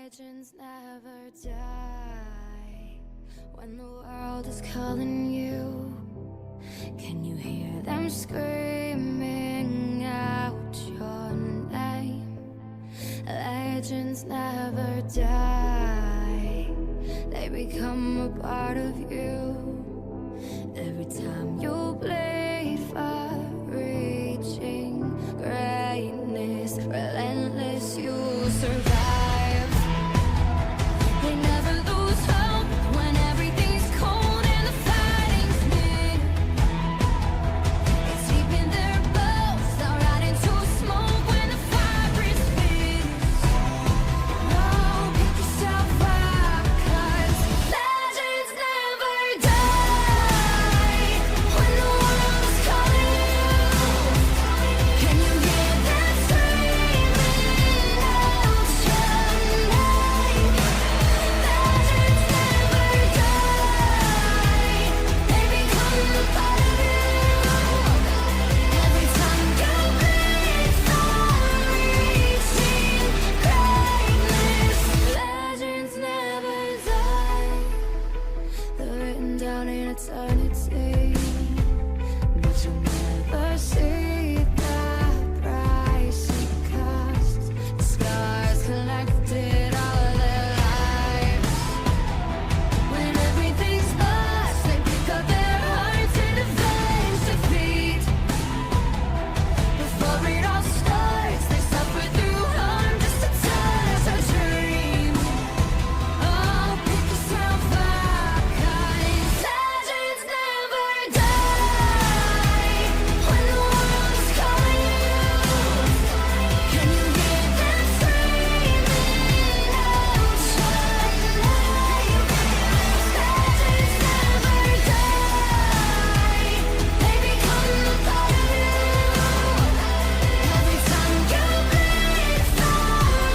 Legends never die. When the world is calling you, can you hear them screaming out your name? Legends never die. They become a part of you. Every time you bleed for reaching greatness, relentless, you survive. They never lose hope when everything's cold and the fighting's near. It's deep in their bones, they'll ride into smoke when the fire is fierce. No, pick yourself up, 'cause legends never die. When the world is calling you, can you hear them screaming out your name? Legends never die. They become a part of you. Every time you bleed for reaching greatness, legends never die. They're written down in eternity, but you'll never see the price it costs. The scars collected all their lives. When everything's lost, they pick up their hearts and avenge defeat. Before it all starts, they suffer through harm just to touch a dream. Oh, pick yourself up, 'cause legends never die. When the world is calling you, can you hear them screaming out your name? Legends never die. They become a part of you. Every time you bleed for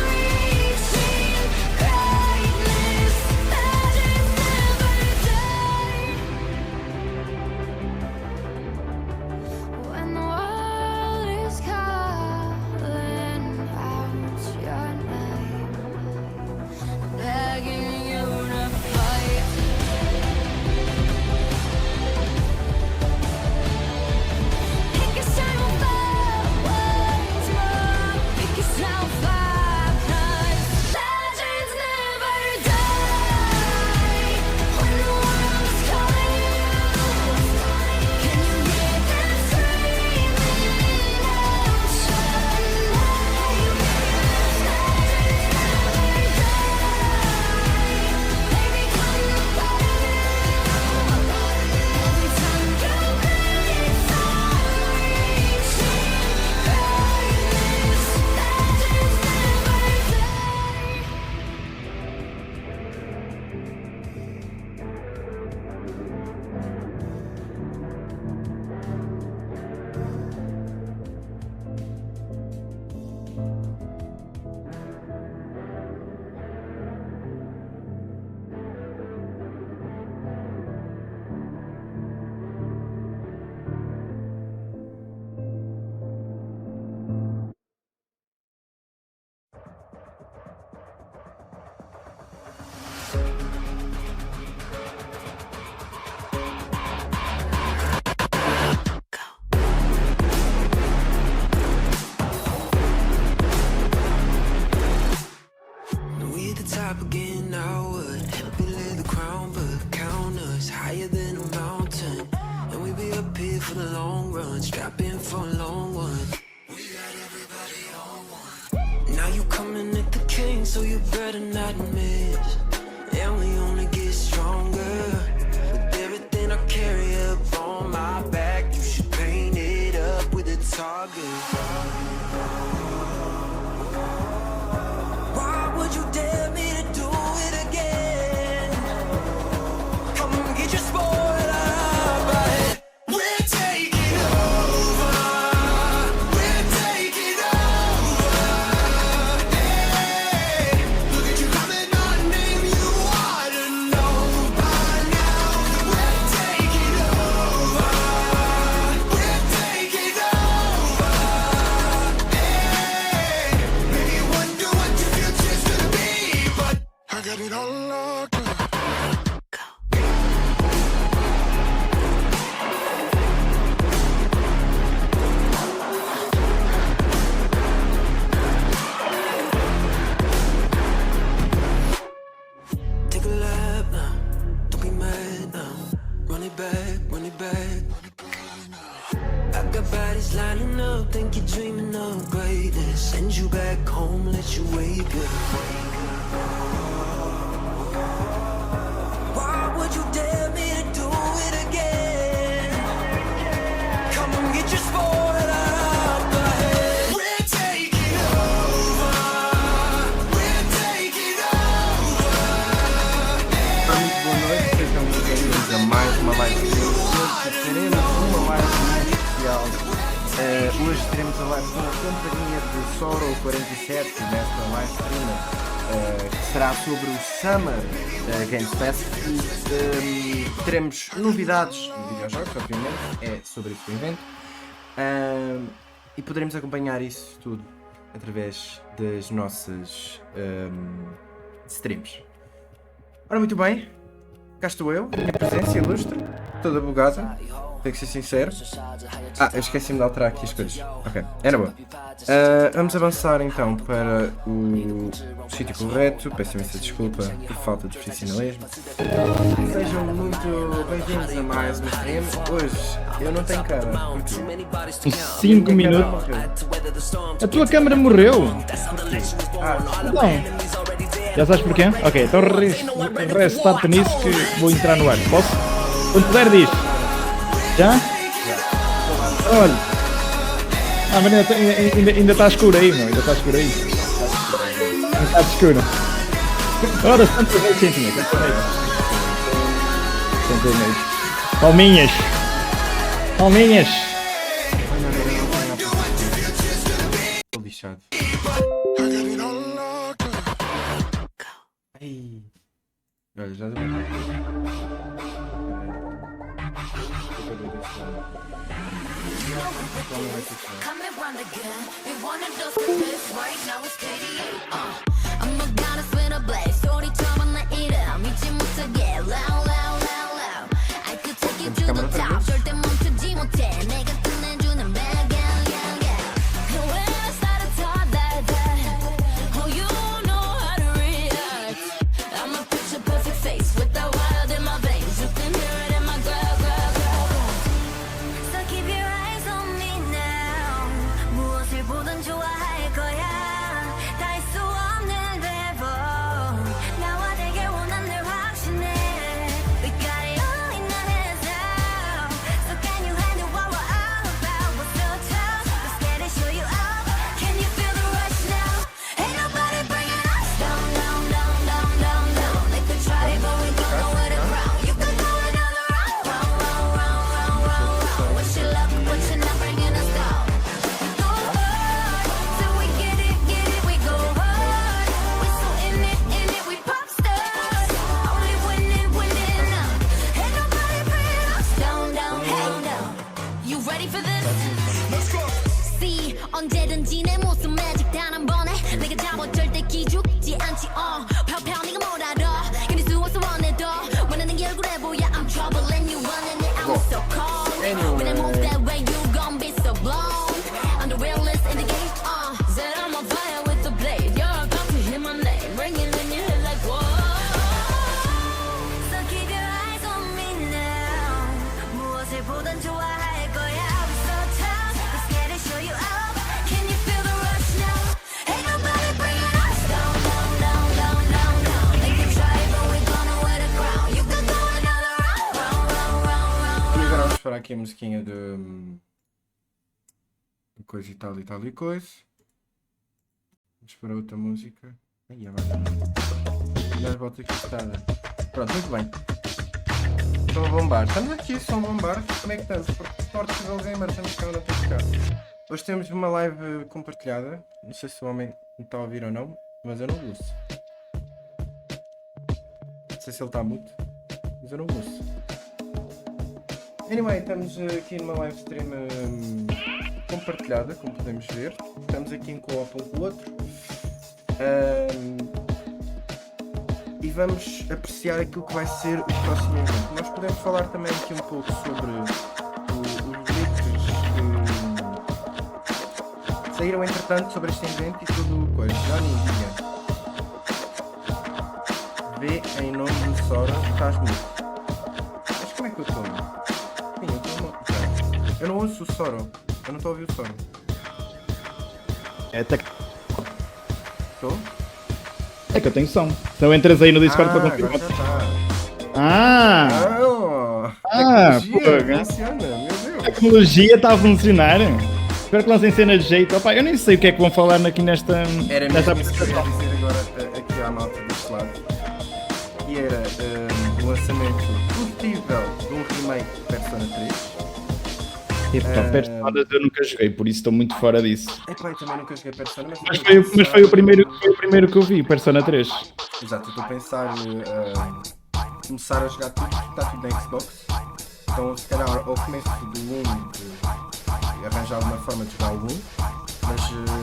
reaching greatness, legends never die. When the world is calling out your name, begging you to fight. Pick yourself up once more. Pick yourself up, 'cause legends never die. When the world is calling you, can you hear them screaming out your name? Legends never die. They become a part of you. Every time you bleed for reaching greatness, legends never die. We at the top again now, would we lay the crown, but count us higher than a mountain. And we be up here for the long run, strap in for a long one. We got everybody on one. Now you coming at the king, so you better not miss. And we only get stronger with everything I carry up on my back. You should paint it up with a target. Why would you dare me to do it again? Come get your spoiler, but we're taking over. We're taking over. Hey, look at you coming on send you back home, let you wake up. Why would you dare me to do it again? Come on, get your spoiler out the head. We're taking over. We're taking over. Muito boa noite, sejam bem-vindos a mais uma live de hoje teremos uma live muito especial. Hoje teremos a live de uma companhia de Soro 47 nesta live stream que será sobre o Summer Games Fest e teremos novidades de videojogos, obviamente, é sobre isso o evento, e poderemos acompanhar isso tudo através das nossas streams. Ora, muito bem, cá estou eu, minha presença ilustre, toda bugada, tenho que ser sincero. Eu esqueci-me de alterar aqui as coisas. Ok, era boa. Vamos avançar então para o sítio correto. Peço imensa desculpa por falta de profissionalismo. Sejam muito bem-vindos a mais uma stream. Hoje eu não tenho câmera. Porquê? 5 minutos. A tua câmera morreu? Não. Já sabes porquê? Ok, então restart nisso que vou entrar no ar. Posso? Quando puder diz. Já? Olha. Mas ainda está escuro aí, meu. Ainda está escuro aí. Ainda está escuro. Ora, quantas vezes sentinha? Palminhas. Palminhas. Estou lixado. Ai. Olha, já deu. Coming round again. We wanna do some this right now. It's KD. I'm a goddess with a blaze. 소리처럼 나 이름 잊지 못하게 loud, loud, loud, loud. I could take you to the top. 절대 멈추지 못해. 내가 끝내주는 bag, yeah, yeah, yeah. And when I started talk like that, oh, you know how to react. I'm a picture perfect face with the wild in my veins. You can hear it in my growl, growl, growl, growl. So keep your eyes on me now. 무엇을 보든 좋아할 거야. 다 할 수 없는 대본. 나와 되길 원한 늘 확신해. We got it all in our hands now. So can you handle what we're all about? What's so tough? Let's get it, show you up. Can you feel the rush now? Ain't nobody bringing us down, down, down, down, down, down. They could try, but we don't know where to ground. You could go another round, round, round, round, round, round, round. Wish you luck, but you're not bringing us down. We go hard, till we get it, we go hard. We so in it, we pop stars. Only winning, winning now. Ain't nobody bringing us down, down, down, down. You ready for this? Let's go. See, 언제든지 내 모습 매직 단 한 번에 내가 잡아 절대 기죽지 않지. 펴펴 네가 뭘 알아. 이길 수 없어 원해도 원하는 게 얼굴에 보여. I'm trouble and you running it. I'm so cold. When I move that way, you gon' be so blown. I'm the realest in the game. Said I'm on fire with the blade. You're about to hear my name, ringing in your head like whoa. So keep your eyes on me now. 무엇을 보든 좋아할 거야. We so tough. Let's get it, show you up. Can you feel the rush now? Ain't nobody bringing us down, down, down, down, down, down. They can try, but we gonna wear the crown. You could go another round, round, round, round, round. E agora vamos parar aqui a musiquinha de coisa e tal e tal e coisa. Vamos para outra música. Ai, agora. Já volto aqui estada. Pronto, muito bem. Estou a bombar. Estamos aqui, só a bombar. Como é que estamos? Portugal Gamer, estamos cá ou não estamos cá? Hoje temos uma live compartilhada. Não sei se o homem está a ouvir ou não, mas eu não ouço. Não sei se ele está mudo, mas eu não ouço. Anyway, estamos aqui numa live stream compartilhada, como podemos ver. Estamos aqui em co-op um com o outro. E vamos apreciar aquilo que vai ser o próximo evento. Nós podemos falar também aqui um pouco sobre os leaks que saíram entretanto sobre este evento e tudo o coisa. Djony, diga. Vê em nome do Sora, estás mudo. Mas como é que eu estou? Sim, eu estou mudo. Eu não ouço o Soro. Eu não estou a ouvir o Soro. É Estou? É que eu tenho som. Então entras aí no Discord para agora confirmar. já está. Ah! Tecnologia, pô, funciona, meu a Deus. tecnologia está a funcionar. Espero que lancem cenas de jeito. Opa, eu nem sei o que é que vão falar aqui nesta Era nesta mesmo isso que eu ia apresentação. dizer agora aqui à nota deste lado. E era o lançamento possível de um remake de Persona 3. Epá, Personas eu nunca joguei, por isso estou muito fora disso. Epá, eu também nunca joguei Persona, Mas foi o primeiro que eu vi, Persona 3. Exato, eu estou a pensar começar a jogar tudo, porque está tudo na Xbox. Então se calhar ao começo do 1 arranjar alguma forma de jogar o 1.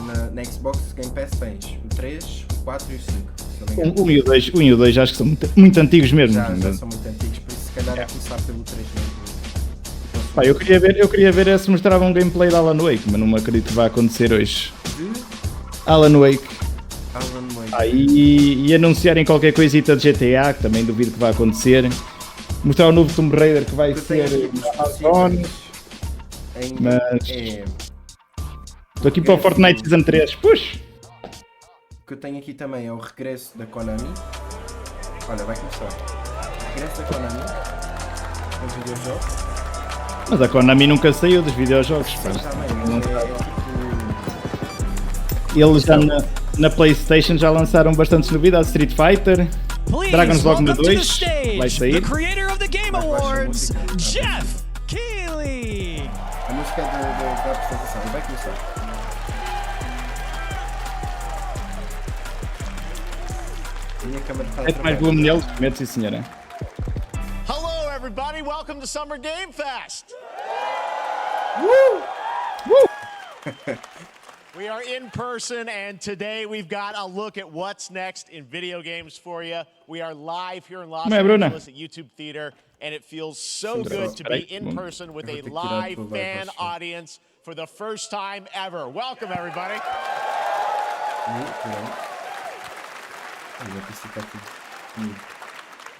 Mas na Xbox Game Pass tens o 3, o 4 e o 5. Se não me engano. Um e o 2 acho que são muito antigos mesmo. Já são muito antigos, por isso se calhar é começar pelo 3 mesmo. Pá, eu queria ver se mostrava um gameplay de Alan Wake, mas não me acredito que vai acontecer hoje. Alan Wake. Alan Wake. E anunciarem qualquer coisita de GTA, que também duvido que vai acontecer. Mostrar o novo Tomb Raider que vai Eu tenho ser aqui dos Amazon. possíveis Mas- Estou aqui para o Esse- Fortnite Season 3. Puxa! O que eu tenho aqui também é o regresso da Konami. Olha, vai começar. Regresso da Konami aos videojogos. Mas a Konami nunca saiu dos videojogos. Pá. Também, Eles já na PlayStation já lançaram bastantes novidades. Street Fighter, Please Dragon's Dogma welcome to the 2 vai stage, sair. the creator of the Game Mas baixa a Awards, música. Jeff Keighley. a música da apresentação vai começar. Minha câmera está a É mais trabalhar. volume neles, medo sim senhora. Hello, everybody. Welcome to Summer Game Fest. We are in person, and today we've got a look at what's next in video games for you. We are live here in Los Como é, Bruna? Angeles at YouTube Theater, and it feels so good to be in person with a live fan audience for the first time ever. Welcome, everybody.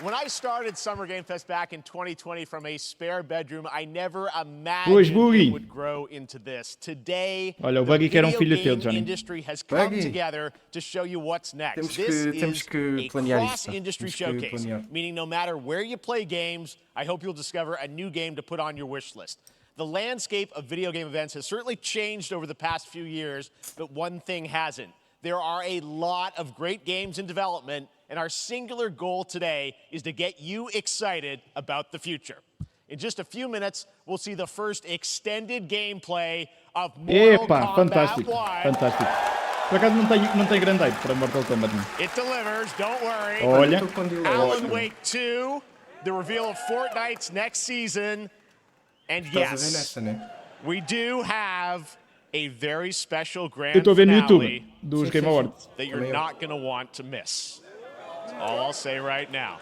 When I started Summer Game Fest back in 2020 from a spare bedroom, I never imagined Buggy. it would grow into this. Today, Olha, o the Buggy que era um video filho teu, game Djony. industry has come Buggy. together to show you what's next. Temos que This is planear a isso. cross-industry Temos que showcase, planear. meaning no matter where you play games, I hope you'll discover a new game to put on your wish list. The landscape of video game events has certainly changed over the past few years, but one thing hasn't. There are a lot of great games in development, and our singular goal today is to get you excited about the future. In just a few minutes, we'll see the first extended gameplay of Mortal Epá, Kombat fantástico, 1. fantástico. Por acaso não tem grande hype para Mortal Kombat. It delivers, don't worry. Olha, Estou com delay. Alan Wake 2, the reveal of Fortnite's next season, and Estás a ver yes, nessa, né? we do have a very special grand eu estou a ver no YouTube finale dos Game Awards. that you're not going to want to miss. That's all I'll say right now.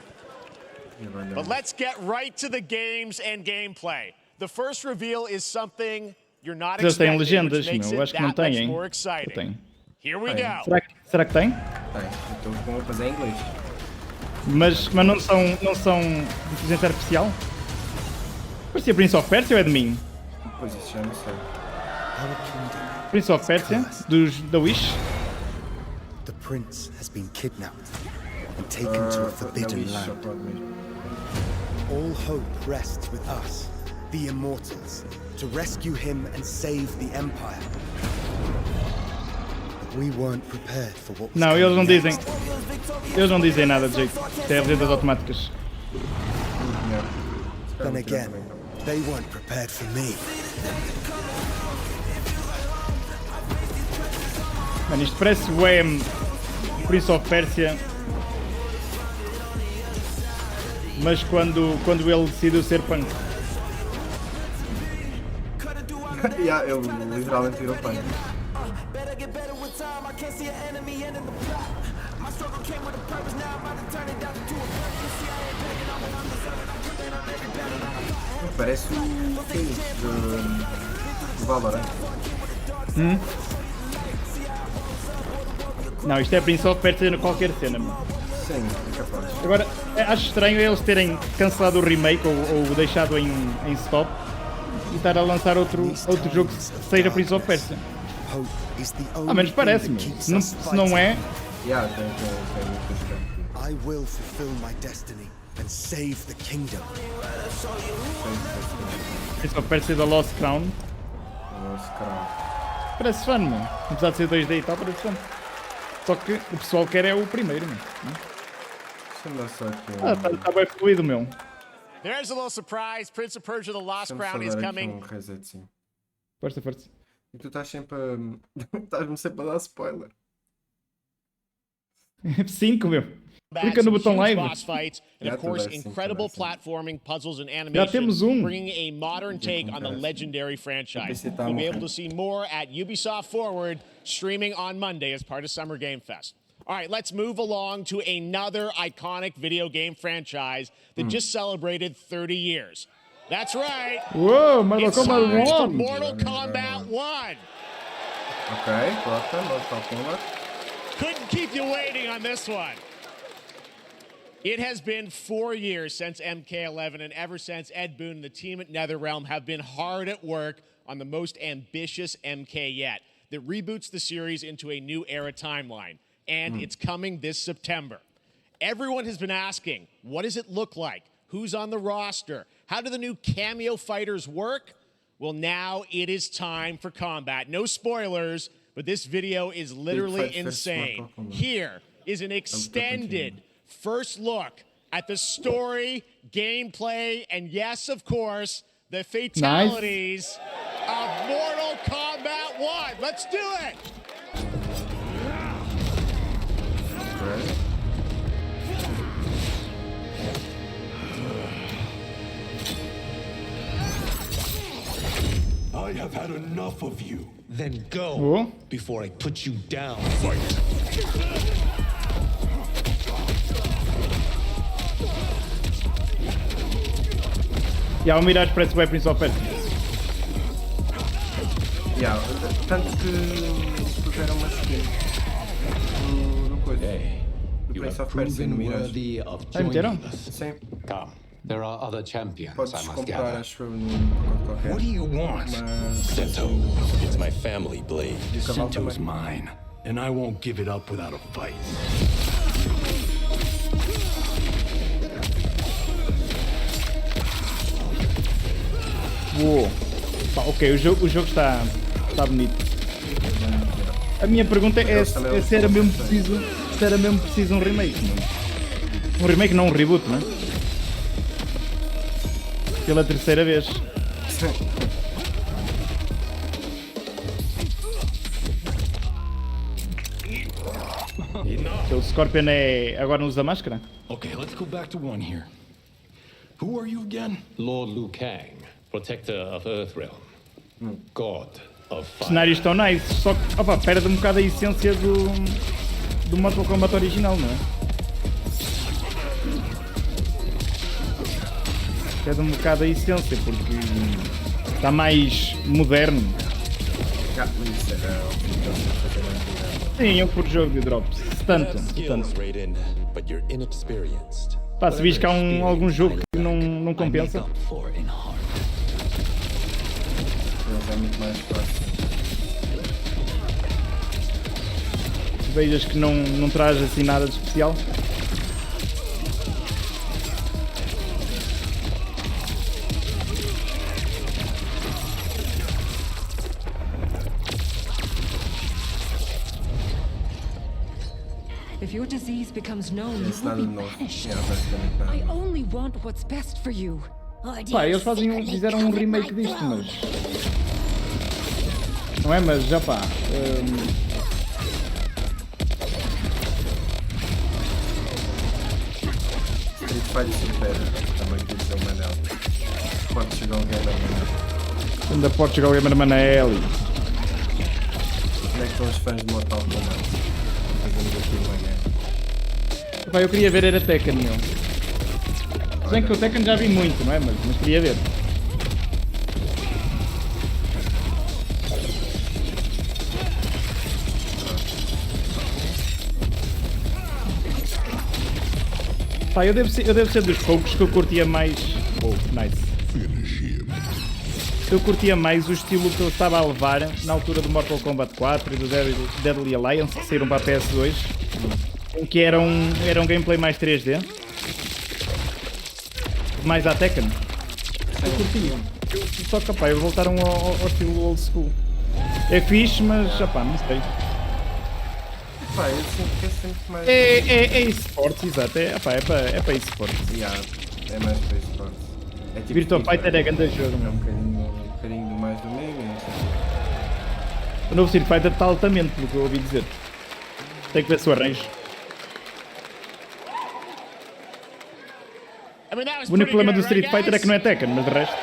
But let's get right to the games and gameplay. The first reveal is something you're not Eles têm expecting, legendas, which makes meu. Eu acho it que não that much têm, hein? more Eu exciting. tenho. Here we Tem. go. Será que tem? Tá, eu estou a fazer em inglês. Mas não são inteligência artificial? Parecia Prince of Persia ou é de mim? Pois isso já não sei. Prince of Persia? Da Wish? The prince has been kidnapped and taken to a forbidden Não, land. pode mesmo. All hope rests with us, the immortals, to rescue him and save the empire. But we weren't prepared for what was Não, eles não coming dizem. next. Eles não dizem nada de jeito. Isto é legendas automáticas. Then again, they weren't prepared for me. Mano, isto parece o Prince of Persia. Mas quando ele decidiu ser punk. Yeah, eu literalmente virou punk. Parece o Phoenix do Valorant. Não, isto é Prince of Persia em qualquer cena, mano. Sim, é capaz. Agora, acho estranho eles terem cancelado o remake ou deixado em stop e estar a lançar outro jogo que seja Prince of Persia. Hope is the Ah, only menos thing parece-me. that keeps Se não, us se não fighting. é, Tem muitas cartas. I will fulfill my destiny and save the kingdom. Prince of Persia da Lost Crown. Nossa, caralho. Parece fun, mano. Apesar de ser 2D e tal, parece fun. Só que o pessoal quer é o primeiro, mano. Deixa-me dar só aqui Tá bem fluido, meu. There's a little surprise. Prince of Persia: The Lost Deixa-me só Crown is dar aqui coming. resetzinho. Força, força. E tu estás sempre a... Estás-me sempre a dar spoiler. 5, meu. Back, Clica no some botão huge live. boss fights, and Yeah, of course, that's incredible interesting. platforming, puzzles, and Já animation, temos bringing a modern take on the legendary franchise. You'll be able to see more at Ubisoft Forward, streaming on Monday as part of Summer Game Fest. All right, let's move along to another iconic video game franchise that just celebrated 30 years. That's right. Uou, Mortal It's Kombat time for 1! Mortal Kombat 1. Ok, bota, Mortal Kombat. Couldn't keep you waiting on this one. It has been 4 years since MK11, and ever since, Ed Boon and the team at NetherRealm have been hard at work on the most ambitious MK yet that reboots the series into a new era timeline. And it's coming this September. Everyone has been asking, what does it look like? Who's on the roster? How do the new cameo fighters work? Well, now it is time for combat. No spoilers, but this video is literally Fight Fest insane. Mortal Kombat. Here is an extended first look at the story, gameplay, and yes, of course, the fatalities of Mortal Kombat 1. Let's do it! Ok. I have had enough of you. Then go Uou. before I put you down. E há um Mirage parece bem Prince of Persia. Tanto que puseram uma skin do coisa. Do You Prince have of Persia no proven Mirage. worthy of Ah, meteram? joining us. Sim, Come, there are other champions podes I must comprar, gather. acho eu, num pacote qualquer. What do you want? Mas... Sento, It's my family blade. Sento's mine, and I won't give it up without a fight. Uou. Pá, ok, o jogo está bonito. A minha pergunta é se era mesmo preciso um remake, não? Um remake não, um reboot, não é? Pela terceira vez. O Scorpion agora não usa máscara? Okay, let's go back to one here. Who are you again? Lord Liu Kang, protector of Earthrealm, god of Os fire. cenários estão nice, só que opa, perde um bocado a essência do Mortal Kombat original, não é? Perde um bocado a essência, porque está mais moderno. Mas isso era o que eles iam fazer na antiga. Sim, eu por jogo de drops. Tanto. Skills, Raiden, but you're inexperienced. Pá, se vis que há algum jogo que não compensa, Up for in heart. Eles é muito mais fácil. vejas que não traz assim nada de especial. If your disease becomes known, It's you will nada be novo. punished. Basicamente I nada. only want what's best for you. Pá, eles fizeram um remake disto, mas... Não é? Mas já pá... Street Fighter supera. Também quis dizer o Manel. Pode chegar alguém da Manel. Ainda pode chegar o Gamer Manel. Como é que estão os fãs de Mortal Kombat? Fazendo aqui uma guerra. Pá, eu queria ver era Tekken, meu. Se bem que o Tekken já vi muito, não é? Mas queria ver. Pá, eu devo ser dos poucos que eu curtia mais... Oh, nice. Eu curtia mais o estilo que eu estava a levar na altura do Mortal Kombat 4 e do Deadly Alliance, que saíram para a PS2, em que era um gameplay mais 3D, mais à Tekken. Eu curtia. Só que, opá, voltaram ao estilo old school. É fixe, mas, opá, não sei. Pá, eu sinto que é sempre mais... É esportes, exato. É para esportes. Yeah, é mais para esportes. É tipo Virtua FIFA, Fighter é grande jogo, é um mano. bocadinho mais do mesmo. Não sei. O novo Street Fighter está altamente, pelo que eu ouvi dizer. Tem que ver se o arranjo. I mean, that was O único pretty problema do good, right, Street Fighter é guys? que não é Tekken, mas de resto.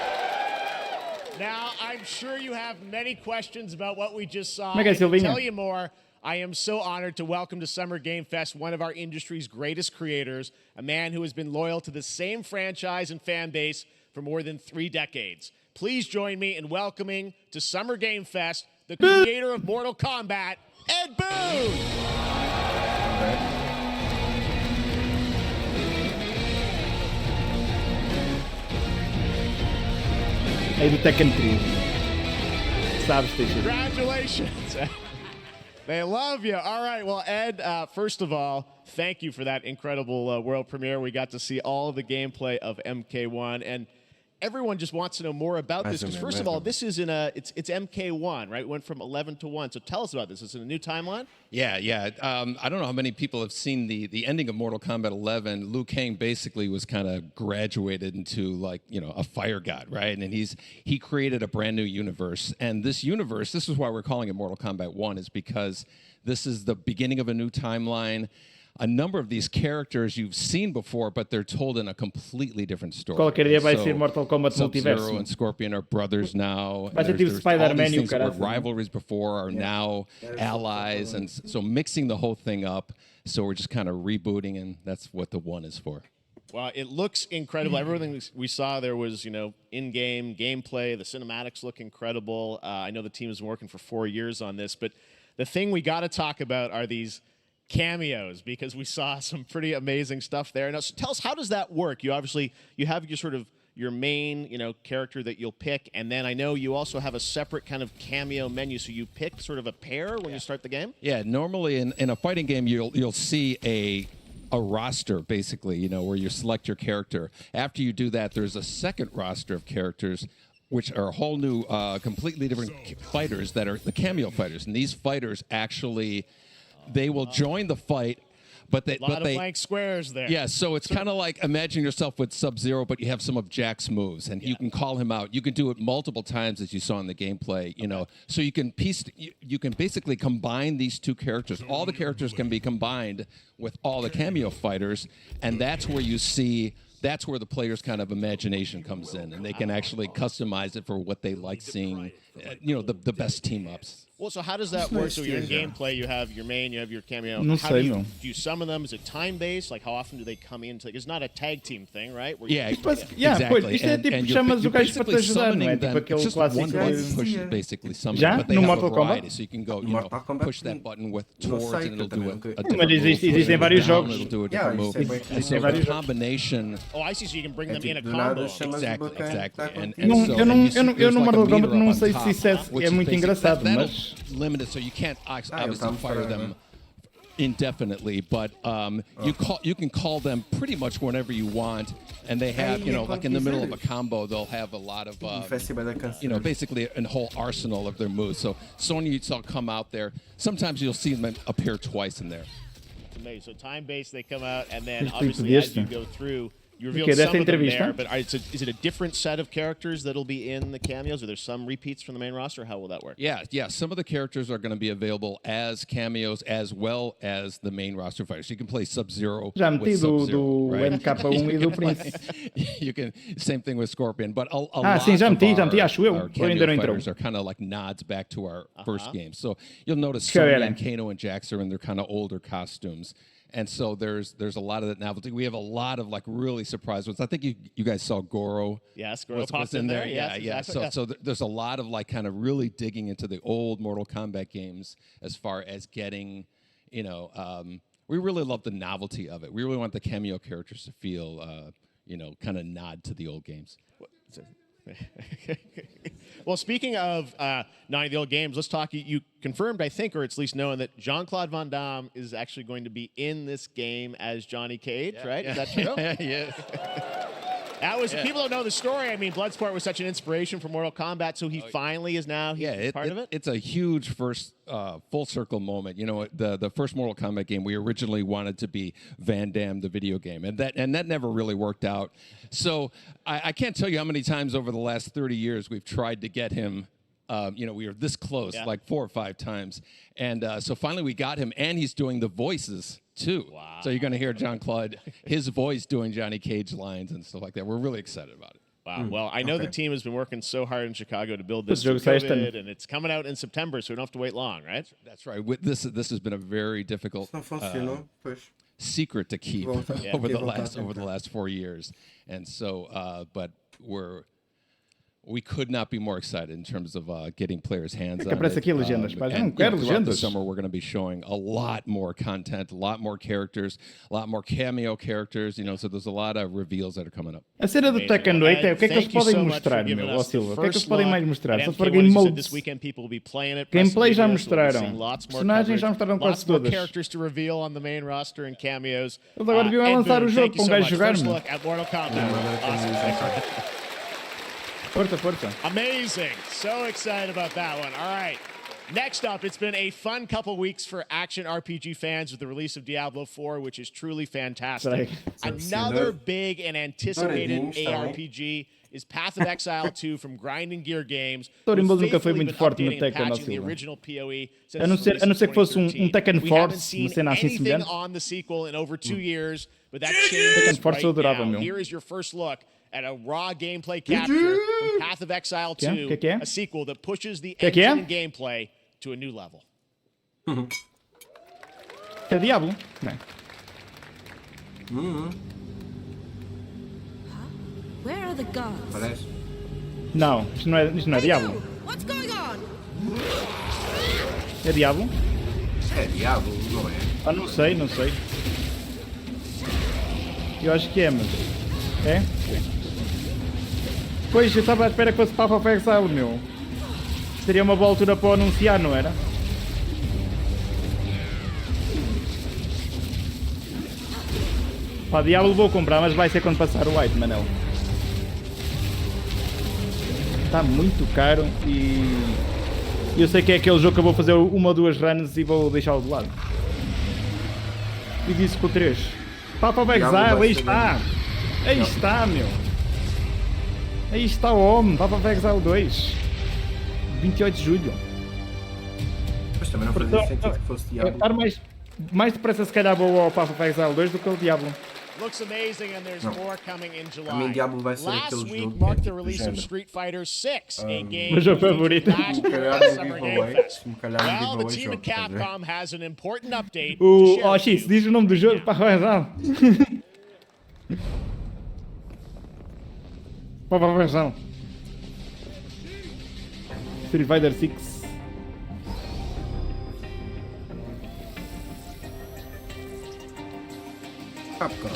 Now, I'm sure you have many questions about what we just saw. Como é que é, And to Silvinha? tell you more, I am so honored to welcome to Summer Game Fest one of our industry's greatest creators, a man who has been loyal to the same franchise and fan base for more than 3 decades. Please join me in welcoming to Summer Game Fest the creator of Mortal Kombat, Ed Boon! Aí do Tekken 3. Sabes, Teixeira? Congratulations. They love you. All right. Well, Ed, first of all, thank you for that incredible world premiere. We got to see all of the gameplay of MK1, and everyone just wants to know more about this. Because first of all, this is it's MK1, right? It went from 11 to 1. So tell us about this. Is it a new timeline? Yeah. I don't know how many people have seen the ending of Mortal Kombat 11. Liu Kang basically was kind of graduated into a fire god, right? And he created a brand new universe. And this universe, this is why we're calling it Mortal Kombat 1, is because this is the beginning of a new timeline. A number of these characters you've seen before, but they're told in a completely different story. Qualquer dia vai ser Mortal Kombat Sub-Zero Multiverso. and Scorpion are brothers now. Vai ser And tipo there's all Spider-Man these e o things that were caralho. rivalries before are now allies, and so mixing the whole thing up. So we're just kind of rebooting, and that's what the 1 is for. Well, it looks incredible. Everything we saw there was, in-game gameplay. The cinematics look incredible. I know the team has been working for 4 years on this, but the thing we got to talk about are these cameos, because we saw some pretty amazing stuff there. Now, so tell us, how does that work? You have your main, character that you'll pick, and then I know you also have a separate kind of cameo menu. So you pick sort of a pair when you start the game. Yeah, normally in a fighting game, you'll see a roster, basically, where you select your character. After you do that, there's a second roster of characters, which are a whole new, completely different fighters that are the cameo fighters. And these fighters actually, they will join the fight, but they... A lot of blank squares there. Yeah, so it's kind of like imagine yourself with Sub-Zero, but you have some of Jack's moves, and you can call him out. You can do it multiple times, as you saw in the gameplay, So you can basically combine these two characters. All the characters can be combined with all the cameo fighters, and that's where you see... That's where the player's kind of imagination comes in, and they can actually customize it for what they like seeing, the best team-ups. Well, so how does that work? So you're in gameplay, you have your main, you have your cameo. Não How sei, do meu. you summon them? Is it time-based? Like, how often do they come in? It's not a tag team thing, right? Where Yeah, Pois, exactly. pois, isto é tipo, you're- chamas you're o gajo para te basically ajudar, não é? summoning Tipo them. aquele It's just one clássico. button push, basically summon Já? them, but they No have Mortal a variety, Kombat? so you can go, Mortal Kombat push that button with No towards, sei, and it'll eu do também a nunca- different Mas move. existem Push it vários down, jogos. It'll do a Yeah, different isso é move. bem- And isso so é the vários jogos. combination... Oh, I see. So you can bring them in a tipo, do nada combo. chamas Exactly, o botão, exactly. tá And contigo. Não, so, eu não- and you eu não- see eu no there's like a Mortal Kombat meter não up on sei top, se isso which é is muito basically- engraçado, that'll mas... limited, so you can't obviously estamos fire para- them indefinitely, but you can call them pretty much whenever you want, and they have, like in the middle of a combo, they'll have a lot of, Festival da Canção. basically a whole arsenal of their moves. So Sonya, you saw come out there. Sometimes you'll see them appear twice in there. It's amazing. So time-based, they come out, and then Muito obviously bem, as you go through, you revealed desta some of them entrevista? there. But is it a different set of characters that'll be in the cameos? Are there some repeats from the main roster? How will that work? Yeah. Some of the characters are going to be available as cameos as well as the main roster fighters. You can play Sub-Zero Já with meti do Sub-Zero, right? MK1 e do Prince. You can same thing with Scorpion, but a Ah, lot sim, já of meti, acho eu. our Ou cameo ainda não entrou? fighters are kind of like nods back to our first game. So you'll notice Deixa eu ver, Sonya and né? Kano and Jax are in their kind of older costumes. And so there's a lot of that novelty. We have a lot of like really surprise ones. I think you guys saw Goro. Yes, Goro was popped in there. Yes, Yeah. exactly. So there's a lot of like kind of really digging into the old Mortal Kombat games as far as getting, we really love the novelty of it. We really want the cameo characters to feel, kind of nod to the old games. Well, speaking of 90 old games, let's talk. You confirmed, I think, or it's at least known that Jean-Claude Van Damme is actually going to be in this game as Johnny Cage, right? Is that true? Yeah. That was people don't know the story. I mean, Bloodsport was such an inspiration for Mortal Kombat, so he finally is now part of it. It's a huge first full circle moment. You know, the first Mortal Kombat game we originally wanted to be Van Damme the video game, and that never really worked out. So I can't tell you how many times over the last 30 years we've tried to get him. We were this close, like 4 or 5 times, and so finally we got him, and he's doing the voices too. Wow. So you're going to hear Jean-Claude, his voice doing Johnny Cage lines and stuff like that. We're really excited about it. Wow. Well, I know the team has been working so hard in Chicago to build this through COVID, and it's coming out in September, so we don't have to wait long, right? That's right. This has been a very difficult secret to keep over the last 4 years, and so but we could not be more excited in terms of getting players' hands on it. Aparece aqui legendas, pá. Não quero Throughout the legendas. summer, we're going to be showing a lot more content, a lot more characters, a lot more cameo characters. So there's a lot of reveals that are coming up. A cena do Tekken 8 é o que é que eles podem mostrar, meu, ó Silva? O que é que eles podem mais mostrar? Só se for game modes. Gameplay já mostraram. Personagens já mostraram quase todas. Characters to reveal on the main roster and cameos. Eles agora deviam lançar o jogo para um gajo jogar, meu. Força. Amazing. So excited about that one. All right. Next up, it's been a fun couple weeks for action RPG fans with the release of Diablo 4, which is truly fantastic. Another big and anticipated ARPG is Path of Exile 2 from Grinding Gear Games. Storyboard nunca foi muito forte no Tekken, ó, Silva. A não ser que fosse Tekken Force, uma cena assim semelhante. On the sequel in over 2 years, but that changes Tekken Force eu adorava, now. meu. Here is your first look at a raw gameplay capture from Path of Exile 2, a sequel that pushes the engine and gameplay to a new level. É Diablo? Where are the gods? Parece. Não, isto não é Diablo. What's going on? É Diablo? É Diablo, não é? Ah, não sei. Eu acho que é, mas... É? Pois, eu estava à espera que fosse Path of Exile, meu. Seria uma boa altura para o anunciar, não era? Pá, Diablo vou comprar, mas vai ser quando passar o White, Manel. Está muito caro e... eu sei que é aquele jogo que eu vou fazer 1 ou 2 runs e vou deixá-lo de lado. E disse com o 3. Path of Exile, aí está! Aí está, meu! Aí está o homem, Path of Exile 2. 28 de julho. Mas também não fazia sentido que fosse Diablo. Estar mais depressa se calhar vou ao Path of Exile 2 do que o Diablo. Looks amazing, and there's more coming in July. A mim Diablo vai ser Last aquele week jogo marked que the release of Street Fighter 6, a game meu jogo favorito. last year's Summer Game Fest. Well, the team at Capcom has an important update to share with X, you. diz o nome do jogo, Path of Exile. Path of Exile. Street Fighter 6. Capcom.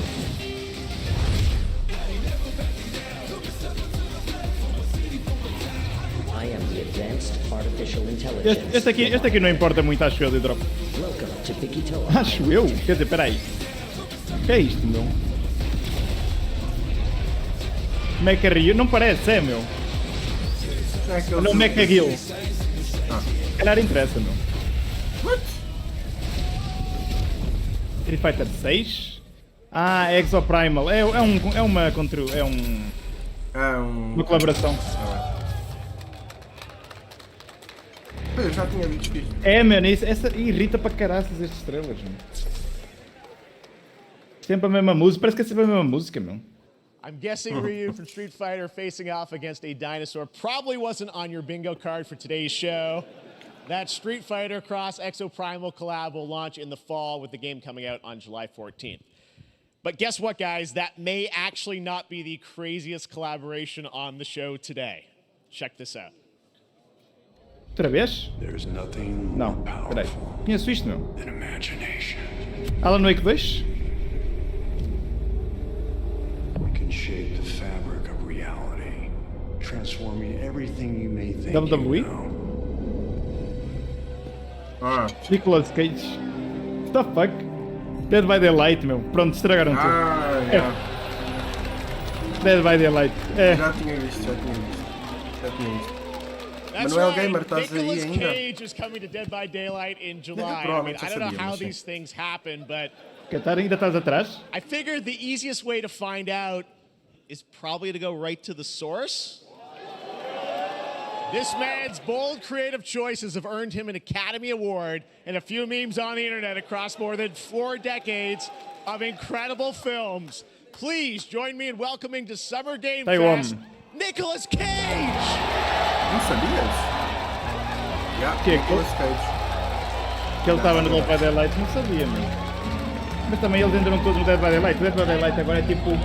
I am the advanced artificial intelligence. Este aqui não importa muito, acho eu, de drop. Welcome to Pikitoa. Acho eu? Quer dizer, peraí. O que é isto, meu? Mecha Rio? Não parece, é, meu? Não, Mecha Guild. Se calhar interessa, meu. What? Street Fighter 6? Ah, Exoprimal. É uma colaboração. Eu já tinha visto isto. É, mano, essa irrita para caraças estes trailers, mano. Sempre a mesma música, parece que é sempre a mesma música, meu. I'm guessing Ryu from Street Fighter facing off against a dinosaur probably wasn't on your bingo card for today's show. That Street Fighter Cross Exoprimal collab will launch in the fall with the game coming out on July 14th. But guess what, guys? That may actually not be the craziest collaboration on the show today. Check this out. Outra vez? Não, peraí. Conheço isto, meu. Alan Wake 2? transforming everything you may think WWE? you know. Nicolas Cage. What the fuck? Dead by Daylight, meu. Pronto, estragaram tudo. Yeah. Dead by Daylight. É. Já tinha visto. That's Manuel right. Gamer, estás aí Nicolas ainda? Cage is coming to Dead by Daylight in July. I Provavelmente don't know sabíamos, how sim. these things happen, but Qatar, ainda estás atrás? I figured the easiest way to find out is probably to go right to the source. This man's bold creative choices have earned him an Academy Award and a few memes on the internet across more than 4 decades of incredible films. Please join me in welcoming to Summer Game Fest, Nicolas Cage! Não sabias? Que Nicolas Cage. Que ele estava no Dead by Daylight, não sabia, meu. Mas também eles entram todos no Dead by Daylight. O Dead by Daylight agora é tipo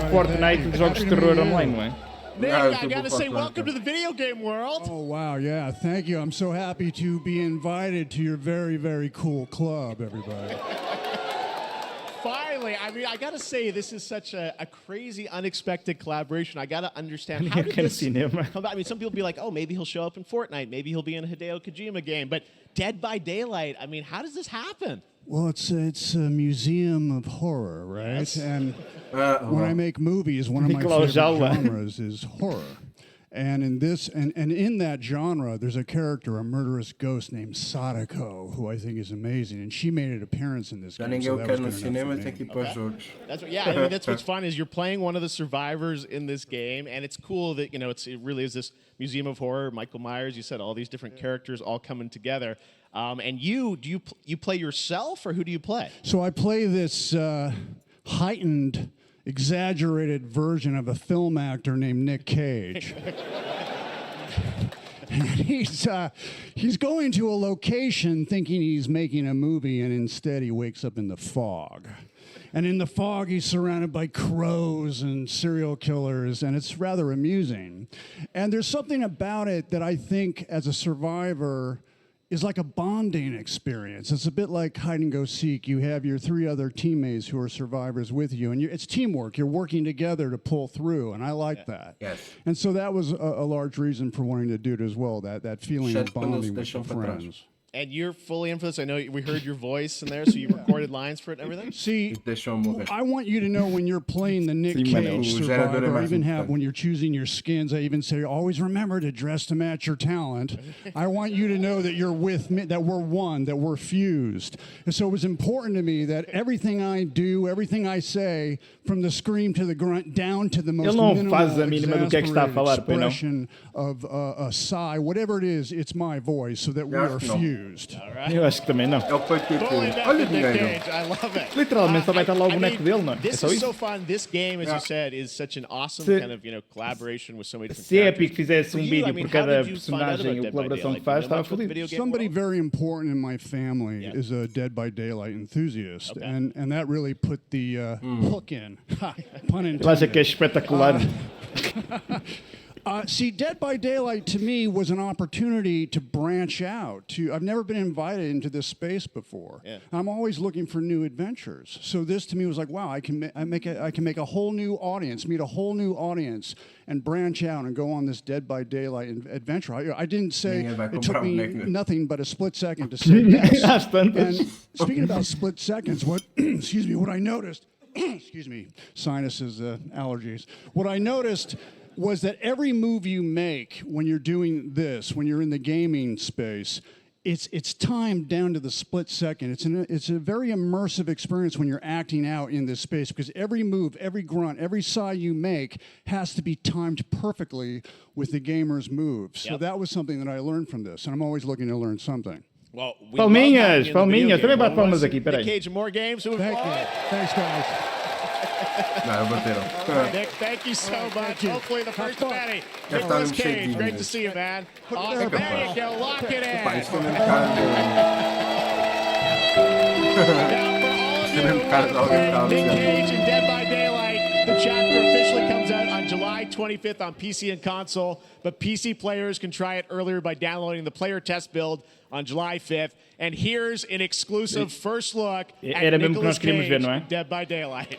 Fortnite de jogos de terror online, não é? Nick, I gotta say, welcome to the video game world. Oh, wow, yeah, thank you. I'm so happy to be invited to your very, very cool club, everybody. Finally, I mean, I gotta say, this is such a crazy, unexpected collaboration. I gotta understand how did this come about. I mean, some people be like, oh, maybe he'll show up in Fortnite, maybe he'll be in a Hideo Kojima game, but Dead by Daylight, I mean, how does this happen? Well, it's a museum of horror, right? Yes. And when I make movies, one of my favorite genres is horror. And in this, and in that genre, there's a character, a murderous ghost named Sadako, who I think is amazing, and she made an appearance in this game. So that was good enough for me. That's what, yeah, I mean, that's what's fun is you're playing one of the survivors in this game, and it's cool that it really is this museum of horror. Michael Myers, you said all these different characters all coming together. And you play yourself, or who do you play? So I play this heightened, exaggerated version of a film actor named Nick Cage. And he's going to a location thinking he's making a movie, and instead he wakes up in the fog. And in the fog, he's surrounded by crows and serial killers, and it's rather amusing. And there's something about it that I think, as a survivor, is like a bonding experience. It's a bit like hide and go seek. You have your 3 other teammates who are survivors with you, and it's teamwork. You're working together to pull through, and I like that. Yes. And so that was a large reason for wanting to do it as well, that feeling of bonding with your friends. And you're fully in for this. I know we heard your voice in there, so you recorded lines for it and everything? See, I want you to know when you're playing the Nick Cage survivor, I even have when you're choosing your skins, I even say, always remember to dress to match your talent. I want you to know that you're with me, that we're one, that we're fused. And so it was important to me that everything I do, everything I say, from the scream to the grunt, down to the most minimal expression of a sigh, whatever it is, it's my voice, so that we are fused. Eu acho que também não. Olha o dinheiro. I love it. Literalmente só vai estar lá o boneco dele, não é? This is so fun. This game, as you said, is such an awesome kind of collaboration with so many different Se a characters. Epic fizesse vídeo por cada personagem e colaboração que faz, estava fodido. Somebody very important in my family is a Dead by Daylight enthusiast, and that really put the hook in. Pun intended. Eu acho que é espetacular. See, Dead by Daylight to me was an opportunity to branch out. I've never been invited into this space before. Yeah. I'm always looking for new adventures. So this to me was like, wow, I can make a whole new audience, meet a whole new audience, and branch out and go on this Dead by Daylight adventure. I didn't say it took me nothing but a split second to say yes. And speaking about split seconds, what I noticed, excuse me, sinuses, allergies. What I noticed was that every move you make when you're doing this, when you're in the gaming space, it's timed down to the split second. It's a very immersive experience when you're acting out in this space, because every move, every grunt, every sigh you make has to be timed perfectly with the gamer's move. So that was something that I learned from this, and I'm always looking to learn something. Well, palminhas. Também bate palmas aqui, peraí. Nick Cage, more games. Thank you. Thanks, guys. Nick, thank you so much. Hopefully the first penny. Nicolas Cage, great to see you, man. Awesome. There you go. Lock it in. Now, for all of you, Nick Cage and Dead by Daylight, the chapter officially comes out on July 25th on PC and console, but PC players can try it earlier by downloading the player test build on July 5th. And here's an exclusive first look at Nicolas Cage, Dead by Daylight.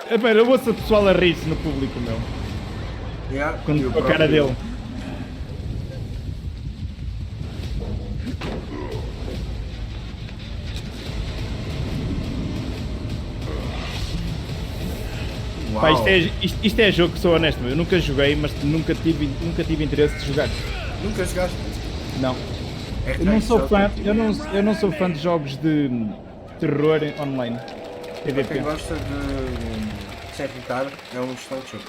Eu ouço o pessoal a rir-se no público, meu. Yeah, Com e o a cara próprio- dele. Uau. Pá, isto é jogo que sou honesto, eu nunca joguei, mas nunca tive interesse de jogar. Nunca jogaste? Não. É Eu não sou estranho, fã, só eu não sou fã de jogos de terror online. Para PVP. quem gosta de certificar, é um excelente jogo.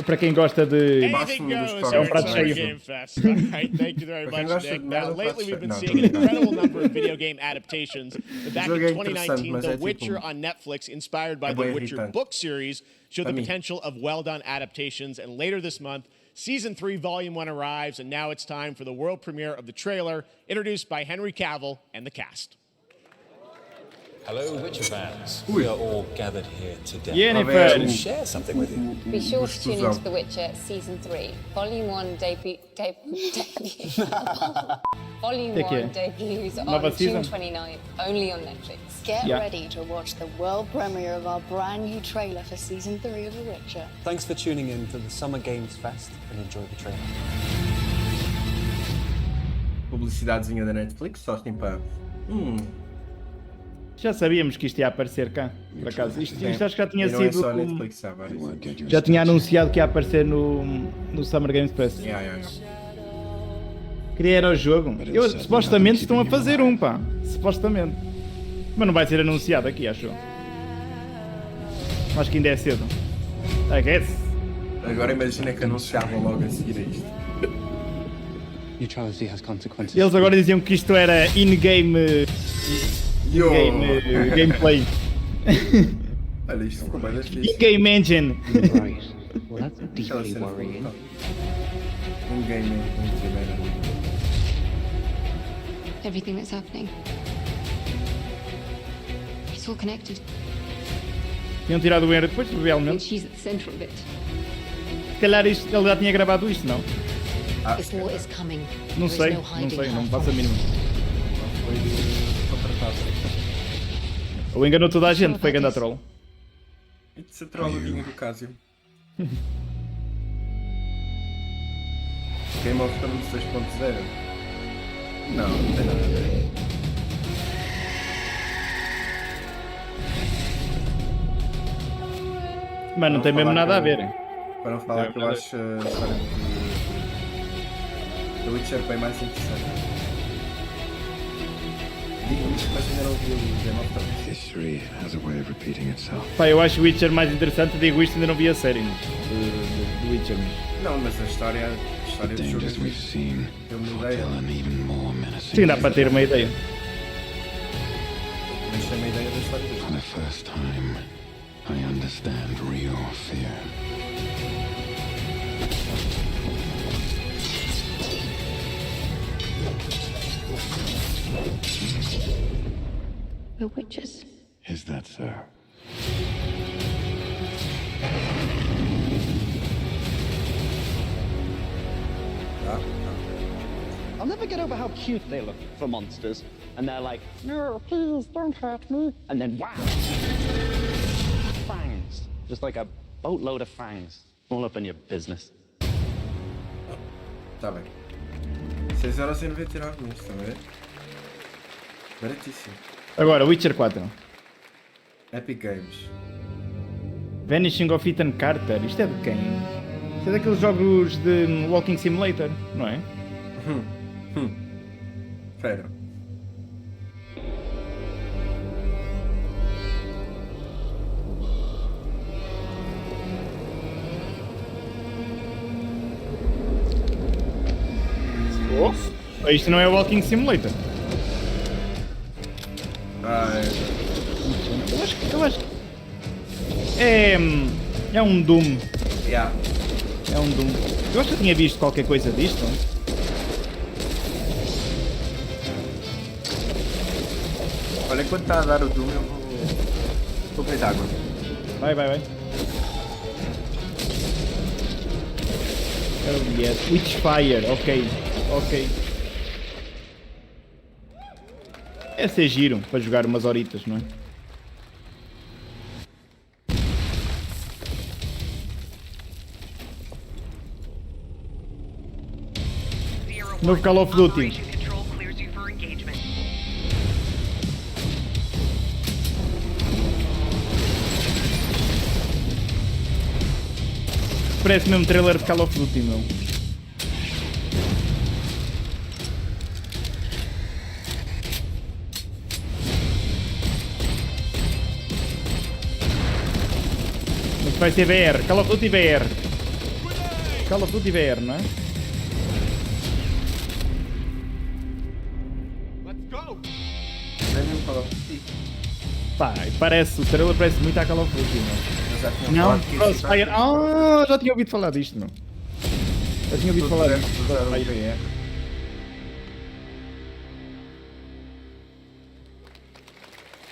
Para quem gosta de. Anything goes É um here at prato Summer cheio. Game Fest. All right, thank you very Para quem much, gosta Nick. de Now, merda, lately we've been não, seeing tô an brincando. incredible number of video game adaptations. But back jogo in é interessante, 2019, mas The é tipo- Witcher on Netflix, inspired by é the bué Witcher irritante. book series, showed the Para mim. potential of well-done adaptations. And later this month, Season 3, Volume 1 arrives, and now it's time for the world premiere of the trailer, introduced by Henry Cavill and the cast. Hello, Witcher fans. We are all gathered here today. Yennefer. To share something with you. Be sure to tune Gostosão. into The Witcher Season 3. Volume 1 Volume Que é? 1 debuts on Nova season? June 29th, only on Netflix. Get Yeah. ready to watch the world premiere of our brand new trailer for Season 3 of The Witcher. Thanks for tuning in to the Summer Games Fest and enjoy the trailer. Publicidadezinha da Netflix, só assim para. Já sabíamos que isto ia aparecer cá, por acaso. Isto acho que já tinha E não é sido. só a Netflix, há vários. Já tinha anunciado que ia aparecer no Summer Games Fest. Yeah. Queria era o jogo. Supostamente estão a fazer um, pá. Supostamente. Mas não vai ser anunciado aqui, acho. Acho que ainda é cedo. I guess. Agora imagina que anunciavam logo a seguir a isto. Neutrality has consequences. Eles agora diziam que isto era in-game gameplay. Olha, isto ficou bem das fixe. In-game engine. Right. Well, that's Aquela deeply cena worrying. ficou um game primeiro. Everything that's happening. It's all connected. Tinham tirado o Henry depois, realmente. She's at the center of it. Se calhar ele já tinha gravado isto, não? This war is coming. Não There is sei, no não hiding sei, her não me faço a from mínima. Foi contratado. Ou enganou toda a gente, foi ganda troll. It's a trolladinha do Casio. Game of Thrones 2.0. Não tem nada a ver. Mas não tem mesmo falar nada a que- ver. Para não falar que eu acho a história de The Witcher bem mais interessante. Digo isto, mas ainda não vi o Game of Thrones. History has a way of repeating itself. Pá, eu acho o Witcher mais interessante, digo isto, ainda não vi a série do Witcher. Não, mas a história do jogo Dangers we've seen tem uma ideia. foretell an even more menacing. Sim, dá para ter uma ideia. Mas tem uma ideia da história do For jogo. the first time, I understand real fear. We're witches. Is that so? I'll never get over how cute they look for monsters. And they're like, no, please don't hurt me. And then wow! Fangs. Just like a boatload of fangs. All up in your business. Tá bem. 6,99€ nisto, estão a ver? Baratíssimo. Agora, Witcher 4. Epic Games. Vanishing of Ethan Carter. Isto é de quem? Isto é daqueles jogos de Walking Simulator, não é? Espera. Isto não é Walking Simulator. Eu acho que é um Doom. Yeah. É um Doom. Eu acho que eu tinha visto qualquer coisa disto. Olha, enquanto está a dar o Doom, eu vou beber água. Vai. Oh yes, Witchfire, ok. É ser giro para jogar umas horitas, não é? Novo Call of Duty. Parece mesmo trailer de Call of Duty, meu. Mas vai ser VR. Call of Duty VR. Call of Duty VR, não é? Pá, parece, o trailer parece muito a Call of Duty, não? Não, Crossfire. Ah, já tinha ouvido falar disto, não? Já tinha ouvido falar disto.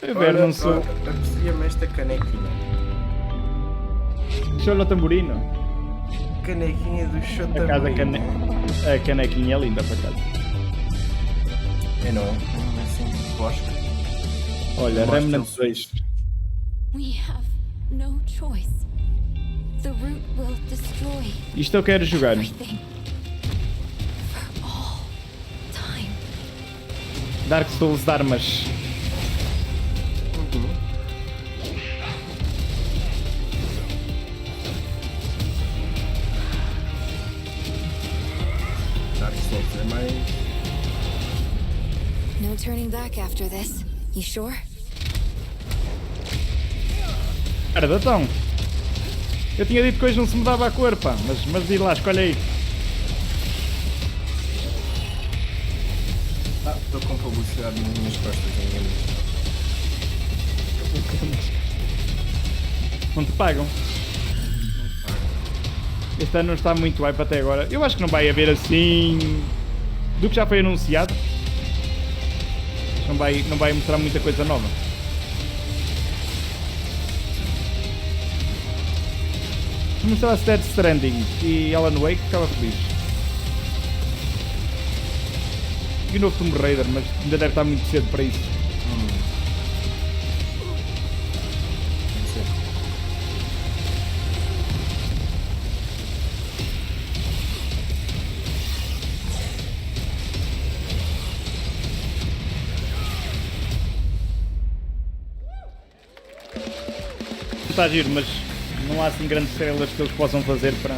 Eu ver, não sou. Aprecia-me esta canequinha. Cholo tamborino. Canequinha do show A canequinha é linda para casa. É não? É assim, bosque. Olha, Remnant 2. We have no choice. The root will destroy Isto eu quero jogar. everything. For all time. Dark Souls de armas. Dark Souls é mais... No turning back after this. You sure? Era datão. Eu tinha dito que hoje não se mudava a cor, pá. Mas diz lá, escolhe aí. Ah, estou com publicidade nas minhas costas, Não te pagam. Este ano não está muito hype até agora. Eu acho que não vai haver assim... Do que já foi anunciado. Não vai mostrar muita coisa nova. Se mostrasse Dead Stranding e Alan Wake, ficava feliz. E o novo Tomb Raider, mas ainda deve estar muito cedo para isso. Está giro, mas não há assim grandes estrelas que eles possam fazer para...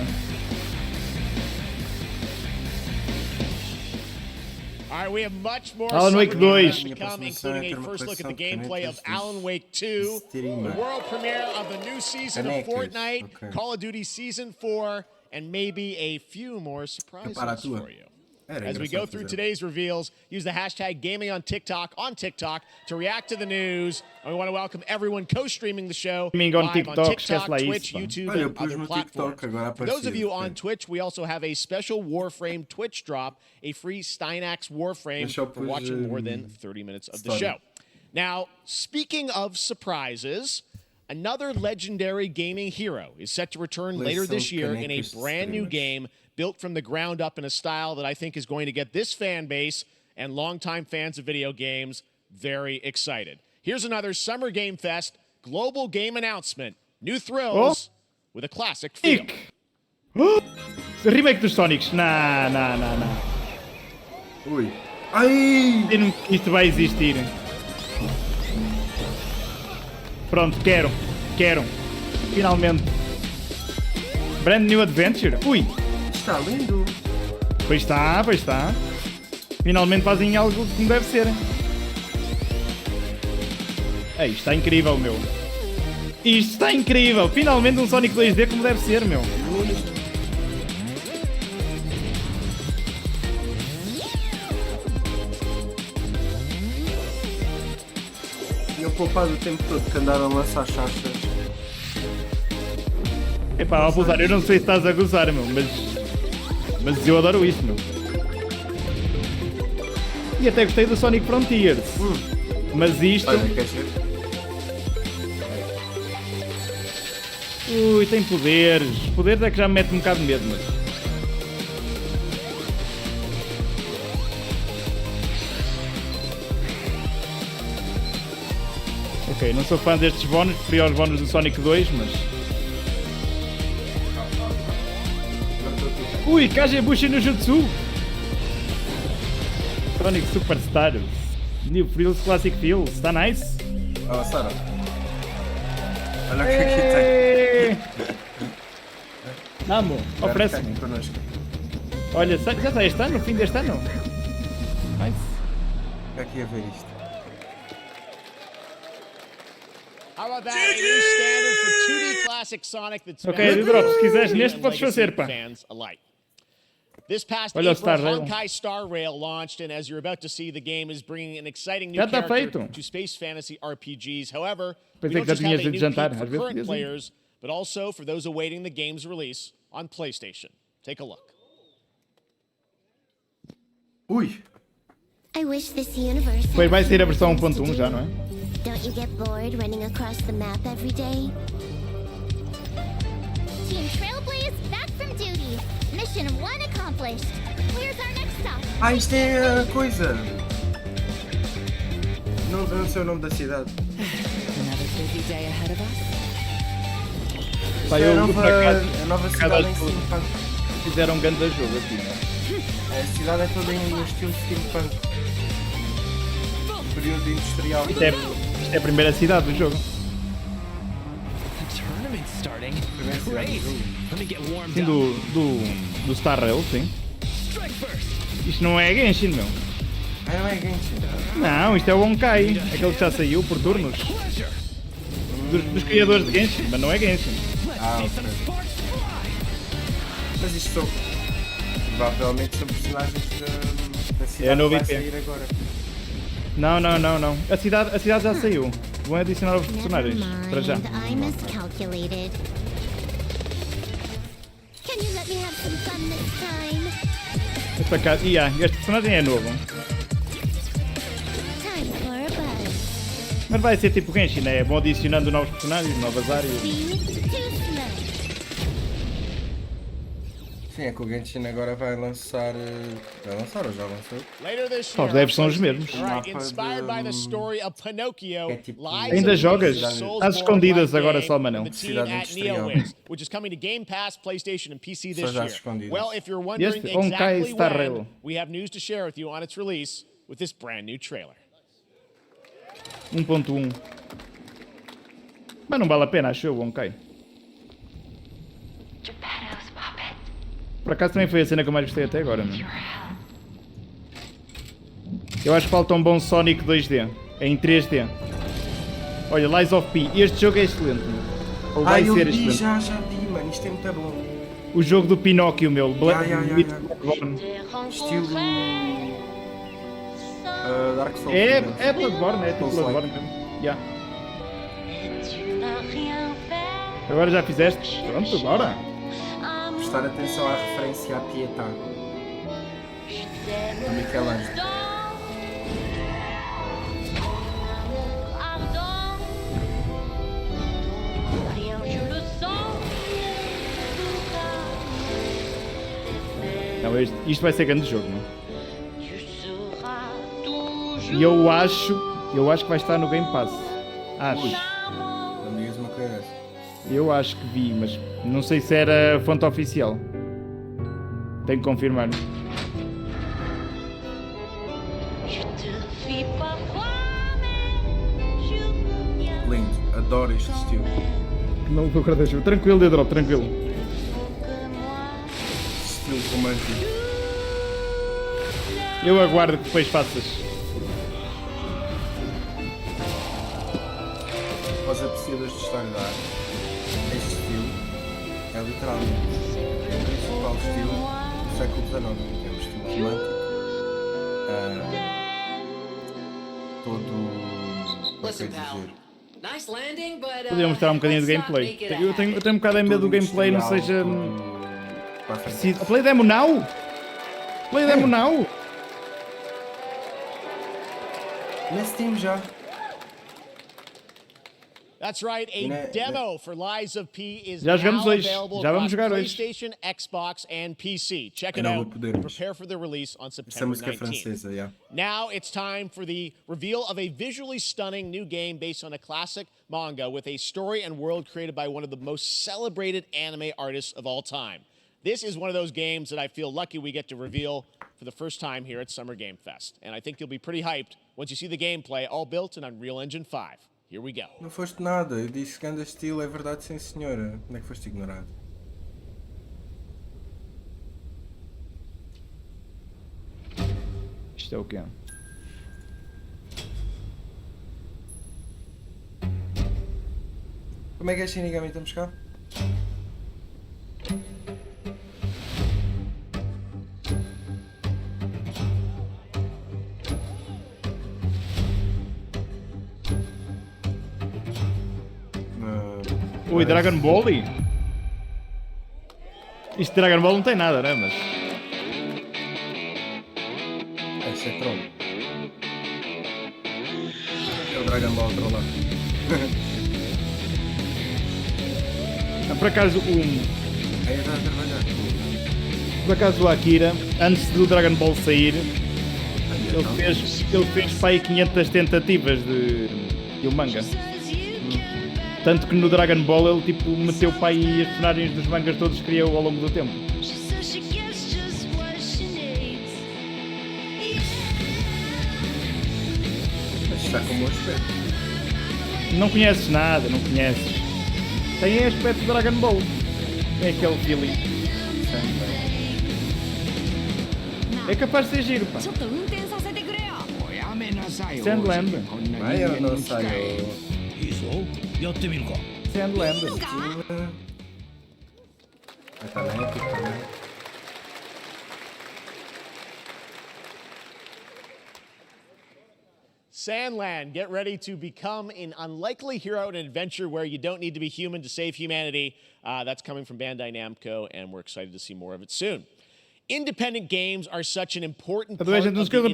All right, we have much more Alan Wake 2. to come, including a first look at the gameplay of Alan Wake 2, the world premiere of the new season of Fortnite, Call of Duty Season 4, and maybe a few more surprises for you. As we go through today's reveals, use the hashtag gaming on TikTok to react to the news. And we want to welcome everyone co-streaming the show live on TikTok, Twitch, YouTube, and other platforms. For those of you on Twitch, we also have a special Warframe Twitch drop, a free Steinax Warframe for watching more than 30 minutes of the show. Now, speaking of surprises, another legendary gaming hero is set to return later this year in a brand new game built from the ground up in a style that I think is going to get this fan base and longtime fans of video games very excited. Here's another Summer Game Fest global game announcement. New thrills with a classic feel. Remake dos Sonics. Não. Ui. Ai! Isto vai existir. Pronto, quero. Finalmente. Brand New Adventure. Ui. Está lindo. Pois está. Finalmente fazem algo como deve ser. Ei, está incrível, meu. Isto está incrível. Finalmente um Sonic 2D como deve ser, meu. Tinham poupado o tempo todo que andaram a lançar chachas. Epá, ao pousar, eu não sei se estás a gozar, meu, mas eu adoro isso, meu. E até gostei do Sonic Frontiers. Mas isto... Olha, quer ver? Ui, tem poderes. Poderes é que já me mete um bocado de medo, mas... Ok, não sou fã destes bónus, preferi os bónus do Sonic 2, mas... Ui, Kagebushi no Jutsu! Electronic Superstars. New Frills Classic Feels. Está nice? Oh, Sara. Olha o que aqui tem. Vamos, oferece-me. Olha, já está este ano, no fim deste ano. Nice. Aqui a ver isto. How about that? A new standard for 2D classic Sonic that's Ok, Drop, se quiseres neste podes fazer, pá. fans alike. This past Olha o April, Star Rail. Honkai Star Rail launched, and as you're about to see, the game is bringing an exciting new Já está character feito. to space fantasy RPGs. However, we Pensei don't que já just have tinhas a ido new jantar, peak for às vezes current podia ser. players, but also for those awaiting the game's release on PlayStation. Take a look. Ui! I wish this universe. Depois vai ser a versão 1.1 já, não é? Don't you get bored running across the map every day? Team Trailblaze back from duty. Mission 1 accomplished. Where's our next stop? Ah, isto é a coisa! Não sei o nome da cidade. Another busy day ahead of us. Isto é a nova cidade em steampunk. Fizeram um grande jogo aqui, não é? A cidade é toda em estilo steampunk. Período industrial. Isto é a primeira cidade do jogo. Sim, do Star Rail, sim. Isto não é Genshin, meu. Ah, não é Genshin? Não, isto é o Honkai, aquele que já saiu por turnos. Dos criadores de Genshin, mas não é Genshin. Ah, ok. Mas isto são... Provavelmente são personagens da cidade É novo que vai IP. sair agora. Não. A cidade já saiu. Vão adicionar os personagens, para já. I miscalculated. Can you let me have some fun this time? Esta casa, este personagem é novo. Time for a buzz. Mas vai ser tipo Genshin, né? Vão adicionando novos personagens, novas áreas. Sim, é que o Genshin agora vai lançar... Vai lançar ou já lançou? Later this Os year, devs são os mesmos. All right, inspired by the story of Pinocchio, Lies Ainda of jogas? P is a Às Soulsborne escondidas agora game só, Manão. from the team at NeoWiz, which is coming to Game Pass, PlayStation, and PC this Só já year. escondidas. Well, if you're wondering Este Honkai exactly Star when, Rail. we have news to share with you on its release with this brand new trailer. 1.1. Mas não vale a pena, acho eu, o Honkai. Por acaso também foi a cena que eu mais gostei até agora, mano. Eu acho que falta um bom Sonic 2D. É em 3D. Olha, Lies of P. Este jogo é excelente, mano. Ou vai ser excelente. Já vi, mano. Isto é muito bom. O jogo do Pinóquio, meu. Blackborn. Estilo... Dark Souls. É Bloodborne, é tipo Bloodborne mesmo. Yeah. Agora já fizeste? Pronto, bora. Prestar atenção à referência à Pietà. A Michelangelo. Não, isto vai ser grande jogo, não? E eu acho que vai estar no Game Pass. Acho. Não digas uma coisa dessa. Eu acho que vi, mas não sei se era fonte oficial. Tenho que confirmar. Lindo, adoro este estilo. Não vou guardar jogo. Tranquilo, Dedrop, tranquilo. Estilo romântico. Eu aguardo que depois faças. Aos apreciadores de história da arte, este estilo é literalmente o principal estilo do século XIX, que é um estilo romântico, todo, como é que eu ia dizer? Podia mostrar um bocadinho de gameplay. Eu tenho um bocado de medo do gameplay não seja... preciso. Play demo now? Play demo now? Na Steam já. That's right, a demo for Lies of P is Já jogamos now hoje. available Já vamos across jogar hoje. PlayStation, Xbox, and PC. Check it Eu não out. vou poder. Prepare for the release on Essa September música é 19th. francesa, yeah. Now it's time for the reveal of a visually stunning new game based on a classic manga with a story and world created by one of the most celebrated anime artists of all time. This is one of those games that I feel lucky we get to reveal for the first time here at Summer Game Fest. And I think you'll be pretty hyped once you see the gameplay, all built in Unreal Engine 5. Here we go. Não foste nada, eu disse que anda estilo, é verdade, sim senhora. Como é que foste ignorado? Isto é o quê? Como é que é Shinigami? Estamos cá? Ui, Dragon Ball? Isto de Dragon Ball não tem nada, né? Mas... Esse é troll. É o Dragon Ball trollado. Por acaso o Akira, antes do Dragon Ball sair, ele fez para aí 500 tentativas de um manga. Tanto que no Dragon Ball ele tipo meteu para aí as personagens dos mangas todos que criou ao longo do tempo. Mas está com bom aspecto. Não conheces nada, não conheces. Tem aspecto de Dragon Ball. É aquele feeling. É capaz de ser giro, pá. Sandland. Vai ou não sai? Sandland. Tá na Epic também. Sandland, get ready to become an unlikely hero in an adventure where you don't need to be human to save humanity. That's coming from Bandai Namco, and we're excited to see more of it soon. Independent games are such an important part of the industry, and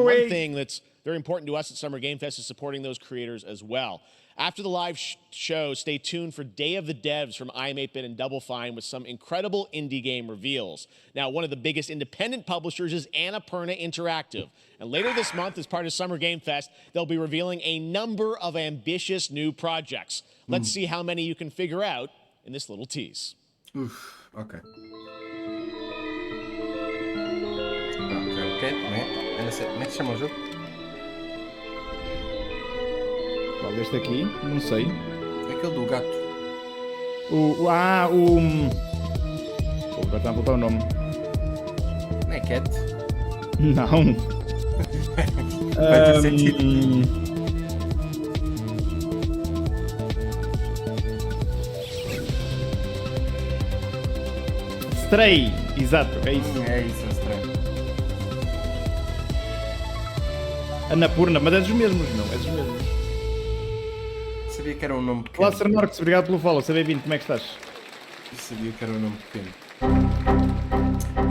one thing that's very important to us at Summer Game Fest is supporting those creators as well. After the live show, stay tuned for Day of the Devs from iam8bit and Double Fine with some incredible indie game reveals. Now, one of the biggest independent publishers is Annapurna Interactive. And later this month, as part of Summer Game Fest, they'll be revealing a number of ambitious new projects. Let's see how many you can figure out in this little tease. Oof, ok. Ok, como é que se chama o jogo? Qual deste aqui? Não sei. É aquele do gato. Agora está a botar o nome. Não é Cat? Não. Vai ter sentido. Stray, exato, é isso. É isso, é Stray. Annapurna, mas é dos mesmos, não? É dos mesmos. Sabia que era um nome pequeno. Olá, Sr. Norx, obrigado pelo follow. Seja bem-vindo, como é que estás? Eu sabia que era um nome pequeno.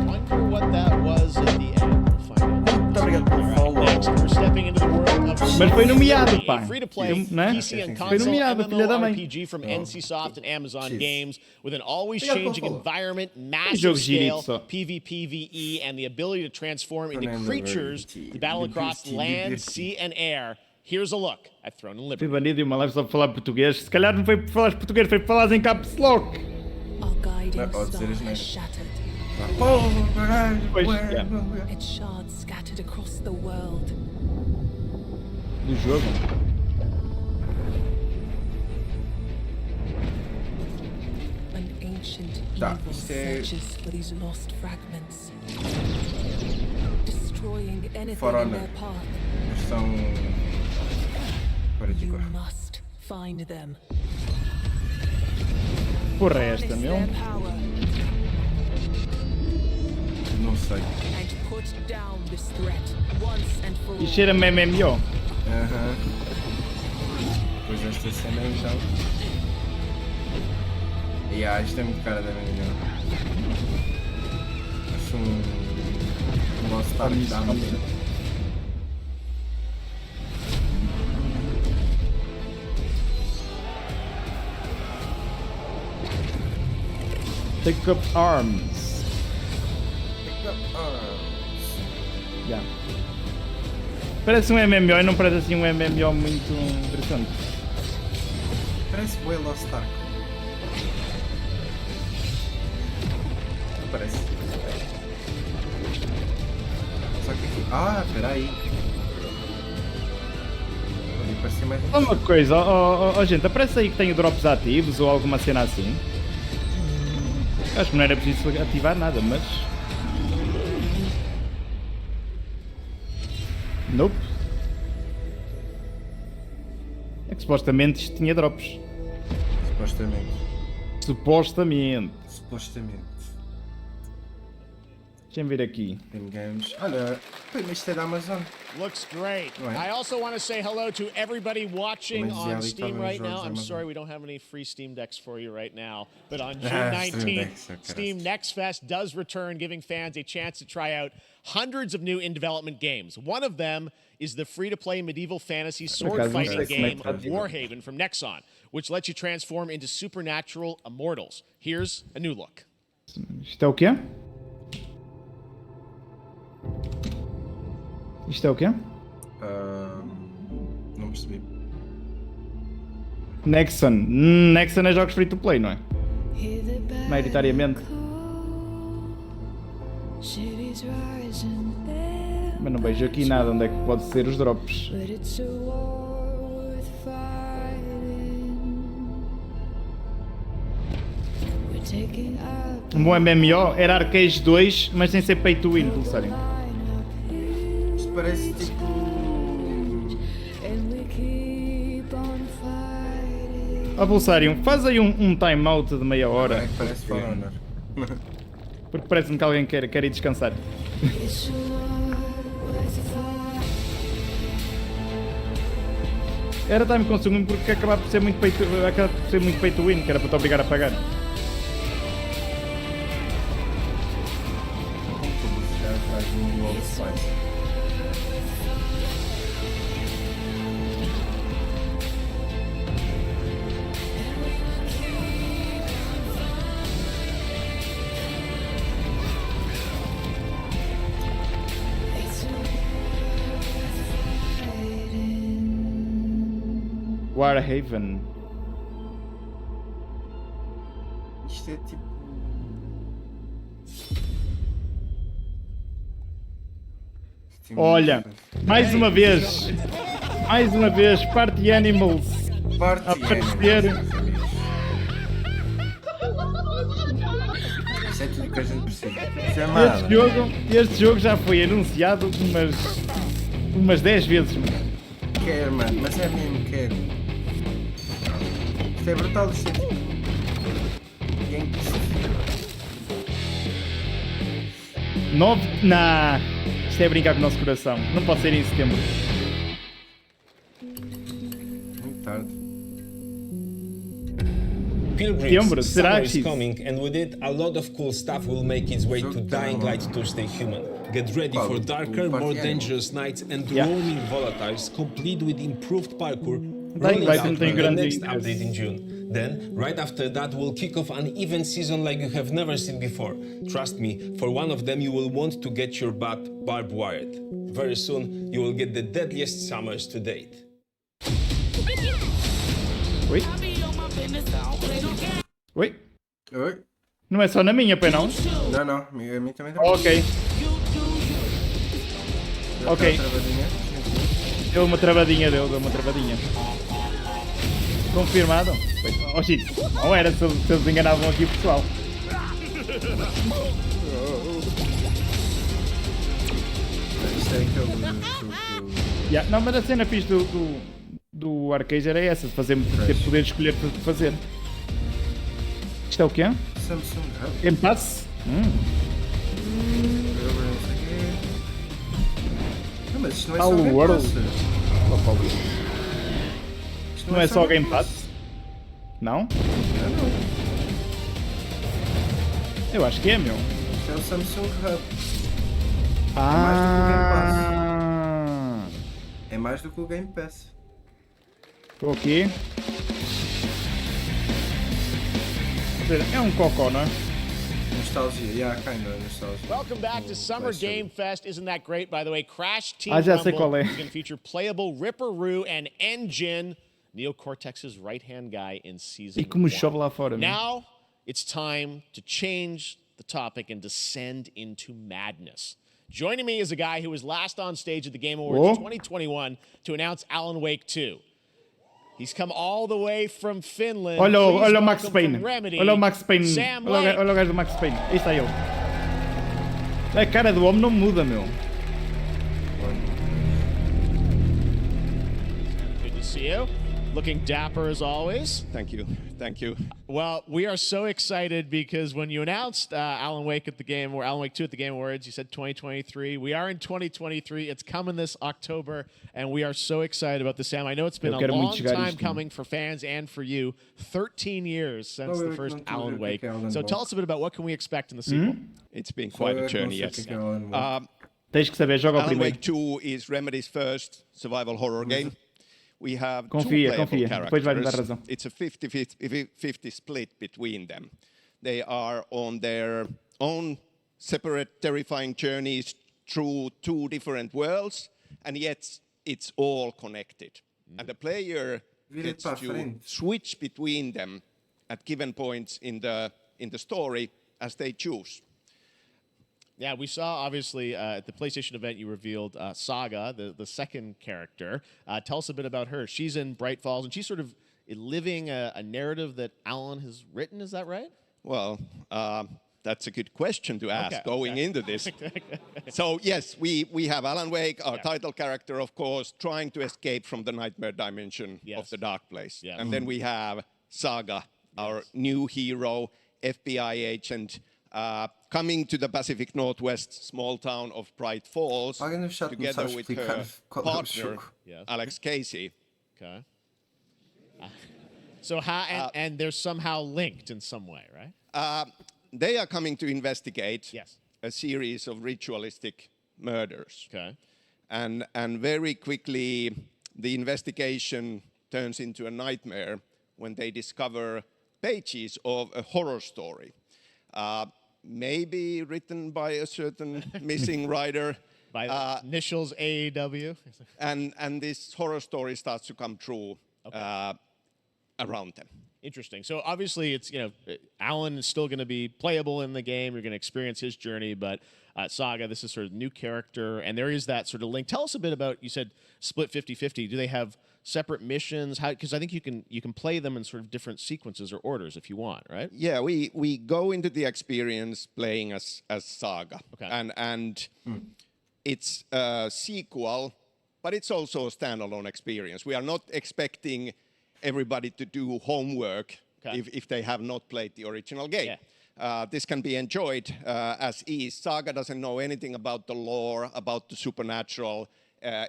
Wonder what that was at the end. We'll find out. Muito obrigado pelo follow. Next, we're stepping into the world of Mas foi nomeado, pá. free-to-play Né? PC and Foi console nomeado, filha da mãe. MMORPG from NCSoft and Amazon Jeez. Games with an always-changing environment, massive jogo scale, girito. PvPvE, and the ability to transform into Remember creatures it. to battle across land, sea, and air. Here's a look at Throne and Fui Liberty. banido de uma live só por falar português. Se calhar não foi por falar português, foi por falar em caps lock. Our guiding Não pode star dizer as has neiras. shattered. Pois, yeah. Its shards scattered across the world. Do jogo. An ancient Tá, evil isto é searches for these lost fragments, destroying anything For in Honor. their path. Versão You 44. must find them. Porra é esta, Harness meu? their power Não sei. and put down this threat once and for E all. cheira-me MMO. Aham. Depois desta cena então. Isto é muito cara da minha. Acho um Lost Ark da Amazon. Take up arms. Yeah. Parece um MMO e não parece assim um MMO muito interessante. Parece bué Lost Ark. parece. Só que aqui... Ah, peraí. Ali parece mais Só uma coisa, gente, aparece aí que tem drops ativos ou alguma cena assim. Acho que não era preciso ativar nada, mas... Nope. É que supostamente isto tinha drops. Supostamente. Supostamente. Deixa-me ver aqui. Tem games. Olha, isto é da Amazon. Looks great. Right. I also want to say hello to everybody watching Mas on já ali Steam estavam right os now. jogos I'm da sorry Amazon. we don't have any free Steam decks for you right now. But on June Steam 19th, decks, okay. Steam Next Fest does return, giving fans a chance to try out hundreds of new in-development games. One of them is the free-to-play medieval fantasy sword-fighting game Warhaven from Nexon, which lets you transform into supernatural immortals. Here's a new look. Isto é o quê? Isto é o quê? Não percebi. Nexon. Nexon é jogos free to play, não é? Maioritariamente. Mas não vejo aqui nada onde é que pode ser os drops. Um bom MMO era Arcade 2, mas sem ser pay to win, Pulsarium. Isto parece tipo... Ó Pulsarium, faz aí um timeout de meia hora. É que parece For Honor. Porque parece-me que alguém quer ir descansar. Era time consuming porque acabava por ser muito pay to win, que era para te obrigar a pagar. Warhaven. Isto é tipo... Olha, mais uma vez, Party Animals a aparecer. Isso é tudo que a gente precisa. Isso é nada. Este jogo já foi anunciado umas 10 vezes. Quero, mano, mas é mesmo, quero. Isto é brutal, isto é tipo... Isto é brincar com o nosso coração. Não pode ser em setembro. Muito tarde. Pilgrims, summer is coming, and with it, a lot of cool stuff will make its way to Dying Light Tuesday Human. Get ready for darker, more dangerous nights and roaming volatiles, complete with improved parkour, rolling out on the next update in June. Then, right after that, we'll kick off an event season like you have never seen before. Trust me, for one of them you will want to get your butt barbed wired. Very soon, you will get the deadliest summers to date. Oi? Oi? Oi? Não é só na minha, pai não? Não, a mim também tá. Ok. Ok. Deu uma travadinha. Confirmado? Oh shit, não era se eles enganavam aqui o pessoal. Isto é aquele... Não, mas a cena fixe do arcade era essa, de ter poder escolher o que fazer. Isto é o quê? Samsung Hub. Game Pass? Não, mas isto não é só Game Pass. Isto não é só Game Pass? Não? Não. Eu acho que é, meu. Isto é o Samsung Hub. É mais do que o Game Pass. Estou aqui. É um cocó, não é? Nostalgia, kind of nostalgia. Welcome back to Summer Game Fest. Isn't that great, by the way? Crash Team já sei Rumble qual é. is going to feature playable Ripperoo and Engine, Neo Cortex's right-hand guy in Season E como 1. chove lá fora, meu. Now, it's time to change the topic and descend into madness. Joining me is a guy who was last on stage at the Game Awards 2021 to announce Alan Wake 2. He's come all the way from Finland. Olha o Max Payne. Remedy, Olha o Max Payne. Sam Olha o gajo do Max Payne. Aí está ele. A cara do homem não muda, meu. Good to see you. Looking dapper as always. Thank you. Thank you. Well, we are so excited because when you announced Alan Wake 2 at the Game Awards, you said 2023. We are in 2023. It's coming this October, and we are so excited about this, Sam. I know it's been a long time coming for fans and for you. 13 years since the first Alan Wake. So tell us a bit about what can we expect in the sequel. It's been quite a journey, yes. Tens que saber, joga o Alan primeiro. Wake 2 is Remedy's first survival horror game. We have Confia, two playable depois vai-me dar characters. razão. It's a 50-50 split between them. They are on their own separate terrifying journeys through two different worlds, and yet it's all connected. And the player gets to switch between them at given points in the story as they choose. Yeah, we saw, obviously, at the PlayStation event, you revealed Saga, the second character. Tell us a bit about her. She's in Bright Falls, and she's sort of living a narrative that Alan has written. Is that right? Well, that's a good question to ask going into this. So, yes, we have Alan Wake, our title character, of course, trying to escape from the nightmare dimension of the dark place. Yes. And then we have Saga, our new hero, FBI agent, coming to the Pacific Northwest small town of Bright Falls together with her partner, Alex Casey. Okay. So how and they're somehow linked in some way, right? They are coming to investigate a series of ritualistic murders. Okay. And very quickly, the investigation turns into a nightmare when they discover pages of a horror story. Maybe written by a certain missing writer. By the initials AEW. And this horror story starts to come true around them. Interesting. So obviously it's, Alan is still going to be playable in the game. You're going to experience his journey, but Saga, this is sort of new character, and there is that sort of link. Tell us a bit about, you said split 50-50. Do they have separate missions? Because I think you can play them in sort of different sequences or orders if you want, right? Yeah, we go into the experience playing as Saga. Okay. And it's a sequel, but it's also a standalone experience. We are not expecting everybody to do homework if they have not played the original game. Yeah. This can be enjoyed as is. Saga doesn't know anything about the lore, about the supernatural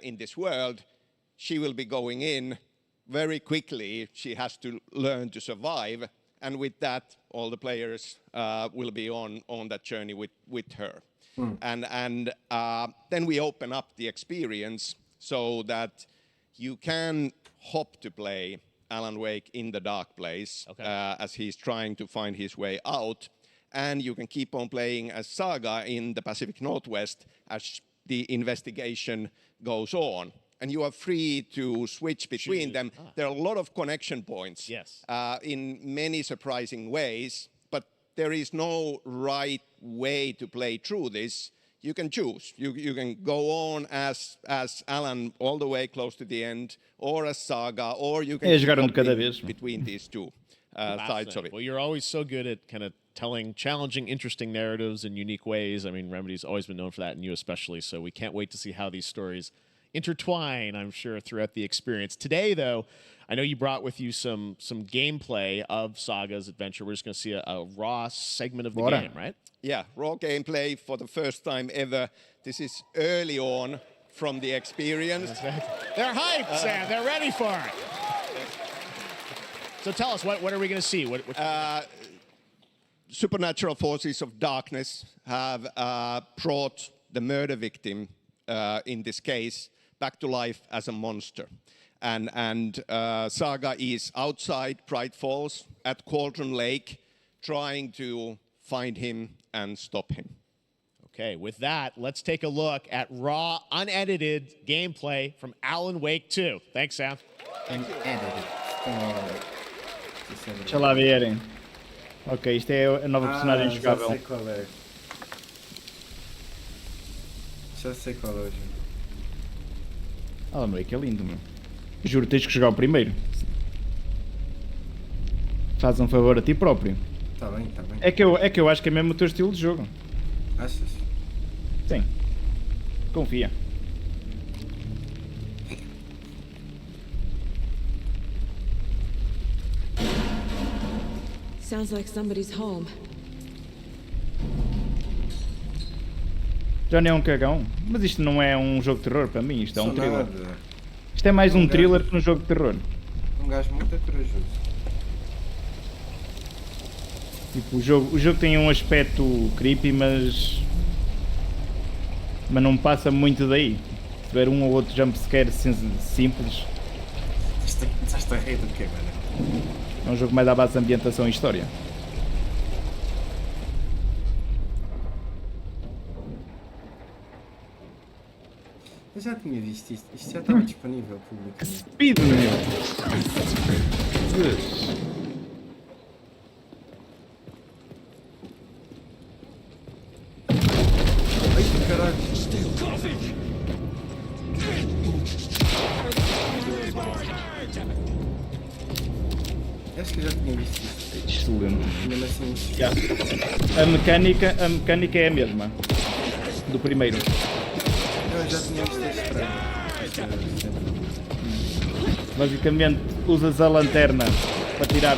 in this world. She will be going in very quickly. She has to learn to survive. And with that, all the players will be on that journey with her. And then we open up the experience so that you can hop to play Alan Wake in the dark place as he's trying to find his way out. And you can keep on playing as Saga in the Pacific Northwest as the investigation goes on. And you are free to switch between them. There are a lot of connection points in many surprising ways, but there is no right way to play through this. You can choose. You can go on as Alan all the way close to the end, or as Saga, or you can keep between these two sides of it. Well, you're always so good at kind of telling challenging, interesting narratives in unique ways. I mean, Remedy's always been known for that, and you especially, so we can't wait to see how these stories intertwine, I'm sure, throughout the experience. Today, though, I know you brought with you some gameplay of Saga's adventure. We're just going to see a raw segment of the game, right? Yeah, raw gameplay for the first time ever. This is early on from the experience. They're hyped, Sam. They're ready for it. So tell us, what are we going to see? Supernatural forces of darkness have brought the murder victim, in this case, back to life as a monster. And Saga is outside Bright Falls at Cauldron Lake trying to find him and stop him. Okay, with that, let's take a look at raw, unedited gameplay from Alan Wake 2. Thanks, Sam. Unedited. Deixa lá verem. Ok, isto é a nova personagem jogável. Já sei qual é. Já sei qual é, gente. Ah, meu, que é lindo, meu. Juro, tens que jogar o primeiro. Faz um favor a ti próprio. Tá bem, tá bem. É que eu acho que é mesmo o teu estilo de jogo. Achas? Sim. Confia. Sounds like somebody's home. Djony é um cagão. Mas isto não é um jogo de terror para mim, isto é um thriller. Nada. Isto é mais um thriller que um jogo de terror. Um gajo muito corajoso. Tipo, o jogo tem um aspecto creepy, mas não passa muito daí. Se tiver um ou outro jumpscare simples. Estás a rir do quê, mano? É um jogo mais à base de ambientação e história. Eu já tinha visto isto. Isto já estava disponível ao público. Speed, meu! Jesus. Ai, que caralho! Acho que eu já tinha visto isto. Excelente. Mesmo assim, Yeah. A mecânica é a mesma do primeiro. eu já tinha visto este trailer. Basicamente usas a lanterna para tirar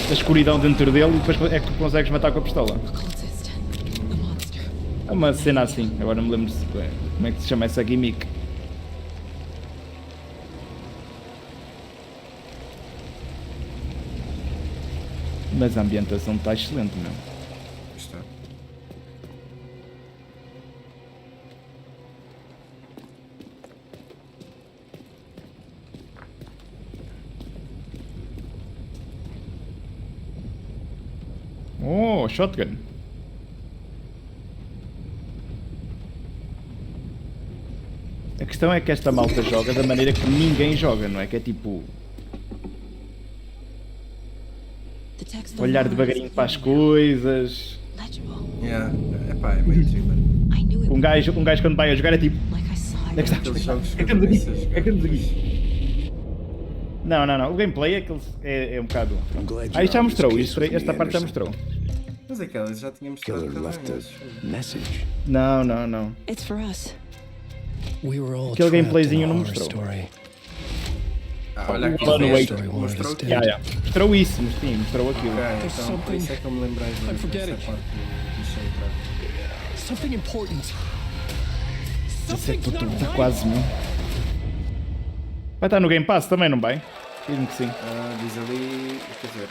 a escuridão dentro dele e depois é que consegues matar com a pistola. É uma cena assim, agora não me lembro como é que se chama essa gimmick. Mas a ambientação está excelente, meu. Está. Oh, shotgun. A questão é que esta malta joga da maneira que ninguém joga, não é? Que é tipo... olhar devagarinho para as coisas. Yeah. Epá, é meio thriller. Um gajo quando vai a jogar é tipo... onde é que está? Aqueles jogos que É que ando aqui, começas a jogar é que ando depois. aqui. Não. O gameplay é um bocado... Ah, isto já mostrou. Esta parte já mostrou. Mas aquelas já tínhamos mostrado também, acho. Message. Não. It's for us. We were all Aquele trapped in gameplayzinho a não horror mostrou. story. Olha aqui, Alan Wake. mostrou aqui. Mostrou isso, mas sim, mostrou aquilo. Ok, então por isso é que eu me lembrei de I'm forgetting. dessa parte do deixei entrar. Something important. Isso é tudo, está quase, meu. Vai estar no Game Pass também, não vai? Diz-me que sim. Diz ali, quer dizer...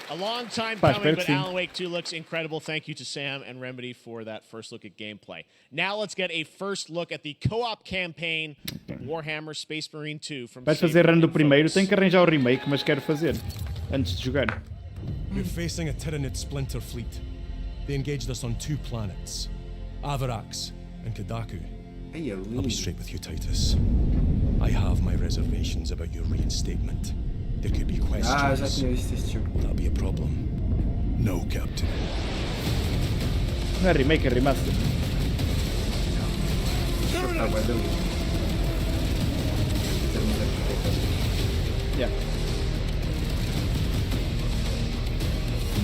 A long time Pá, coming, espero but que sim. Alan Wake 2 looks incredible. Thank you to Sam and Remedy for that first look at gameplay. Now let's get a first look at the co-op campaign Warhammer Space Marine 2 from Vais fazer run do Saber primeiro, Infocus. tenho que arranjar o remake, mas quero fazer. Antes de jogar. We're facing a Tyranid splinter fleet. They engaged us on 2 planets, Avarax and Kadaku. Ei, é I'll be lindo. straight with you, Titus. I have my reservations about your reinstatement. There could be questions. Já tinha visto este jogo. Will that be a problem? No, Captain. Não é remake, é remaster. Ah, vai dar lindo. Yeah.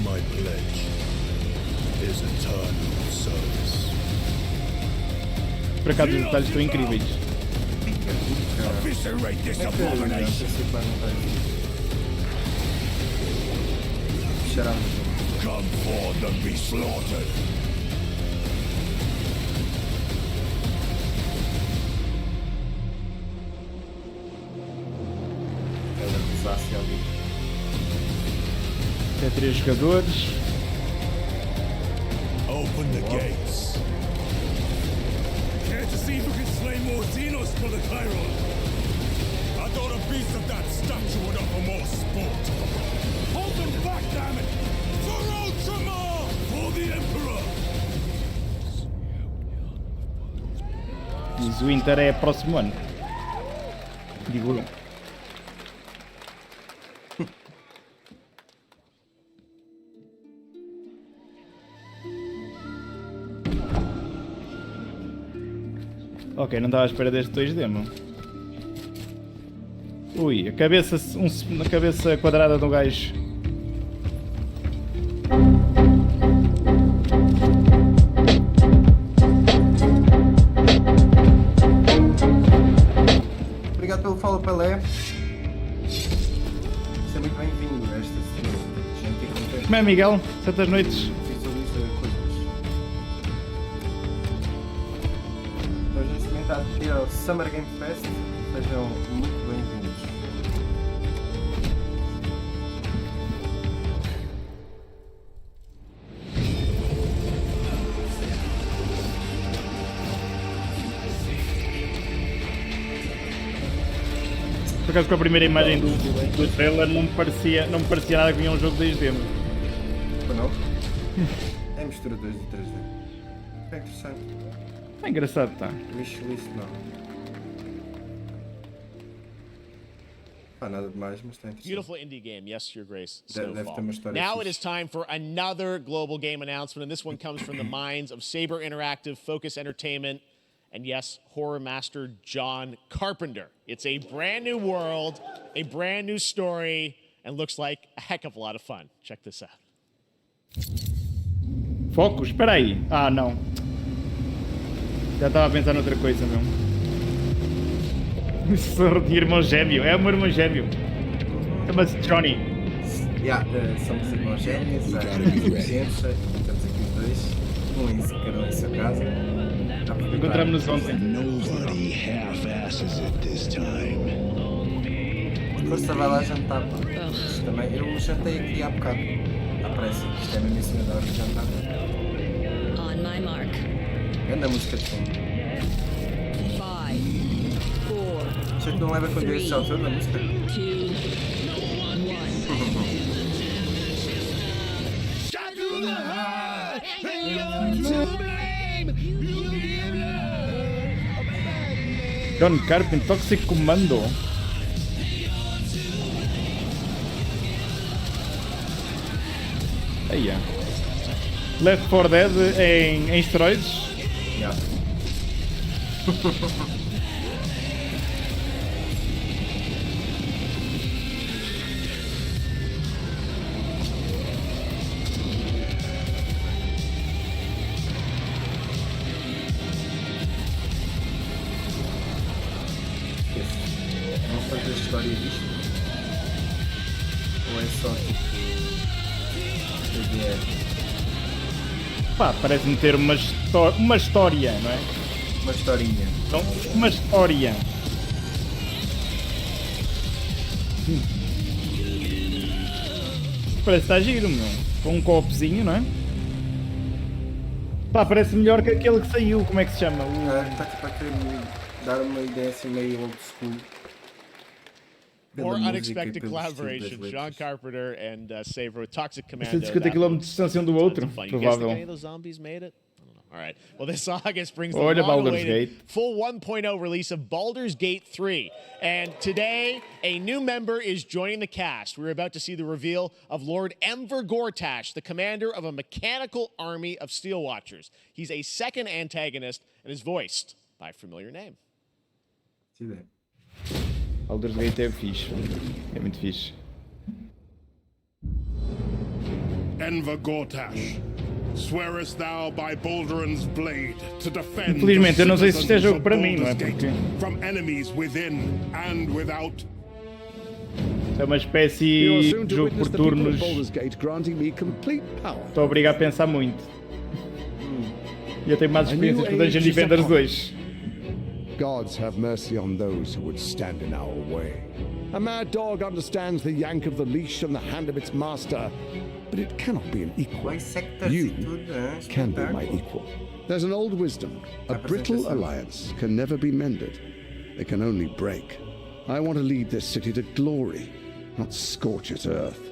My pledge is eternal service. Por acaso os detalhes estão incríveis. Eviscerate this Não sei se vai não vai. Cheirava. Come forth and be slaughtered. Ela usasse ali. Até 3 jogadores. Open the gates. Care to see who can slay more Xenos for the Chiron? I thought a beast of that statue would offer more sport. Hold them back, damn it! For Ultramar! For the Emperor! Diz o Inter é próximo ano. Digo eu. Ok, não estava à espera deste 2D, meu. Ui, a cabeça quadrada do gajo. Obrigado pelo follow, Pelé. Seja muito bem-vindo a esta gente contente. Como é, Miguel? Santas noites. Visualiza coisas. Nós neste momento está a assistir ao Summer Game Fest. Sejam muito bem-vindos. Por acaso com a primeira imagem do trailer não me parecia nada que vinha um jogo 2D. Ou não? É mistura 2 e 3D. É interessante. É engraçado, tá? Wishlist não. Pá, nada demais, mas está interessante. Beautiful indie game, yes, Your Grace. Deve ter uma história Now fixe. it is time for another global game announcement, and this one comes from the minds of Saber Interactive, Focus Entertainment, and yes, horror master John Carpenter. It's a brand new world, a brand new story, and looks like a heck of a lot of fun. Check this out. Focus? Espera aí. Ah, não. Já estava a pensar noutra coisa, meu. Sou de irmão gêmeo. É o meu irmão gêmeo. Chama-se Djony. Somos irmãos gêmeos, há licença, estamos aqui os dois, cada um em sua casa. Encontramos-nos ontem. Nobody half-asses it this time. Força, vai lá jantar, pá. Isto também, eu jantei aqui há bocado, à pressa. Isto é mesmo em cima da hora de jantar. On my mark. Grande música de fundo. 5, 4. Já que não leva quando esse autor na música. 2, 1. John Carpenter, Toxic Commando. Aí é. Left 4 Dead em esteroides. Yeah. Vamos fazer a história disto? Ou é só tipo. Pá, parece-me ter uma história, não é? Uma historinha. Então, uma história. Parece que está giro, meu. Com um copozinho, não é? Pá, parece melhor que aquele que saiu. Como é que se chama? Está tipo a querer dar uma ideia assim meio old school. More unexpected collaboration, John Carpenter and Saber with Toxic Commando. 150 km de distância um do outro, provável. Any of those zombies made it? I don't know. All right. Well, this August brings the Olha, Baldur's long-awaited Gate. full 1.0 release of Baldur's Gate 3. And today, a new member is joining the cast. We're about to see the reveal of Lord Enver Gortash, the commander of a mechanical army of Steel Watchers. He's a second antagonist and is voiced by a familiar name. See that. Baldur's Gate é fixe. É muito fixe. Enver Gortash, swearest thou by Baldur's blade to defend Infelizmente, eu não sei se isto é citizens jogo of para mim, não é? Baldur's Porque Gate from enemies within and without. é uma espécie de jogo por turnos. Estou a obrigar a pensar muito. E eu tenho mais experiências com Dungeon Defenders 2. Gods have mercy on those who would stand in our way. A mad dog understands the yank of the leash and the hand of its master, but it cannot be an equal. You can be my equal. There's an old wisdom. A brittle alliance can never be mended. They can only break. I want to lead this city to glory, not scorch its earth.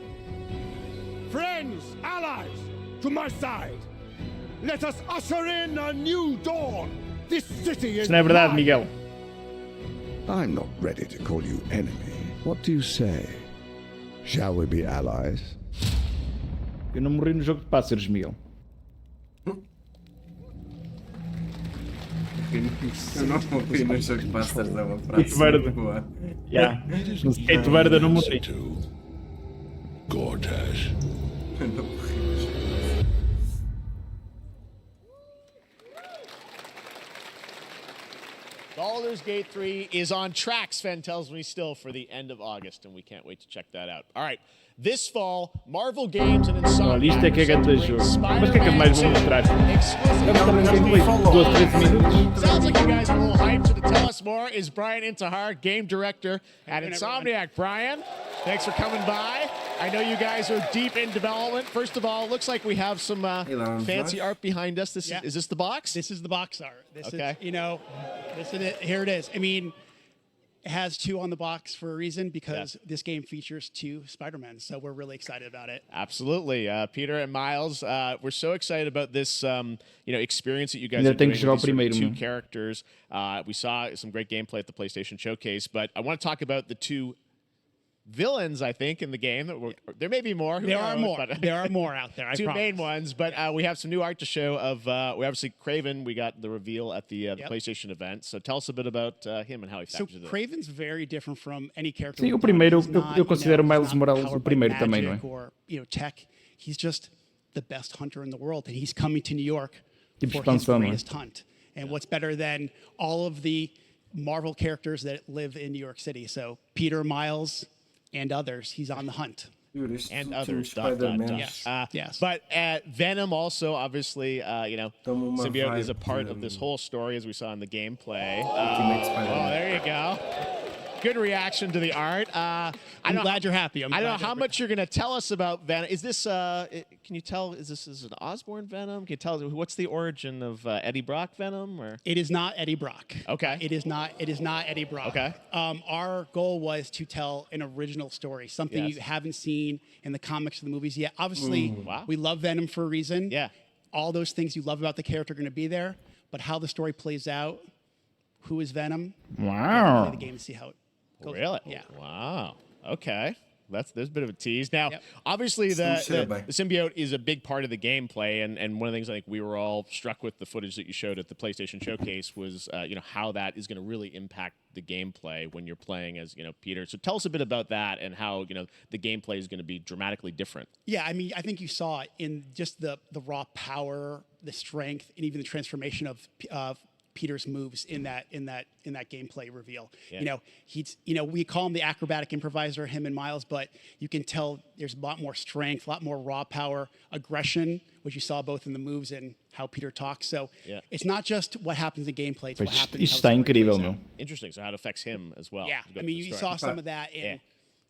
Friends, allies, to my side. Let us usher in a new dawn. This city is Isso não é verdade, Miguel. I'm not ready to call you enemy. What do you say? Shall we be allies? Eu não morri no jogo de pássaros, Miguel. Eu não morri nos Ghostbusters, é uma frase Skate verde. muito boa. Yeah. No skate verde eu não morri. Gortash. Eu não morri nos Ghostbusters. Baldur's Gate 3 is on track, Sven tells me still, for the end of August, and we can't wait to check that out. All right, this fall, Marvel Games and Insomniac. Olha, isto é que é grande jogo. Mas o que é que mais vão mostrar? Gameplay, 12, 13 minutos. Sounds like you guys are a little hyped. So to tell us more is Brian Intihar, game director at Insomniac. Brian, thanks for coming by. I know you guys are deep in development. First of all, it looks like we have some fancy art behind us. Is this the box? This is the box art. This Okay. is, this is it. Here it is. I mean, it has 2 on the box for a reason because this game features 2 Spider-Men. So we're really excited about it. Absolutely. Peter and Miles, we're so excited about this experience that you guys Ainda are tenho doing que jogar with o primeiro, these sort of meu. 2 characters. We saw some great gameplay at the PlayStation Showcase, but I want to talk about the 2 villains, I think, in the game. There may be more. Who There are knows, more. but- There are more out there. I 2 main promise. ones, but we have some new art to show of, we obviously, Craven, we got the reveal at the PlayStation event. So tell us a bit about him and how he So factors into it. Craven's very different from any character. Sim, o we've done. primeiro, He's not, eu considero o he's Miles not Morales powered o by primeiro também, não é? magic Or, tech. He's just the best hunter in the world, and he's coming to New York Tipo for his expansão, não é? greatest hunt. And what's better than all of the Marvel characters that live in New York City? So Peter, Miles, and others, he's on the hunt. And others. Yes. But Venom also, obviously, Symbiote is a part of this whole story, as we saw in the gameplay. Oh, there you go. Good reaction to the art. I'm glad you're happy. I don't know how much you're going to tell us about Venom. Is this, can you tell, is this an Osborn Venom? Can you tell, what's the origin of Eddie Brock Venom? Or? It is not Eddie Brock. Okay. It is not Eddie Brock. Okay. Our goal was to tell an original story, something Yes. you haven't seen in the comics or the movies yet. Obviously, we love Venom for a reason. Yeah. All those things you love about the character are going to be there, but how the story plays out, who is Venom? Wow. Play the game to see how it goes. Really? Yeah. Wow. Okay. There's a bit of a tease. Now, obviously, the symbiote is a big part of the gameplay, and one of the things I think we were all struck with the footage that you showed at the PlayStation Showcase was, how that is going to really impact the gameplay when you're playing as, Peter. So tell us a bit about that and how, the gameplay is going to be dramatically different. Yeah, I mean, I think you saw it in just the raw power, the strength, and even the transformation of Peter's moves in that gameplay reveal. Yeah. He's we call him the acrobatic improviser, him and Miles, but you can tell there's a lot more strength, a lot more raw power, aggression, which you saw both in the moves and how Peter talks. So it's not just what happens in gameplay, it's what happens. Isto está incrível, meu. Interesting. So how it affects him as well. Yeah, I mean, you saw some of that in.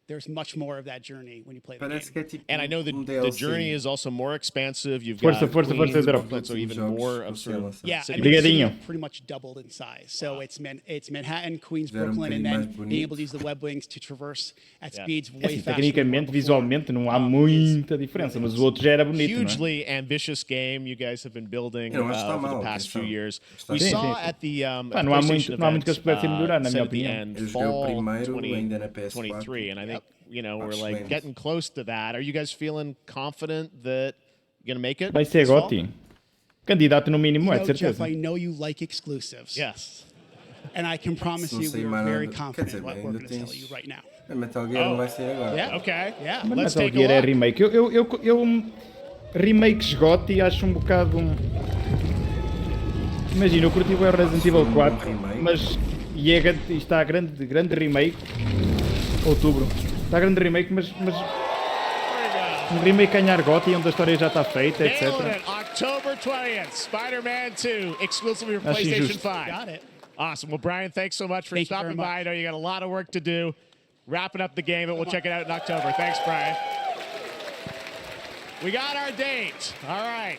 There's much more of that journey when you play the game. And I know that the journey is also more expansive. You've Força, got força, Queens, força, Brooklyn, so even more of sort of Yeah, I city. mean, the city pretty much doubled in size. So it's Manhattan, Queens, Brooklyn, and then being able to use the web wings to traverse at speeds É way assim, faster. tecnicamente, visualmente, não há muita diferença, mas o outro já era bonito, não é? Hugely ambitious game you guys have been building Eu acho que está for the mal, past few atenção. years. Está We bem. saw Sim, sim. at the Pá, não há muito que eles pudessem melhorar, na minha opinião. Eu joguei o primeiro ainda na PS4. 2023, and I think we're Acho like bem. getting close to that. Are you guys feeling confident that you're gonna make it? Vai ser this fall? GOTY. Candidato no mínimo, é de Jeff, certeza. I know you like exclusives. Yes. And I can promise Se não you sair we're mais very nada- confident quer dizer, what ainda we're going to tell tens- you right now. A Metal Gear não vai ser agora. Yeah. Okay. Yeah. Mas Let's Metal take a Gear é look. remake. Eu remakes GOTY acho um bocado. Imagina, eu curti o Resident Evil 4, mas e está a grande remake. Outubro. Está a grande remake, mas um remake ganhar GOTY onde a história já está feita, etc. Nailed it. October 20th, Spider-Man 2, exclusively for Acho PlayStation injusto. 5. Got it. Awesome. Well, Brian, thanks so much for Thank you stopping very by. I know you got a lot of work to do. Wrapping up the game, but we'll check it out in October. Thanks, Brian. We got our date. All right.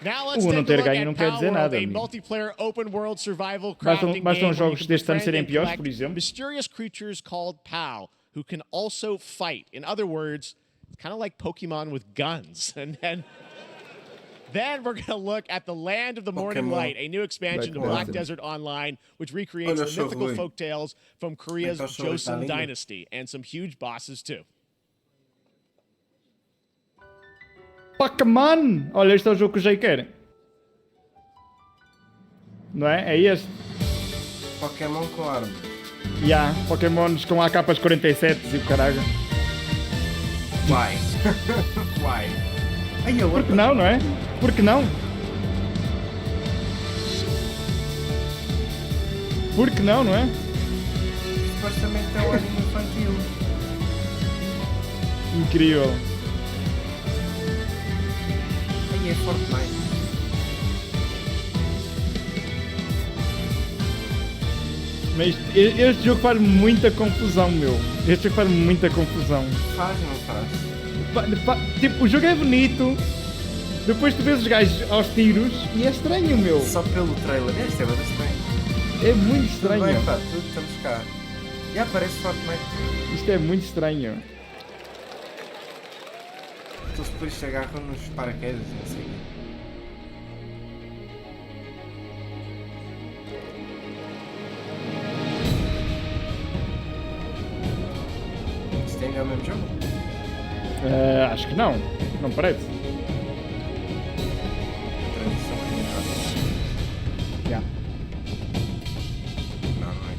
Now let's Não take a ter look ganho at não quer dizer Palworld, nada, a amigo. multiplayer open world survival Bastam crafting game where you jogos can deste ano befriend serem and piores, collect por exemplo. mysterious creatures called PAL who can also fight. In other words, it's kind of like Pokemon with guns. And then we're going to look at the Land of the Morning Pokemon. Light, a new expansion to Like Black Desert. Desert Online, which recreates Olha the só, mythical Rui. folktales from Korea's Então, só está Joseon lindo. Dynasty, and some huge bosses too. Pokémon! Olha, este é o jogo que o Jay quer. Não é? É este. Pokémon com armas. Pokémons com AK-47 e o caralho. Why? Why? Por que não, não é? Por que não? Por que não, não é? Supostamente é um anime infantil. Incrível. Aí é Fortnite. Mas este jogo faz muita confusão, meu. Este jogo faz muita confusão. Faz, não faz? Tipo, o jogo é bonito. Depois tu vês os gajos aos tiros e é estranho, meu. Só pelo trailer. Este é bem estranho. É muito estranho. Tudo bem, pá, tudo estamos cá. E aparece Fortnite. Isto é muito estranho. Então depois se agarram nos paraquedas, não sei. Isto ainda é o mesmo jogo? Acho que não. Não parece. Transição Yeah. Não, não é.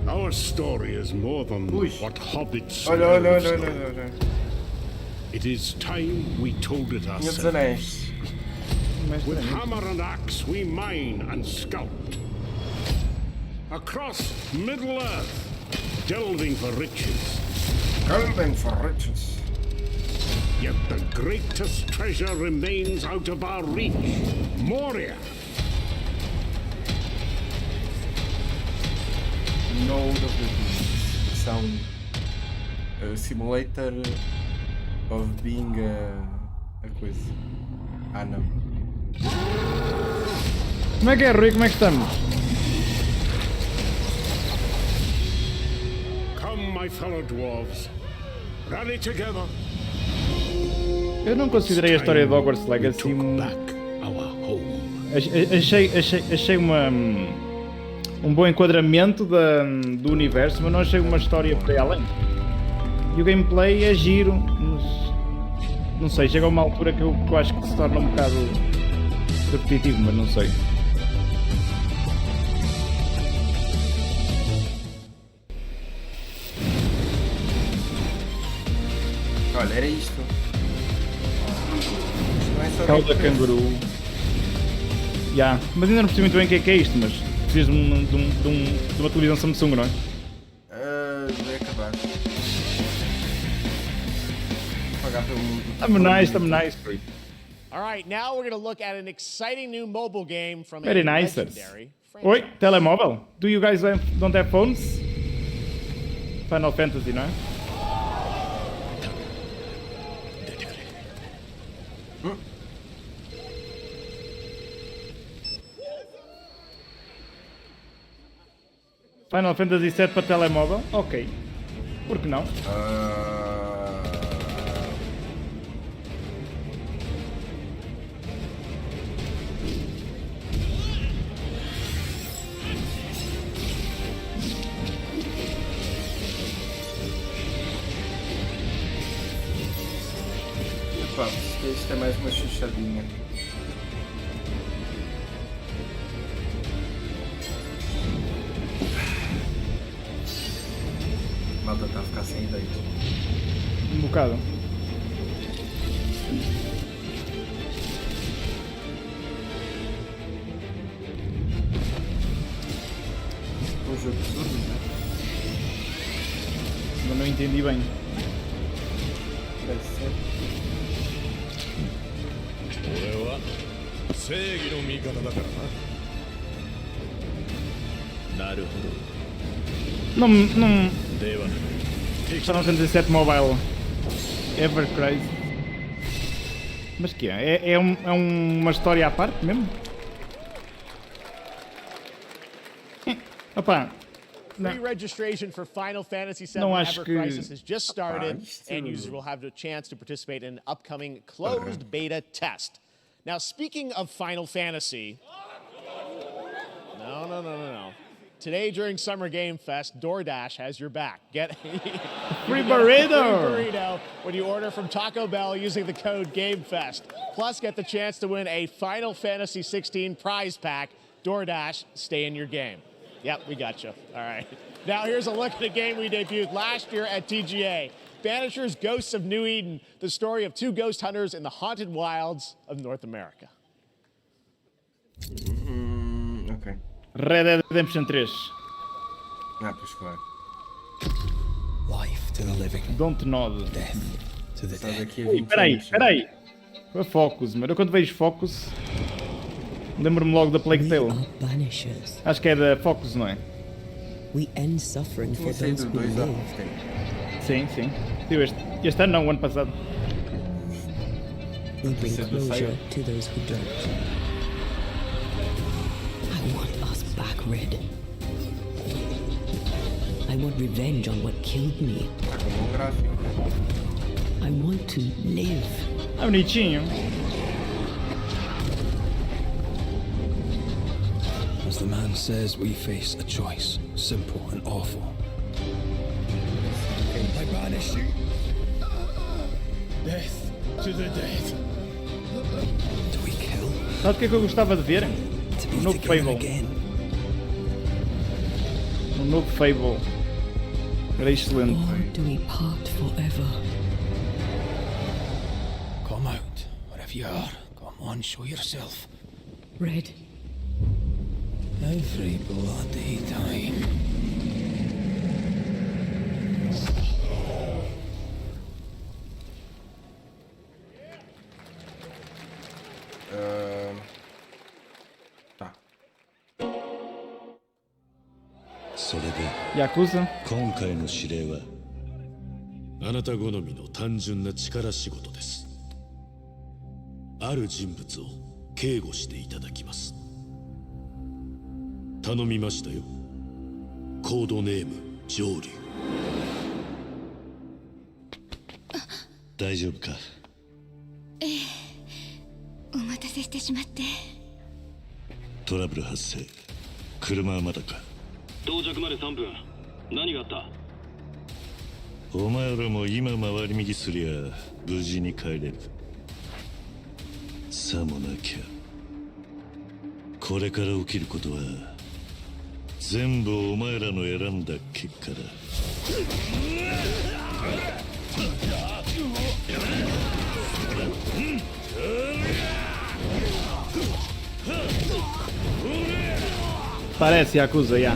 Our story is more than what hobbits Olha. know. It is time we told it ourselves. With hammer and axe we mine and scout. Across Middle-earth, delving for riches. Yet the greatest treasure remains out of our reach. Moria. Node of the Beast. São simulator of being a coisa. Ah, não. Como é que é, Rui? Como é que estamos? Come, my fellow dwarves. Rally together. Eu não considerei a história de Hogwarts Legacy achei um bom enquadramento do universo, mas não achei uma história para além. E o gameplay é giro, mas não sei, chega a uma altura que eu acho que se torna um bocado repetitivo, mas não sei. Olha, era isto. Cauda canguru. Mas ainda não percebi muito bem o que é isto, mas preciso de uma televisão Samsung, não é? Vai acabar. Pagar pelo mundo. Está nice. All right, now we're going to look at an exciting new mobile game from Very a nice. legendary Oi, telemóvel? Do you guys don't have phones? Final Fantasy, não é? Final Fantasy VII para telemóvel? Ok. Por que não? Epá, isto é mais uma chuchadinha. A malta está a ficar sem ideias. Um bocado. Um jogo de turnos, né? Mas não entendi bem. Deve ser. 俺は正義の味方だからな。なるほど。Não. では Só 107 mobile. Ever crazy. Mas que é? É uma história à parte mesmo? Opa. Pre-registration for Final Fantasy VII Não acho Ever que... Crisis has just started, and users will have the chance to participate in an upcoming closed beta test. Now, speaking of Final Fantasy... No. Today, during Summer Game Fest, DoorDash has your back. Get free burrito! Free burrito when you order from Taco Bell using the code GameFest. Plus, get the chance to win a Final Fantasy 16 prize pack. DoorDash, stay in your game. Yep, we got you. All right. Now here's a look at a game we debuted last year at TGA. Banishers Ghosts of New Eden, the story of two ghost hunters in the haunted wilds of North America. Ok. Red Dead Redemption 3. Pois claro. Life to the living. Don't nod. Death to the dead. Peraí. Foi Focus, mas eu quando vejo Focus lembro-me logo da Plague Tale. Banishers. Acho que é da Focus, não é? We end suffering for those who live. Sim. Este ano não, o ano passado. We bring closure to those who don't. I want us back, Red. I want revenge on what killed me. I want to live. Ah, bonitinho. As the man says, we face a choice, simple and awful. I banish you. Death to the dead. Do we kill? Sabe o que é que eu gostava de ver? Um novo Fable. Um novo Fable. Era excelente. Or do we part forever? Come out, wherever you are. Come on, show yourself. Red. Every bloody time. Yakuza? 今回の指令はあなた好みの単純な力仕事です。ある人物を警護していただきます。頼みましたよ。コードネーム上流。大丈夫か？ええ、お待たせしてしまって。トラブル発生。車はまだか？到着まで3分。何があった？お前らも今回り右すりゃ無事に帰れる。さもなきゃこれから起きることは全部お前らの選んだ結果だ。Parece Yakuza, já.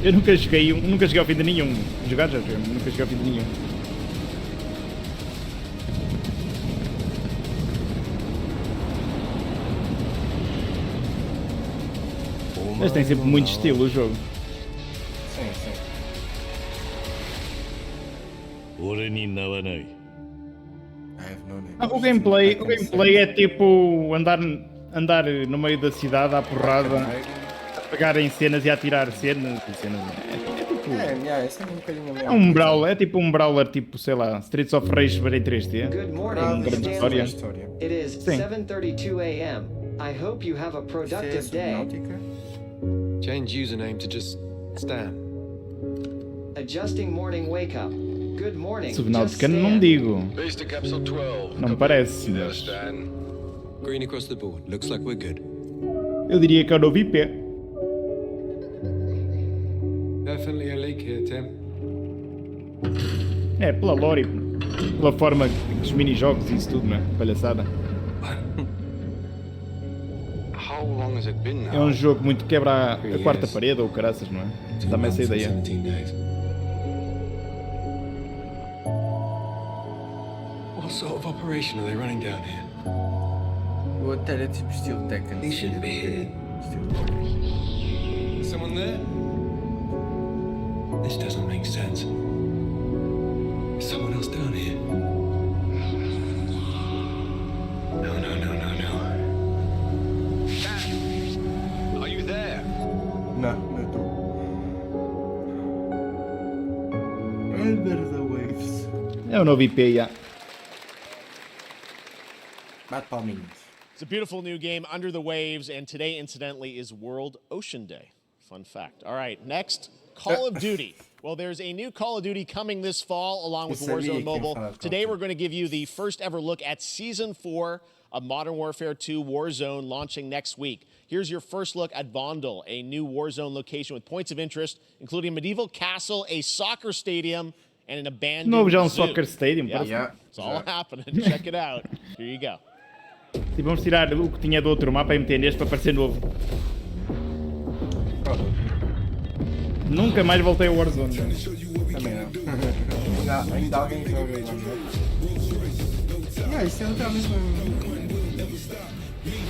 Eu nunca cheguei ao fim de nenhum. Jogar já joguei, nunca cheguei ao fim de nenhum. Mas tem sempre muito estilo o jogo. Sim. O gameplay é tipo andar no meio da cidade à porrada, a pegar em cenas e a atirar cenas e cenas. É tipo. Esse é um bocadinho É um brawler, é tipo um brawler tipo, sei lá, Streets of Rage em 3D. Good morning, Uma grande história. It is Sim. 7:32 a.m. I hope you have a productive day. Change username to just Stan. Adjusting morning wake up. Good morning. Subnáutica não digo. Base to capsule 12. Não parece, There, mas Stan. Green across the board. Looks like we're good. eu diria que é o novo IP. Definitely a leak here, Tim. É, pela lore e pela forma dos mini-jogos e isso tudo, não é? Palhaçada. How long has it been now? É um jogo muito quebra a quarta parede ou caraças, não é? Dá-me essa ideia. 17 days. What sort of operation are they running down here? O hotel é tipo estilo Tekken. They shouldn't be here. Someone there? This doesn't make sense. Is someone else down here? No. Dan! Are you there? Não estou. Under the Waves. É o novo IP, já. Bate palminhas. It's a beautiful new game, Under the Waves, and today, incidentally, is World Ocean Day. Fun fact. All right, next, Call of Duty. Well, there's a new Call of Duty coming this fall, along with Warzone Mobile. Today, we're going to give you the first ever look at Season 4 of Modern Warfare 2 Warzone, launching next week. Here's your first look at Vondel, a new Warzone location with points of interest, including a medieval castle, a soccer stadium, and an abandoned Novo já zoo. soccer stadium. Yeah, it's all happening. Check it out. Here you go. E vamos tirar o que tinha do outro mapa e meter neste para parecer novo. Nunca mais voltei ao Warzone. Também não. Ainda alguém joga aí, não. Isso é outra mesma.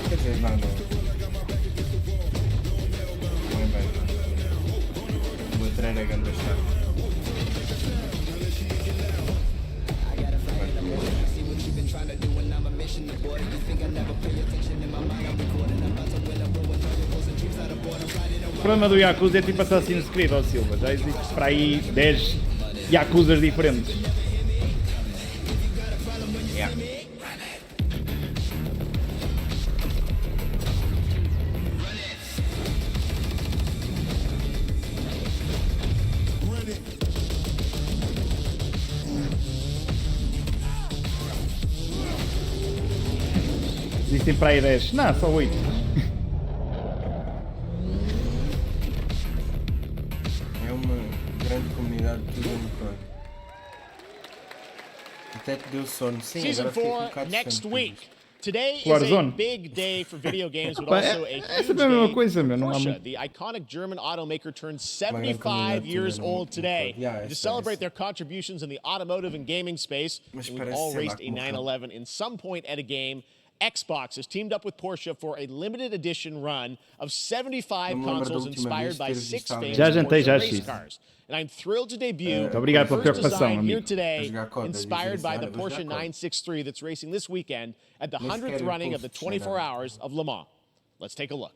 Quer dizer, não. Não é bem. O outro era grande chave. O problema do Yakuza é tipo Assassin's Creed, ó Silva. Já existe para aí 10 Yakuzas diferentes. Yeah. Existem para aí 10. Não, só 8. É uma grande comunidade de tudo no código. Até que deu sono. Sim, Season agora fiquei com 4 bocado next de sono. week. Today is Warzone. a big day for video games, but Pá, also a é huge sempre a mesma day coisa, meu. for Não há Porsche. muito. The iconic German automaker turned 75 years old today. To celebrate their contributions in the automotive and gaming space, we've all raced a 911 in some point at a game. Xbox has teamed up with Porsche for a limited edition run of 75 consoles inspired by 6 famous Porsche race cars. And I'm thrilled to debut Muito obrigado pela the first preocupação, design here amigo. today, inspired by the Porsche 963 that's racing this weekend at the 100th running of the 24 Hours of Le Mans. Let's take a look.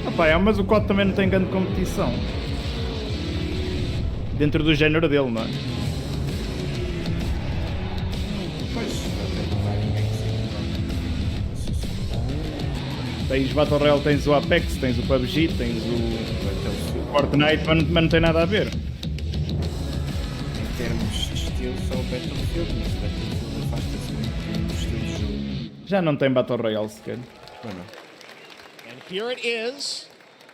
Opa, mas o COD também não tem grande competição. Dentro do género dele, mano. Tens Battle Royale, tens o Apex, tens o PUBG, tens o Fortnite, mas não tem nada a ver. Em termos de estilo, só o Battlefield, mas o Battlefield afasta-se muito do estilo de jogo. Já não tem Battle Royale sequer. And here it is,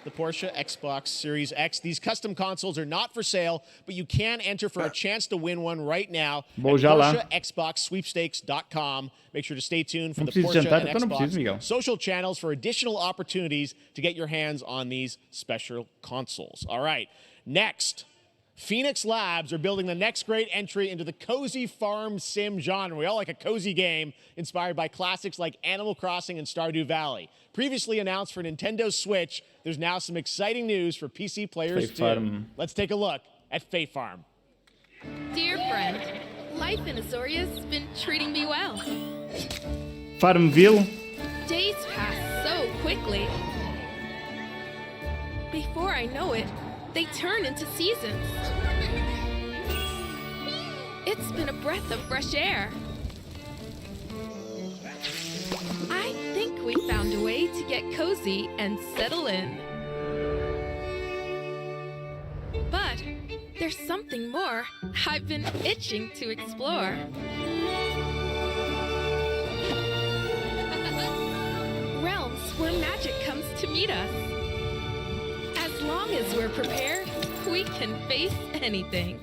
the Porsche Xbox Series X. These custom consoles are not for sale, but you can enter for a chance to win one right now at PorscheXboxSweepstakes.com. Make sure to stay tuned for the Porsche and Xbox social channels for additional opportunities to get your hands on these special consoles. All right, next. Phoenix Labs are building the next great entry into the cozy farm sim genre. We all like a cozy game inspired by classics like Animal Crossing and Stardew Valley. Previously announced for Nintendo Switch, there's now some exciting news for PC players too. Let's take a look at Fae Farm. Dear friend, life in Azoria's been treating me well. Farmville? Days pass so quickly. Before I know it, they turn into seasons. It's been a breath of fresh air. I think we found a way to get cozy and settle in. But there's something more I've been itching to explore. Realms where magic comes to meet us. As long as we're prepared, we can face anything.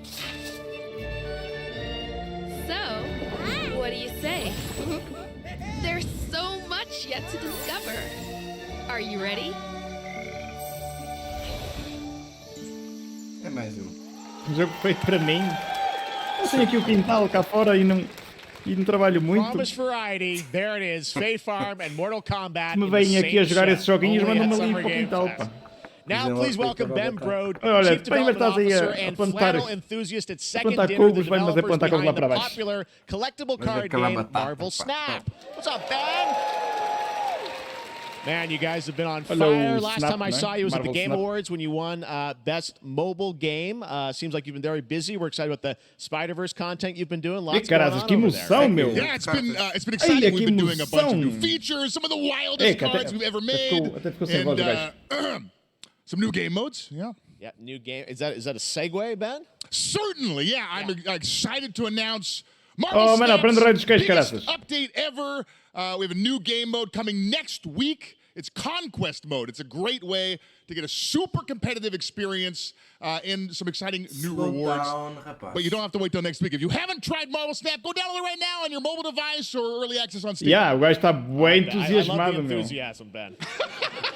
So, what do you say? There's so much yet to discover. Are you ready? É mais um. Um jogo feito para mim. Eu tenho aqui o quintal cá fora e não... E não trabalho muito. Promise variety, there it is. Fate Farm and Mortal Kombat. Me vêm aqui a jogar esses joguinhos, mandam-me ali para o quintal, pá. Now, please welcome Ben Brode, Olha, Chief vai Development estás aí Officer a and plantar, flannel enthusiast at Second plantar Dinner, the cubos, vai, mas é developers plantar cubos lá behind para the baixo. popular collectible Mas é card aquela game batata, Marvel pá, Snap. What's up, Ben? Man, you guys have been on Hello, fire. Last Snap, time I man. saw you was at the Marvel Game Snap. Awards when you won Best Mobile Game. Seems like you've been very busy. We're excited about the Spider-Verse content you've been doing. Lots going Caras, on que over emoção, there. meu. Yeah, it's been exciting. Ai, We've que been doing a bunch of new emoção. features, some of the wildest cards we've ever made, Até ficou sem voz, o gajo. and some new game modes. Yeah. Yeah, new game. Is that a segue, Ben? Certainly, yeah. I'm excited to announce Marvel Oh, mano, Snap's aprende a dos biggest caraças. update ever. We have a new game mode coming next week. It's Conquest mode. It's a great way to get a super competitive experience and some exciting new rewards. But you don't have to wait till next week. If you haven't tried Marvel Snap, go download it right now on your mobile device or early access on Steam. Yeah, o gajo está bem I love entusiasmado, the meu. enthusiasm, Ben.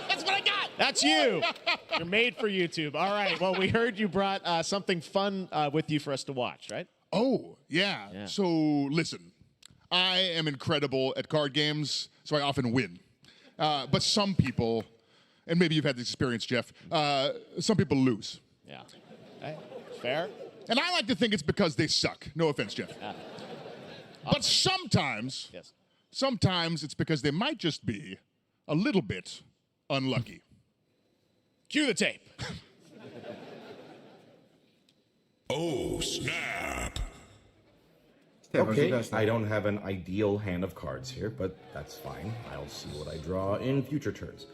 That's what I got. That's you. You're made for YouTube. All right. Well, we heard you brought something fun with you for us to watch, right? Oh, yeah. So listen, I am incredible at card games, so I often win. But some people, and maybe you've had this experience, Jeff, some people lose. Yeah. Okay. Fair. And I like to think it's because they suck. No offense, Jeff. But sometimes, sometimes it's because they might just be a little bit unlucky. Cue the tape. Oh, snap. Okay, I don't have an ideal hand of cards here, but that's fine. I'll see what I draw in future turns.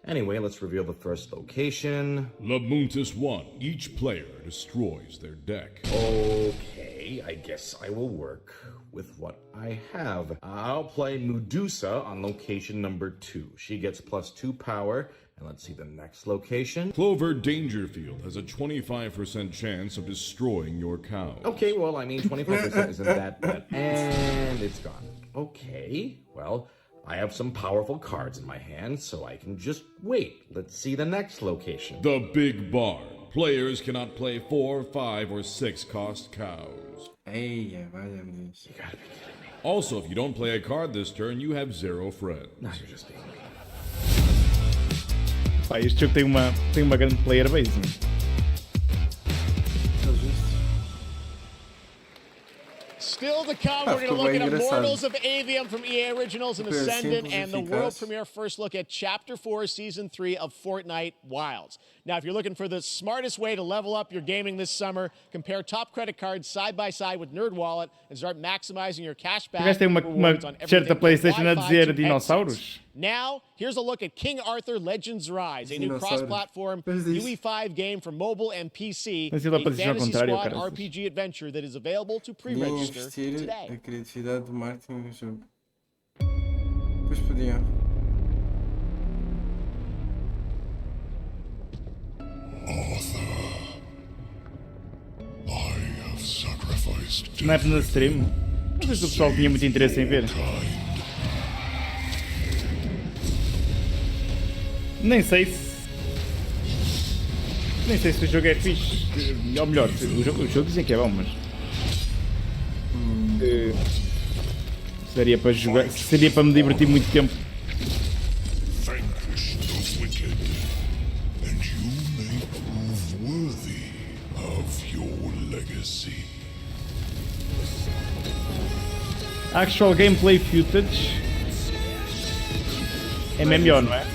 Anyway, let's reveal the first location. Labuntus 1. Each player destroys their deck. Okay, I guess I will work with what I have. I'll play Medusa on location number 2. She gets +2 power. And let's see the next location. Clover Dangerfield has a 25% chance of destroying your cow. Okay, well, I mean, 25% isn't that bad. And it's gone. Okay, well, I have some powerful cards in my hand, so I can just wait. Let's see the next location. The Big Barn. Players cannot play 4, 5, or 6 cost cows. Hey, vaya Deus. You gotta be kidding me. Also, if you don't play a card this turn, you have 0 friends. No, you're just being mean. Pá, este jogo tem uma grande player base. Still to come, we're going to look at Immortals of Avium from EA Originals and Ascendant, and the world premiere first look at Chapter 4, Season 3 of Fortnite Wilds. Now, if you're looking for the smartest way to level up your gaming this summer, compare top credit cards side by side with NerdWallet and start maximizing your cashback. Tiveste uma certa PlayStation a dizer dinossauros? Now, here's a look at King Arthur Legends Rise, a new cross-platform UE5 game for mobile and PC, a fantasy squad RPG adventure that is available to pre-register today. A criatividade do marketing do jogo. Pois podia. Não é na stream? Não sei se o pessoal tinha muito interesse em ver. Nem sei se o jogo é fixe. Ou melhor, o jogo dizem que é bom, mas seria para jogar, seria para me divertir muito tempo. Vanquish the wicked, and you may prove worthy of your legacy. Actual gameplay footage. É MMO, não é?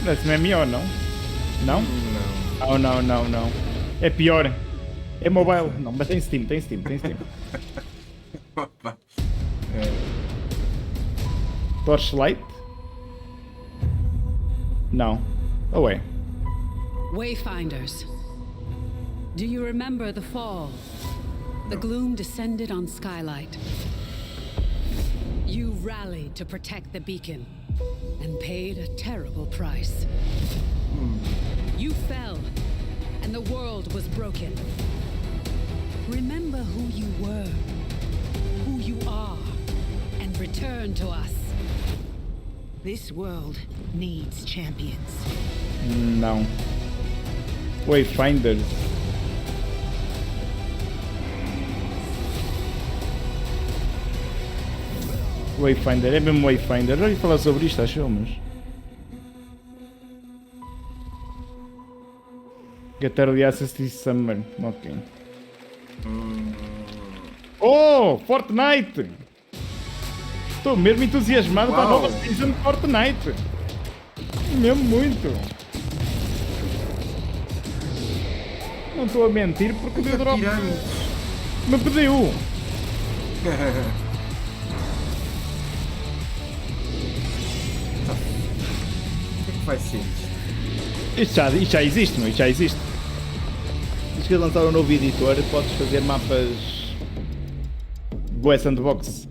Parece MMO, não? Não? Não. É pior. É mobile. Não, mas tem Steam. Torchlight? Não. Oh, é. Wayfinders. Do you remember the fall? The gloom descended on Skylight. You rallied to protect the beacon and paid a terrible price. You fell, and the world was broken. Remember who you were, who you are, and return to us. This world needs champions. Não. Wayfinders. Wayfinder, é mesmo Wayfinder. Já ouvi falar sobre isto, acho eu, mas... Get Early Access this Summer. Ok. Oh! Fortnite! Estou mesmo entusiasmado para a nova season de Fortnite. Mesmo muito. Não estou a mentir porque deu drop. Me pediu. O que é que vai ser isto? Isto já existe, não? Isto já existe. Diz que lançaram um novo editor, podes fazer mapas bué sandbox.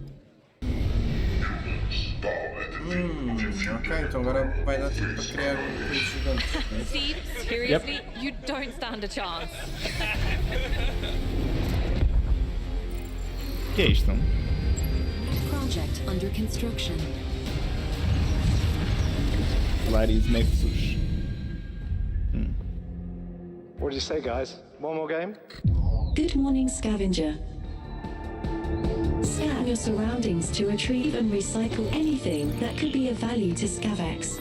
Ok, então agora vai dar tempo para criar coisas gigantes. Steve, seriously, you don't stand a chance. O que é isto? Project under construction. Laris Nexus. What did you say, guys? One more game? Good morning, scavenger. Scan your surroundings to retrieve and recycle anything that could be of value to Scavax.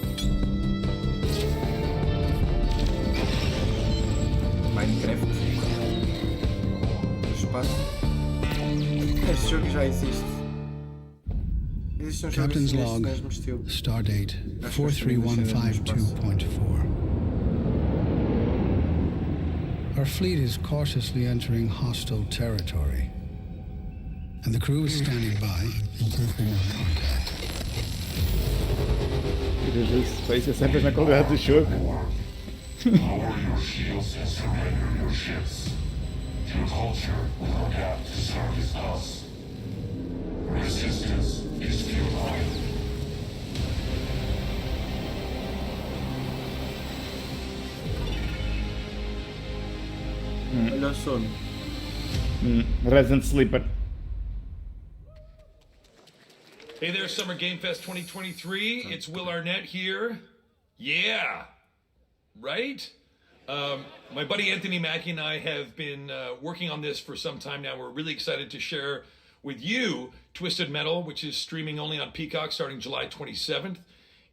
Minecraft. O espaço. Este jogo já existe. Existe um jogo Captain's neste log, mesmo estilo. stardate Acho que 43152.4. Our fleet is cautiously entering hostile territory, and the crew is standing by in case we have contact. Isso é sempre na qualidade do jogo. Lower your shields and surrender your ships. Your culture will adapt to service us. Resistance is futile. Olha o sono. Resident Sleeper. Hey there, Summer Game Fest 2023. It's Will Arnett here. Yeah, right? My buddy Anthony Mackie and I have been working on this for some time now. We're really excited to share with you Twisted Metal, which is streaming only on Peacock starting July 27th.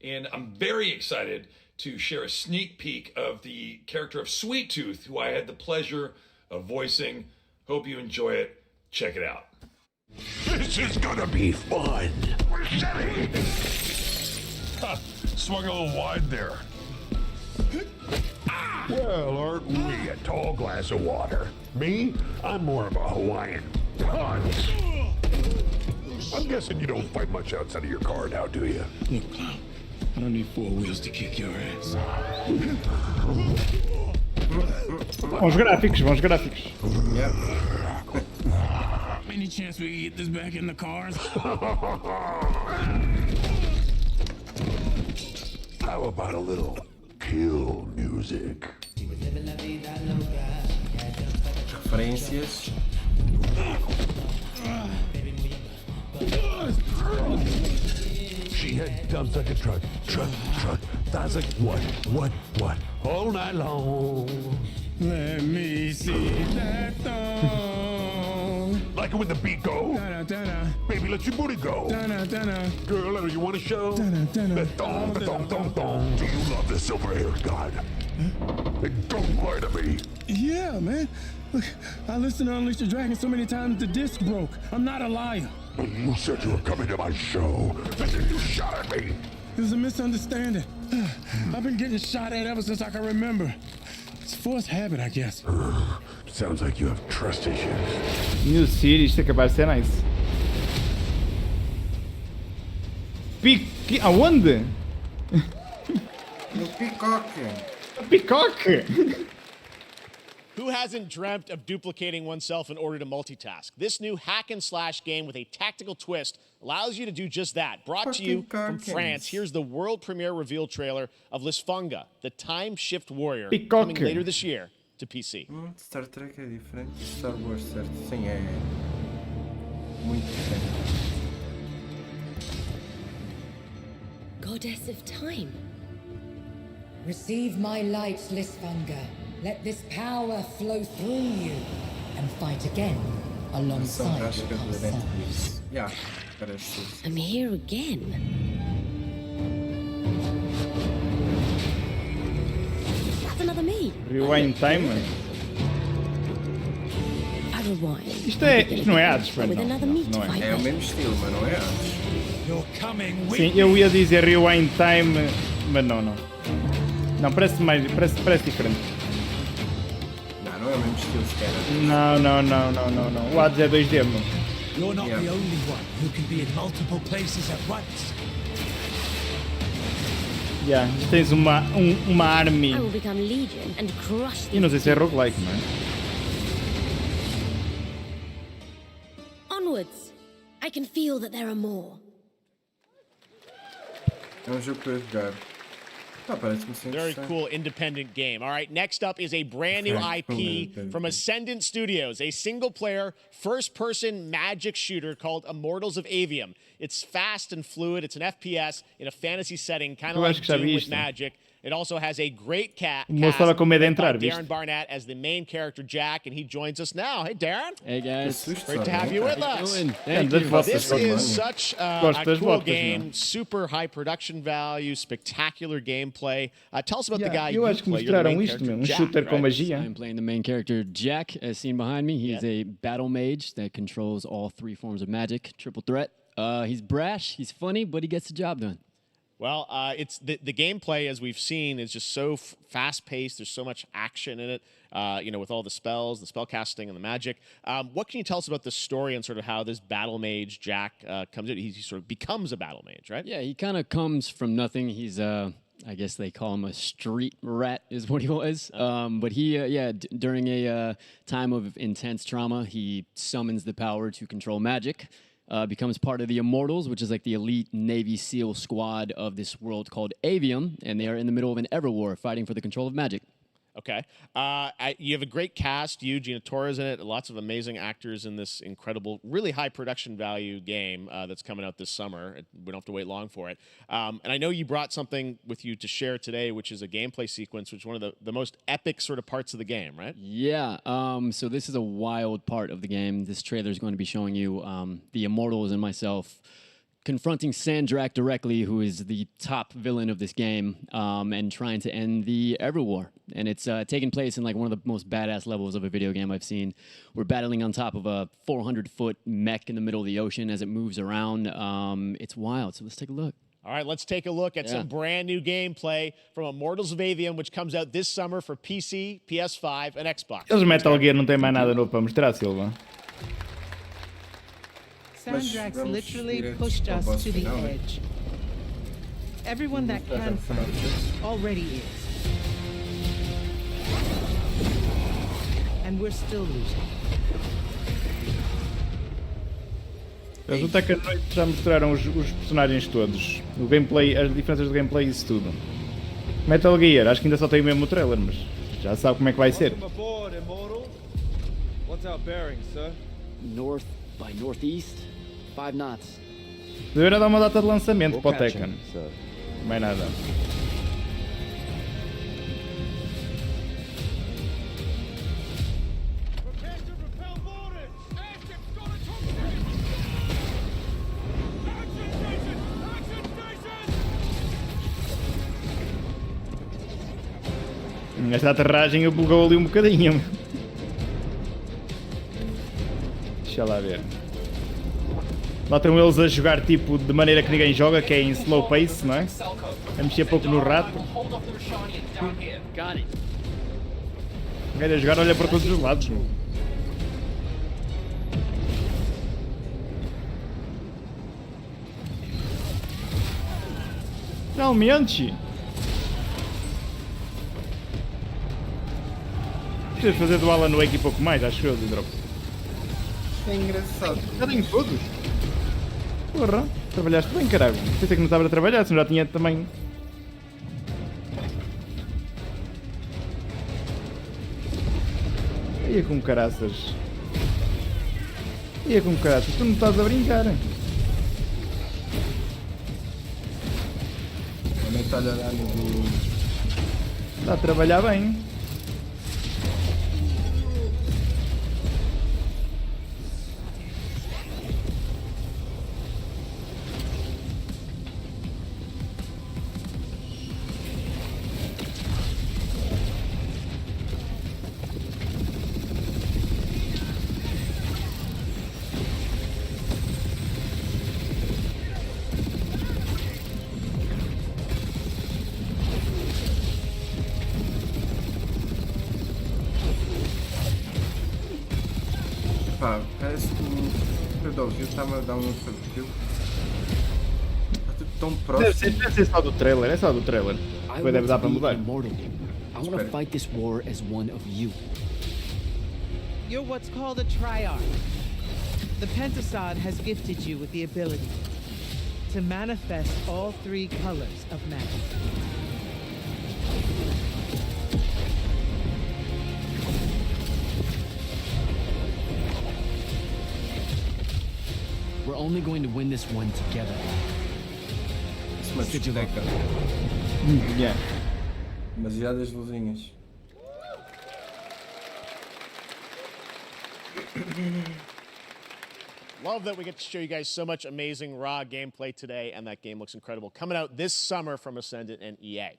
And I'm very excited to share a sneak peek of the character of Sweet Tooth, who I had the pleasure of voicing. Hope you enjoy it. Check it out. This is gonna be fun. Swung a little wide there. Well, aren't we a tall glass of water? Me? I'm more of a Hawaiian punch. I'm guessing you don't fight much outside of your car now, do you? Look, Clown, I don't need four wheels to kick your ass. Bons gráficos, bons gráficos. Any chance we can get this back in the cars? How about a little kill music? Referências. She had dumps like a truck. That's like what? All night long. Let me see that thong. Like it when the beat go? Baby, let your booty go. Girl, you want to show? The thong. Do you love the silver-haired god? Don't lie to me. Yeah, man. Look, I listened to Unleash the Dragon so many times the disc broke. I'm not a liar. You said you were coming to my show, and then you shot at me. It was a misunderstanding. I've been getting shot at ever since I can remember. It's forced habit, I guess. Sounds like you have trust issues. New City, isto é capaz de ser nice. Aonde? No Peacock. Peacock! Who hasn't dreamt of duplicating oneself in order to multitask? This new hack and slash game with a tactical twist allows you to do just that. Brought to you from France, here's the world premiere reveal trailer of Lisfunga, the time shift warrior, coming later this year to PC. Star Trek é diferente de Star Wars, certo? Sim, é muito diferente. Goddess of Time. Receive my light, Lisfunga. Let this power flow through you and fight again alongside your past selves. Yeah, parece. I'm here again. That's another me. Rewind time. I rewind. Isto não é Hades, não. With another me to Não fight é. É o with. mesmo estilo, mas não é Hades. You're coming with Sim, eu ia dizer Rewind time, mas não. Não, parece diferente. Não é o mesmo estilo sequer. Não. O Hades é 2D, meu. You're not Yeah. the only one who can be in multiple places at once. Yeah, tens uma army. I will become legion and crush E não sei se é roguelike, não é? onwards. I can feel that there are more. É um jogo para eu jogar. Parece-me ser Very interessante. cool independent game. All right, next up is a brand new IP from Ascendant Studios, a single-player, first-person magic shooter called Immortals of Avium. It's fast and fluid. It's an FPS in a fantasy setting, kind of Eu like acho que já Doom vi with isto. Magic. It also has a great cast. O moço estava com medo de led by entrar, viste? Darren Barnett as the main character Jack, and he joins us now. Hey, Darren. Hey guys. Great to have you with us. Thank das you. vossas This coisas. is such a Gosto das cool vossas, game, não? super high production value, spectacular gameplay. Tell us about the guy Eu you acho que play. You're the mostraram main isto, character, meu. Jack, Shooter com right? magia. I'm playing the main character Jack, as seen behind me. He's a battle mage that controls all 3 forms of magic, triple threat. He's brash, he's funny, but he gets the job done. Well, it's the gameplay, as we've seen, is just so fast-paced. There's so much action in it, with all the spells, the spell casting, and the magic. What can you tell us about the story and sort of how this battle mage, Jack, comes in? He sort of becomes a battle mage, right? Yeah, he kind of comes from nothing. He's, I guess they call him a street rat is what he was. But he, during a time of intense trauma, he summons the power to control magic. Becomes part of the Immortals, which is like the elite Navy SEAL squad of this world called Avium, and they are in the middle of an Everwar fighting for the control of magic. Okay. You have a great cast. You, Gina Torres in it. Lots of amazing actors in this incredible, really high production value game that's coming out this summer. We don't have to wait long for it. And I know you brought something with you to share today, which is a gameplay sequence, which is one of the most epic sort of parts of the game, right? Yeah. So this is a wild part of the game. This trailer is going to be showing you the Immortals and myself confronting Sandrak directly, who is the top villain of this game, and trying to end the Everwar. And it's taking place in like one of the most badass levels of a video game I've seen. We're battling on top of a 400-foot mech in the middle of the ocean as it moves around. It's wild, so let's take a look. All right, let's take a look at some brand new gameplay from Immortals of Avium, which comes out this summer for PC, PS5, and Xbox. Eles Metal Gear não têm mais nada novo para mostrar, Silva. Sandrax literally pushed us to the edge. Everyone that can fight already is. And we're still losing. Eles até que a noite já mostraram os personagens todos. O gameplay, as diferenças do gameplay e isso tudo. Metal Gear, acho que ainda só tem o mesmo trailer, mas já sabe como é que vai ser. Welcome aboard, Immortal. What's our bearing, sir? North by northeast, 5 knots. Deveria dar uma data de lançamento para o Tekken. Mais nada. Esta aterragem bugou ali um bocadinho. Deixa lá ver. Lá estão eles a jogar tipo de maneira que ninguém joga, que é em slow pace, não é? A mexer pouco no rato. O gajo a jogar olha para todos os lados. Realmente. Precisas fazer do Alan Wake e pouco mais, acho eu, Drop. É engraçado. Já tenho todos. Porra, trabalhaste bem, caralho. Pensei que não estava a trabalhar, senão já tinha também. Ia com caraças. Ia com caraças, tu não estás a brincar. A metralha do... Está a trabalhar bem. Pá, parece que o Pedrovio está-me a dar um fio. Está tudo tão próximo. Deve ser só do trailer, é só do trailer. Depois deve dar para mudar. I want to fight this war as one of you. You're what's called a triarch. The Pentasod has gifted you with the ability to manifest all three colors of magic. We're only going to win this one together. Yeah. Demasiadas luzinhas. Love that we get to show you guys so much amazing raw gameplay today, and that game looks incredible. Coming out this summer from Ascendant and EA.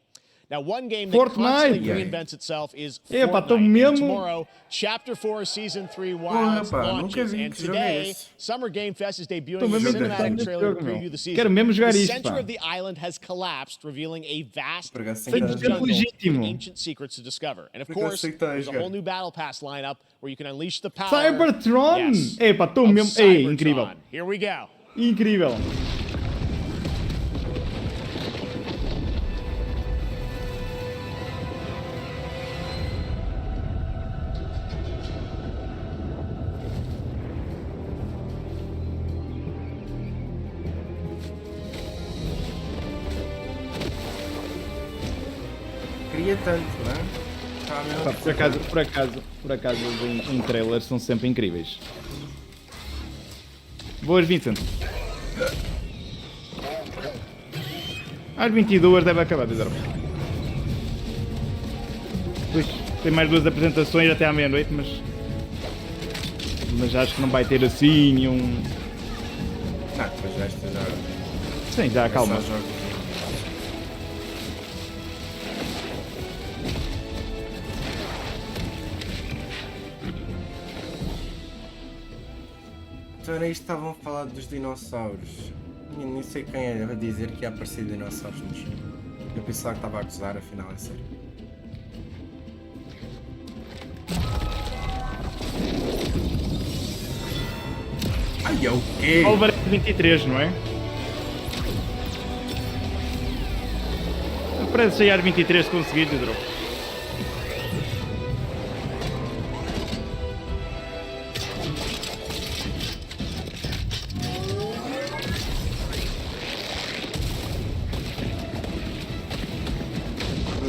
Now, one game that constantly reinvents itself is Fortnite. And tomorrow, Chapter 4, Season 3 Wilds launches. And today, Summer Game Fest is debuting a cinematic trailer to preview the season. The center of the island has collapsed, revealing a vast jungle with ancient secrets to discover. And of course, there's a whole new Battle Pass lineup where you can unleash the power. Cybertron! Epa, estou mesmo. Ei, incrível. Here we go. Incrível. Queria tanto, não é? Pá, por acaso em trailers são sempre incríveis. Boas, Vincent. Às 22 deve acabar, dizer. Pois, tem mais 2 apresentações até à meia-noite, mas acho que não vai ter assim nenhum... Não, depois esta já... Sim, já calma. Então era isto que estavam a falar dos dinossauros. Eu nem sei quem era a dizer que ia aparecer dinossauros no jogo. Eu pensava que estava a gozar, afinal é sério. Ai, é o quê? Over 23, não é? Parece sair 23 se conseguir, Pedro.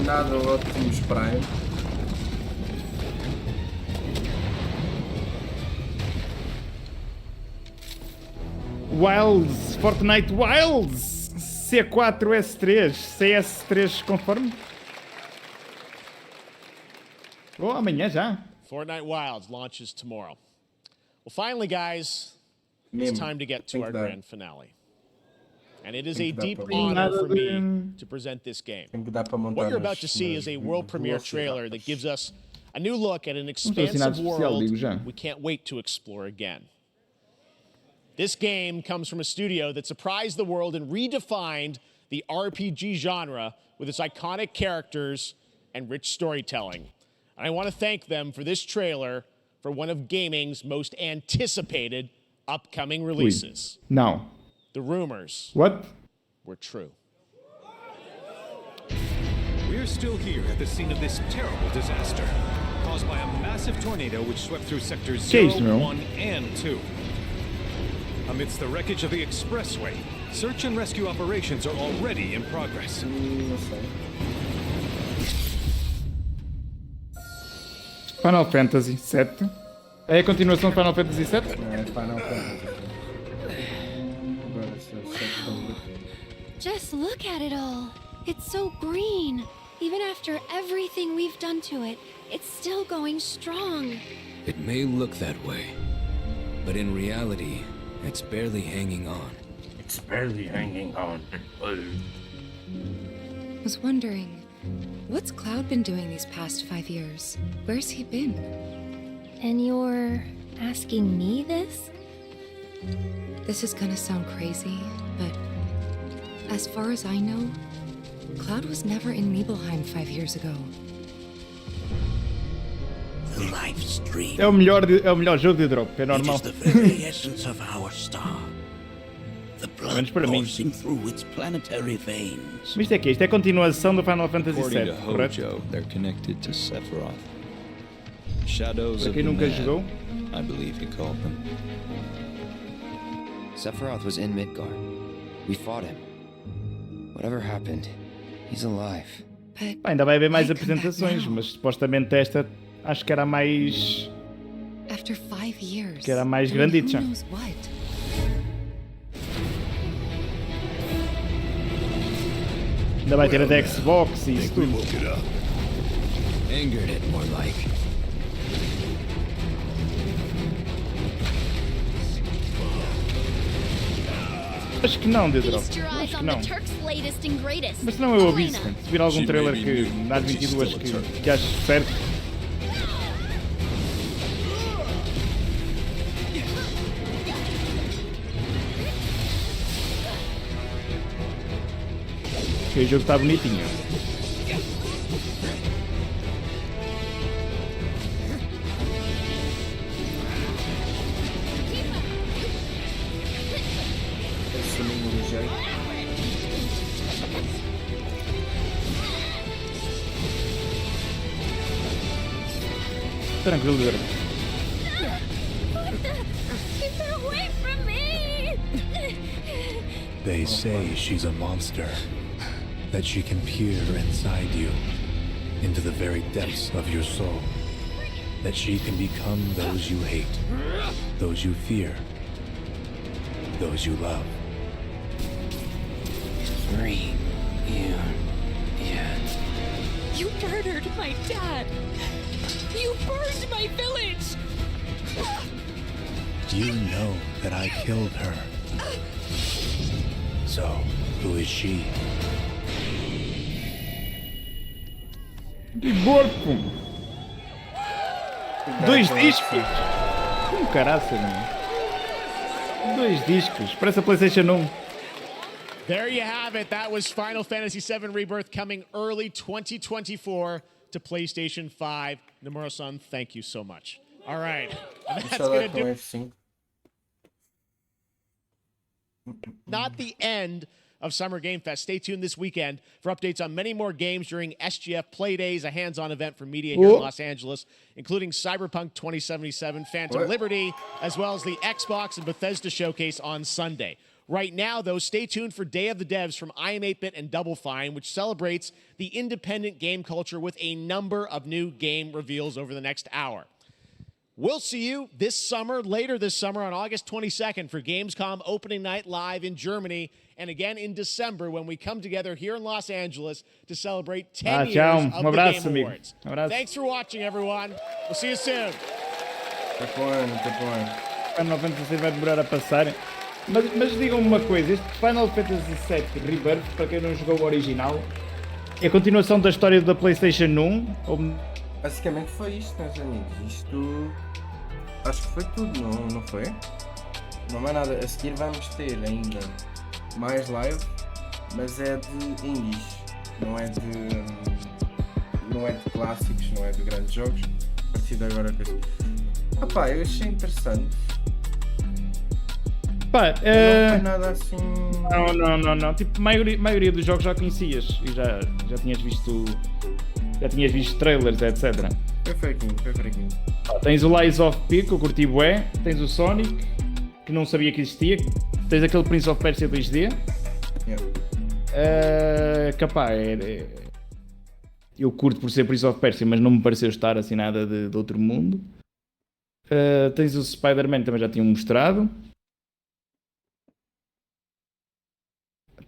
Nada, Optimus Prime. Wilds, Fortnite Wilds, C4S3, CS3 conforme. Oh, amanhã já. Fortnite Wilds launches tomorrow. Well, finally, guys, it's time to get to our grand finale. And it is a deep honor for me to present this game. What you're about to see is a world premiere trailer that gives us a new look at an expansive world we can't wait to explore again. This game comes from a studio that surprised the world and redefined the RPG genre with its iconic characters and rich storytelling. And I want to thank them for this trailer for one of gaming's most anticipated upcoming releases. Now. The rumors were true. We're still here at the scene of this terrible disaster, caused by a massive tornado which swept through sectors 0, 1, and 2. Amidst the wreckage of the expressway, search and rescue operations are already in progress. Final Fantasy VII. É a continuação de Final Fantasy VII? É, Final Fantasy. Just look at it all. It's so green. Even after everything we've done to it, it's still going strong. It may look that way, but in reality, it's barely hanging on. It's barely hanging on. Was wondering, what's Cloud been doing these past 5 years? Where's he been? And you're asking me this? This is gonna sound crazy, but as far as I know, Cloud was never in Nibelheim 5 years ago. Livestream. É o melhor jogo de drop, é normal. It is the very essence of our star. The blood para mim. coursing through its planetary veins. Mas isto é que isto é a continuação do Final Fantasy According VII, to correto? Hojo, they're connected to Sephiroth. Shadows Para of quem the nunca Mad, jogou. I believe he called them. Sephiroth was in Midgard. We fought him. Whatever happened, he's alive. Pá, ainda vai haver mais apresentações, mas supostamente esta acho que era a mais. After 5 years. Que era a mais I mean, grandita. who knows what? Ainda vai ter a da Xbox e isso tudo. Angered it, more like. Acho que não, Dedrop. Feast your eyes Acho que on the não. Turk's latest and greatest. Mas não eu aviso, Elena. se vir algum trailer que dá 22 que acho certo. Que o jogo está bonitinho. Esse menino ligeiro. Tranquilo, Dedrop. Keep her away from me! They say she's a monster, that she can peer inside you, into the very depths of your soul, that she can become those you hate, those you fear, those you love. You murdered my dad! You burned my village! You know that I killed her. So, who is she? Que corpo! 2 discos! Como caraça, mano? 2 discos, parece a PlayStation 1. There you have it. That was Final Fantasy VII Rebirth coming early 2024 to PlayStation 5. Nomura-san, thank you so much. All right. That's going to do not the end of Summer Game Fest. Stay tuned this weekend for updates on many more games during SGF Play Days, a hands-on event for media here in Los Angeles, including Cyberpunk 2077, Phantom Liberty, as well as the Xbox and Bethesda showcase on Sunday. Right now, though, stay tuned for Day of the Devs from IM8bit and Double Fine, which celebrates the independent game culture with a number of new game reveals over the next hour. We'll see you this summer, later this summer on August 22nd for Gamescom opening night live in Germany, and again in December when we come together here in Los Angeles to celebrate 10 years of the Game Awards. Thanks for watching, everyone. We'll see you soon. Final Fantasy vai demorar a passar. Mas digam-me uma coisa, este Final Fantasy VII Rebirth, para quem não jogou o original, é a continuação da história da PlayStation 1? Ou... Basicamente foi isto, meus amigos. Isto acho que foi tudo, não foi? Não há mais nada. A seguir vamos ter ainda mais live, mas é de indies, não é de clássicos, não é de grandes jogos. A partir de agora. Eu achei interessante. Pá, não foi nada assim. Não. Tipo, a maioria dos jogos já conhecias e já tinhas visto. Já tinhas visto trailers, etc. Foi fraquinho. Tens o Lies of P, que eu curti bué. Tens o Sonic, que não sabia que existia. Tens aquele Prince of Persia 2D. Eu curto por ser Prince of Persia, mas não me pareceu estar assim nada de outro mundo. Tens o Spider-Man, também já tinham mostrado.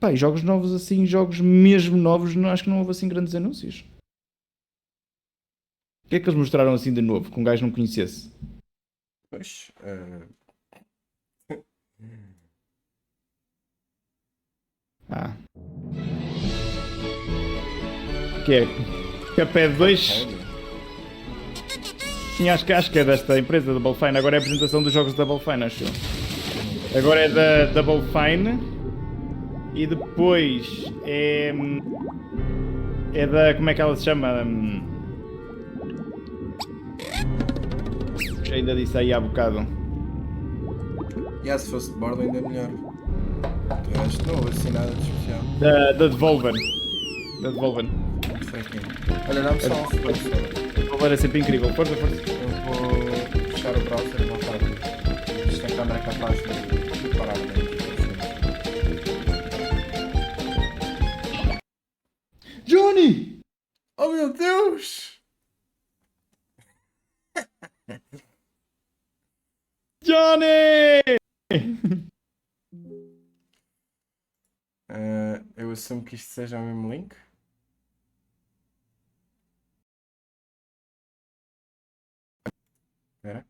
E jogos novos assim, jogos mesmo novos, acho que não houve assim grandes anúncios. O que é que eles mostraram assim de novo, que um gajo não conhecesse? Pois... Que é Cuphead 2? Sim, acho que é desta empresa, Double Fine. Agora é a apresentação dos jogos da Double Fine, acho eu. Agora é da Double Fine. E depois é da... como é que ela se chama? ainda disse aí há bocado. E se fosse de bordo ainda melhor. Tu acho que não houve assim nada de especial. Da Devolver. Da Devolver. Olha, dá-me só um reflexo. Devolver é sempre incrível. Força, força. Eu vou fechar o browser e voltar. Isto é câmera capaz de parar dentro. Djony! Oh meu Deus! Djony! Eu assumo que isto seja o mesmo link. Espera.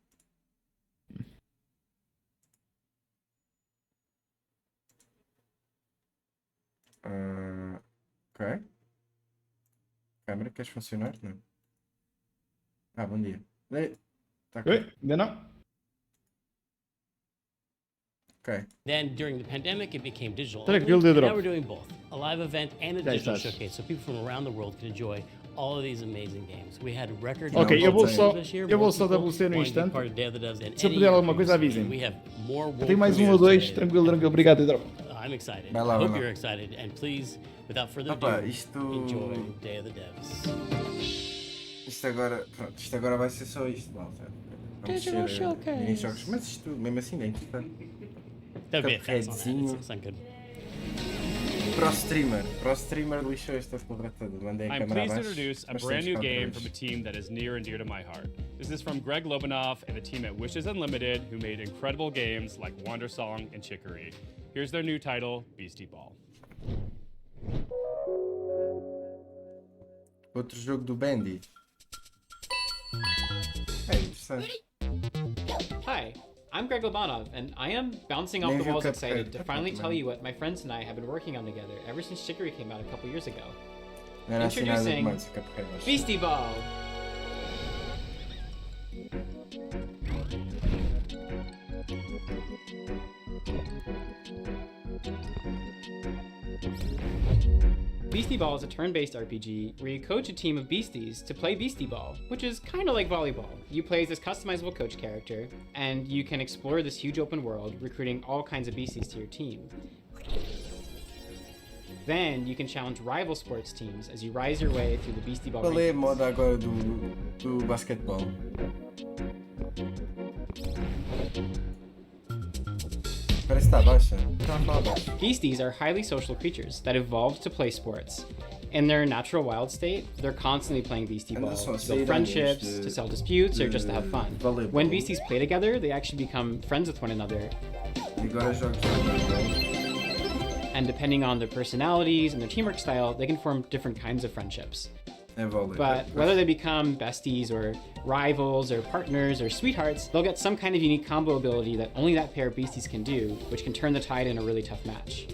Ok. Câmera, queres funcionar? Não. Ah, bom dia. Tá aqui. Oi, ainda não? Okay. Then during the pandemic, it became digital. Será que only, ele deu and now drop? we're doing both, a live event and a Já digital estás. showcase, so people from around the world can enjoy all of these amazing games. We had record. Ok, eu vou só this year, WC more no people instante. wanting to be part of Day of the Devs than Se eu any puder year alguma coisa, previously. avisem. We have more Eu world tenho mais um ou premieres dois, today. tranquilo, obrigado, Hidro. I'm excited. Vai lá, I vai hope lá. you're excited, and please, without further Opa, ado, isto... enjoy Day of the Devs. Isto agora, pronto, isto agora vai ser só isto, malta. Vamos Digital ser showcase. mini-jogos, mas isto mesmo assim nem fica. That'd be a fast on that. Redzinho. It's not good. Pro streamer lixou esta porra toda. Mandei a I'm câmera pleased to abaixo. introduce a mas brand new temos cá game dois. from a team that is near and dear to my heart. This is from Greg Lobanoff and the team at Wishes Unlimited, who made incredible games like Wander Song and Chicory. Here's their new title, Beastie Ball. Outro jogo do Bandy. É interessante. Hi, I'm Greg Lobanov, and I am bouncing off Nem the vi o walls Cuphead. excited to Cuphead finally tell também. you what my friends and I have been working on together ever since Chicory came out a couple years ago. Não era assim nada Introducing demais o Cuphead, acho. Beastie Ball! Beastie Ball is a turn-based RPG where you coach a team of beasties to play Beastie Ball, which is kind of like volleyball. You play as this customizable coach character, and you can explore this huge open world, recruiting all kinds of beasties to your team. Then you can challenge rival sports teams as you rise your way through the Beastie Ball Qual é a rankings. moda agora do basquetebol? Parece que está baixa. Está a falar baixo. Beasties are highly social creatures that evolved to play sports. In their natural wild state, they're constantly playing Beastie Ball to build friendships, to settle disputes, or just to have fun. When beasties play together, they actually become friends with one another. E agora jogos And depending on their personalities and their teamwork style, they can form different kinds of friendships. é vôlei. But whether they become besties or rivals or partners or sweethearts, they'll get some kind of unique combo ability that only that pair of beasties can do, which can turn the tide in a really tough match.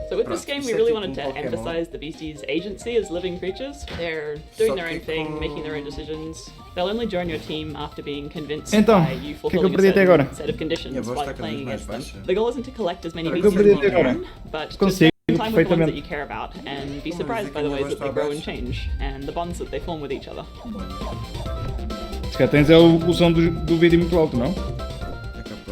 So with this game, we really wanted to emphasize the beasties' agency as living creatures. They're doing their own thing, making their own decisions. They'll only join your team after being convinced Então, by you o que é que eu fulfilling perdi a até certain agora? set of conditions while playing against them. The goal isn't to collect as many O que eu beasties perdi as you até agora? can, but to Consigo, spend time with the ones that perfeitamente. you care about and be surprised by the ways that they grow and change and the bonds that they form with each other. Se calhar tens é o som do vídeo muito alto, não?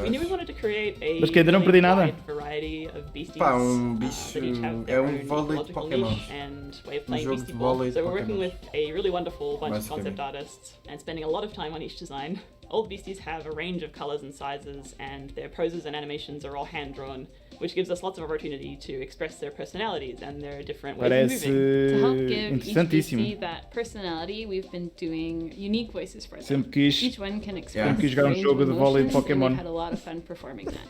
We knew we wanted to create a Mas que ainda não perdi nada. wide variety of beasties Pá, that each have their own vôlei de ecological Pokémon. niche and way of playing jogo beastie de ball. vôlei de So we're working Pokémon. with a really wonderful bunch of Basicamente. concept artists and spending a lot of time on each design. All the beasties have a range of colors and sizes, and their poses and animations are all hand drawn, which gives us lots of opportunity to express their personalities and their different ways of moving. To help give each interessantíssimo. beastie that personality, we've been doing unique voices for them. Sempre quis- Each one can express sempre quis jogar range jogo of de vôlei de emotions, and Pokémon. we've had a lot of fun performing that.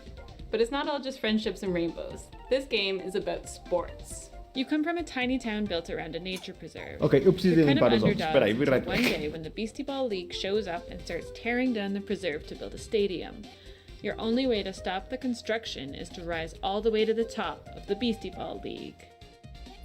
But it's not all just friendships and rainbows. This game is about sports. You come from a tiny town built around a nature preserve. Ok, eu preciso de You're kind limpar of os olhos. Espera aí, vou ir underdogs right until one day when the Beastie Ball League shows up and starts tearing down the preserve to build a stadium. Your only way to stop the construction is to rise all the way to the top of the Beastie Ball League.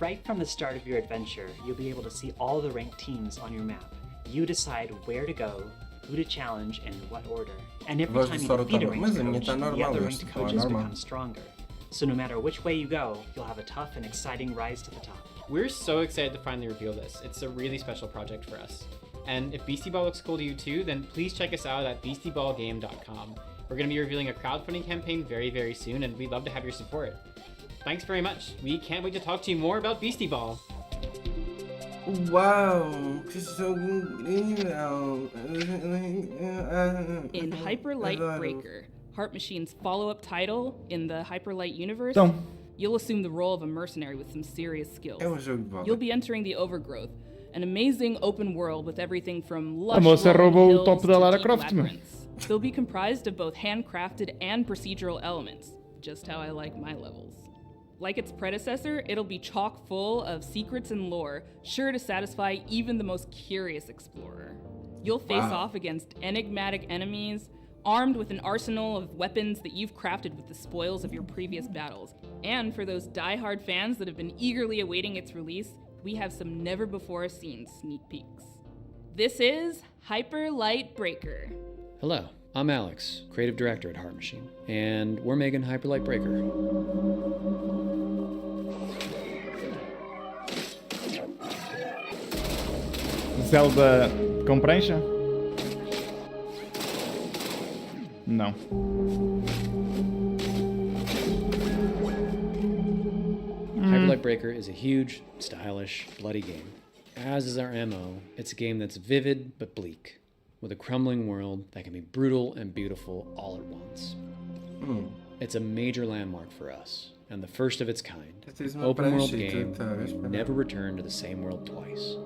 Right from the start of your adventure, you'll be able to see all the ranked teams on your map. You decide where to go, who to challenge, and in what order. And every Voz time do you Sora defeat a tá- mas ranked a minha coach, tá the normal, other esta ranked tá coaches normal. become stronger. So no matter which way you go, you'll have a tough and exciting rise to the top. We're so excited to finally reveal this. It's a really special project for us. And if Beastie Ball looks cool to you too, then please check us out at beastieballgame.com. We're going to be revealing a crowdfunding campaign very, very soon, and we'd love to have your support. Thanks very much. We can't wait to talk to you more about Beastie Ball. Uau, que jogo incrível! In Hyper Light Breaker, Heart Machine's follow-up title in the Hyper Light universe, you'll assume the role of a mercenary with some serious skills. You'll be entering the Overgrowth, an amazing open world with everything from lush rolling hills to deep labyrinths. They'll be comprised of both handcrafted and procedural elements, just how I like my levels. Like its predecessor, it'll be chock full of secrets and lore, sure to satisfy even the most curious explorer. You'll face off against enigmatic enemies, armed with an arsenal of weapons that you've crafted with the spoils of your previous battles. And for those die-hard fans that have been eagerly awaiting its release, we have some never-before-seen sneak peeks. This is Hyper Light Breaker. Hello, I'm Alex, creative director at Heart Machine, and we're making Hyper Light Breaker. Zelda com prancha? Não. Hyper Light Breaker is a huge, stylish, bloody game. As is our MO, it's a game that's vivid but bleak, with a crumbling world that can be brutal and beautiful all at once. It's a major landmark for us, and the first of its kind. Open world game where you never return to the same world twice.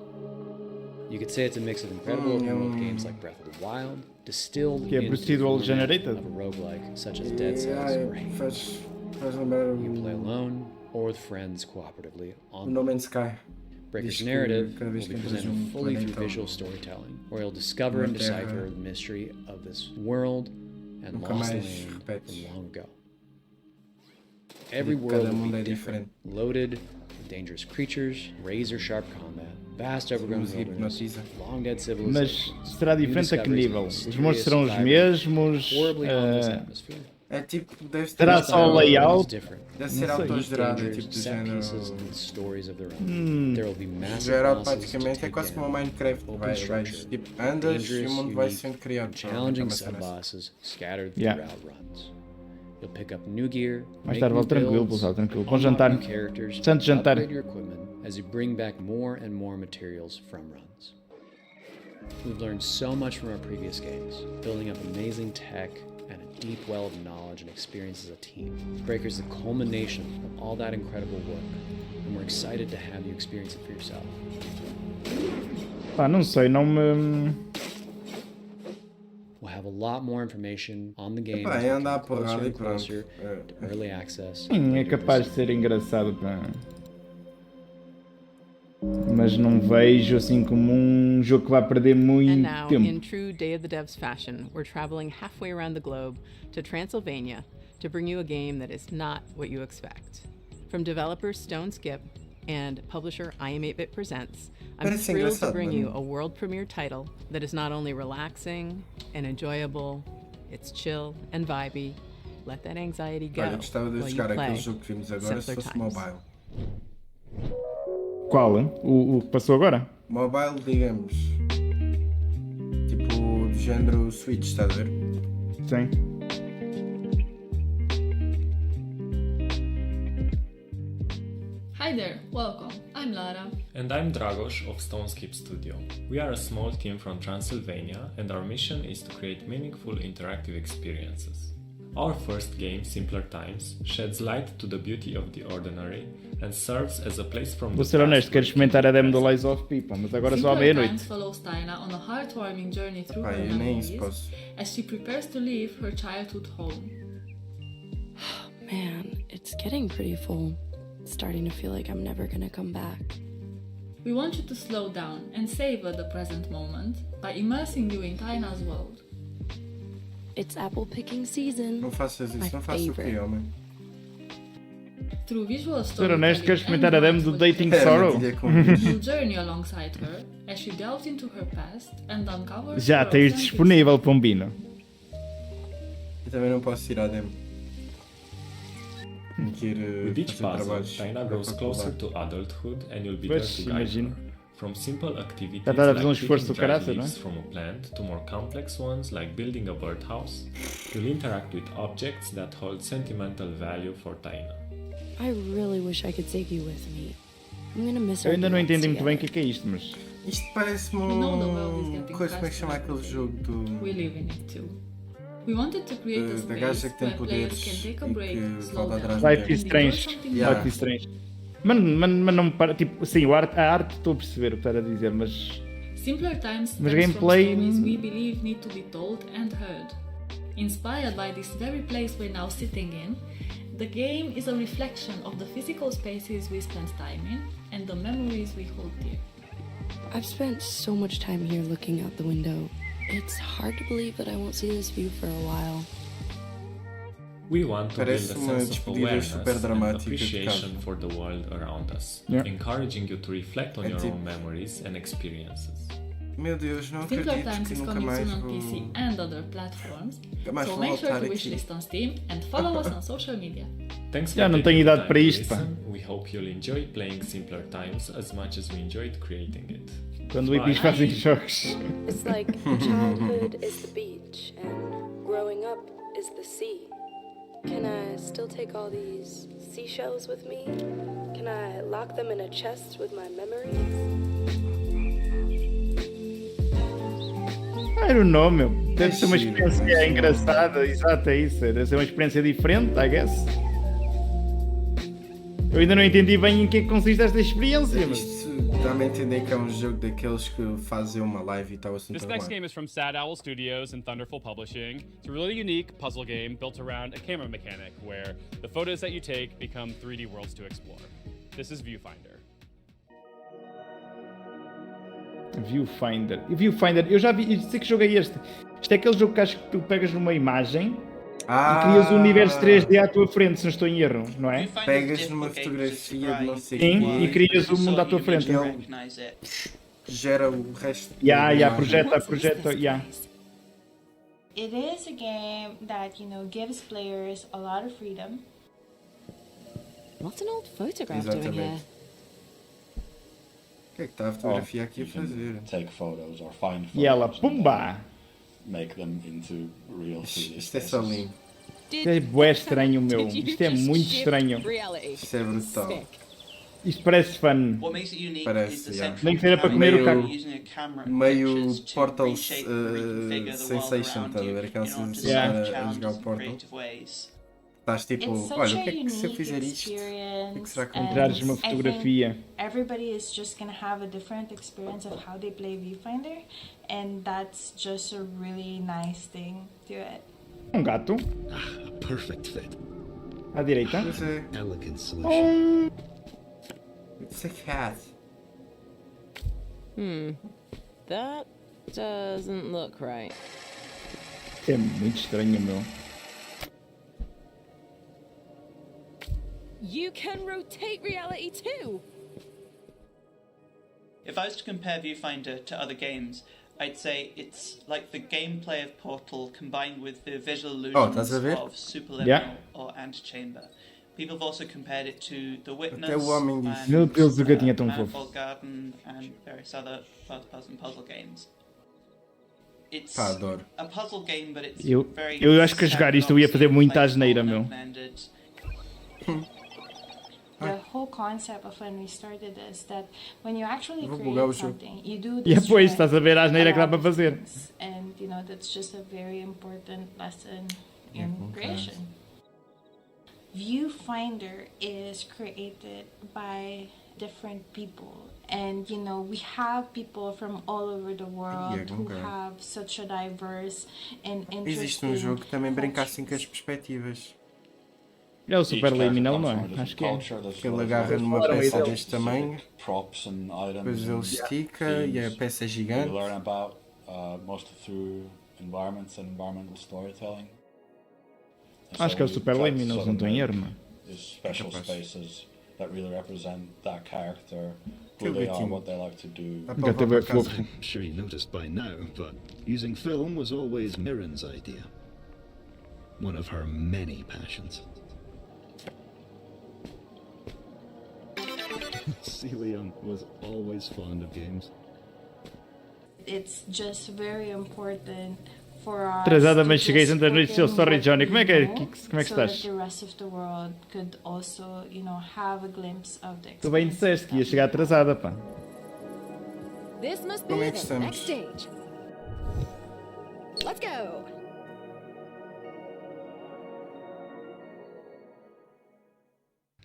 You could say it's a mix of incredible open world games like Breath of the Wild, distilled into the format of a roguelike such as Dead Cells or Hades. You can play alone or with friends cooperatively on No Man's Sky. Breaker's narrative will be presented fully through visual storytelling, where you'll discover and decipher the mystery of this world and lost land from long ago. Every world will be different, loaded with dangerous creatures, razor-sharp combat, vast overgrown wilderness, long dead civilizations. Mas será diferente a que nível? Os monstros serão os mesmos? É tipo, deve ter será só o layout? Deve ser autogerado, é tipo do género. Geral praticamente é quase como o Minecraft. Vais, tipo, andas e o mundo vai sendo criado. Challenging sub-bosses scattered throughout runs. You'll pick up new gear, mais tarde vou tranquilo, tranquilo. Bom jantar. Santo jantar. Your equipment as you bring back more and more materials from runs. We've learned so much from our previous games, building up amazing tech and a deep well of knowledge and experience as a team. Breaker's the culmination of all that incredible work, and we're excited to have you experience it for yourself. Pá, não sei, não me... We'll have a lot more information on the game as we get closer and closer to early access. É capaz de ser engraçado, pá. Mas não vejo assim como jogo que vai perder muito And now, tempo. in true Day of the Devs fashion, we're traveling halfway around the globe to Transylvania to bring you a game that is not what you expect. From developer Stone Skip and publisher iam8bit Presents, I'm thrilled to bring you a world premiere title that is not only relaxing and enjoyable, it's chill and vibey. Let that anxiety go Olha, gostava de jogar aquele jogo que vimos agora se fosse mobile. Qual? O que passou agora? Mobile, digamos. Tipo, do género Switch, está a ver? Sim. Hi there, welcome. I'm Lara. And I'm Dragos of Stoneskip Studio. We are a small team from Transylvania, and our mission is to create meaningful interactive experiences. Our first game, Simpler Times, sheds light to the beauty of the ordinary and serves as a place from Vou ser honesto, quero experimentar a demo do Lies of P, mas agora só à meia-noite. Follows Tyna on a heartwarming journey through her memories as she prepares to leave her childhood home. Man, it's getting pretty full. It's starting to feel like I'm never gonna come back. We want you to slow down and savor the present moment by immersing you in Tyna's world. It's apple picking season. Não faças isso, não faças o que, homem. Through visual Ser honesto, quero experimentar a demo do Dating Sorrow. You'll journey alongside her as she delves into her past and uncovers Já tens disponível, Pombino. Eu também não posso tirar a demo. With each puzzle, Taina grows closer to adulthood and you'll be there to guide her. From simple activities like picking dried leaves from a plant to more complex ones like building a birdhouse, you'll interact with objects that hold sentimental value for Taina. I really wish I could take you with me. I'm gonna miss Eu our ainda não nights entendi muito bem o together. que é isto, mas... Isto parece-me coisa, como é que chama aquele jogo do... We live in it too. We wanted to create a da gaja space que tem where players poderes can take a e break, que slow volta down, atrás Life is Strange. Life is Strange. Mas não me para... Tipo, sim, a arte estou a perceber o que era a dizer, mas... Simpler times Mas stems gameplay... from stories we believe need to be told and heard. Inspired by this very place we're now sitting in, the game is a reflection of the physical spaces we spend time in and the memories we hold dear. I've spent so much time here looking out the window. It's hard to believe that I won't see this view for a while. We want to build a sense of awareness super and dramática de appreciation casa. for the world around us, Yeah. encouraging you to reflect on É your tipo- own memories and experiences. Meu Deus, não Simpler acredito Times que is nunca coming mais soon on vou... PC and other platforms, Nunca mais so vou make sure voltar to aqui. wishlist on Steam and follow us on social media. Thanks Já for não taking tenho the idade time para to isto, pá. listen. We hope you'll enjoy playing Simpler Times as much as we enjoyed creating it. Quando o Ipis fazem jogos. It's like childhood is the beach and growing up is the sea. Can I still take all these seashells with me? Can I lock them in a chest with my memories? I don't know, meu. Deve ser uma experiência engraçada, exato, é isso. Deve ser uma experiência diferente, I guess. Eu ainda não entendi bem em que é que consiste esta experiência, mas... Isto dá-me a entender que é um jogo daqueles que fazem uma live e tal assim. This next game is from Sad Owl Studios and Thunderful Publishing. It's a really unique puzzle game built around a camera mechanic where the photos that you take become 3D worlds to explore. This is Viewfinder. Viewfinder. E Viewfinder, eu já vi, eu sei que joguei este. Isto é aquele jogo que acho que tu pegas numa imagem e crias um universo 3D à tua frente, se não estou em erro, não é? Pegas numa fotografia de não sei Sim, quê, e crias o mundo à tua frente. e ele gera o resto. Projeta, yeah. It is a game that, gives players a lot of freedom. What's an old photograph doing here? O que é que está a fotografia aqui a fazer? Take photos or find photos. E ela, pumba! Make them into real 3D Isto é só lindo. Isto é bué estranho, meu. Isto é muito estranho. Isto é brutal. Isto parece fun. Parece, já. Nem que seja para comer o carro. Meio Portal Sensation, estás a ver? Aquela sensação a jogar o Portal. Estás tipo, olha, o que é que se eu fizer isto? O que será que entrares uma fotografia? Everybody is just gonna have a different experience of how they play Viewfinder, and that's just a really nice thing to it. Um gato. A perfect fit. À direita. Elegant solution. It's a cat. That doesn't look right. Isto é muito estranho, meu. You can rotate reality too! If I was to compare Viewfinder to other games, I'd say it's like the gameplay of Portal combined with the visual illusions of Superliminal or Antechamber. People have also compared it to The Witness and Meu Deus, o gatinho é tão fofo. Manifold Garden and various other first-person puzzle games. It's adoro. a puzzle game, but it's very Eu acho que a jogar isto eu ia fazer muita asneira, meu. The whole concept of when we started is that when you actually Vou bugar o create jogo. something, you do E depois destroy estás a ver a asneira a que dá lot para of fazer. things. And that's just a very important lesson in creation. Viewfinder is created by different people, and we have people from all over the world who have such a diverse and Existe um interesting jogo que também brinca assim com as perspectivas. É o Superliminal, não é? Acho que é. Que ele agarra numa peça deste tamanho, props and items. depois ele estica e a peça é gigante. You learn about mostly through environments and environmental storytelling. Acho que é o Superliminal, não estou em erro, mano. These special spaces that really represent that character, who they are, what they like to do. I'm sure you noticed by now, but using film was always Mirren's idea. One of her many passions. Leon was always fond of games. It's just very important for us Atrasada, to mas cheguei just tantas noites put in seu. Sorry, what Johnny. we Como é que know estás? so that the rest of the world could also, have a glimpse of the Tu bem experience. disseste que ia chegar atrasada, pá. This must be Como é que the next estamos? stage. Let's go.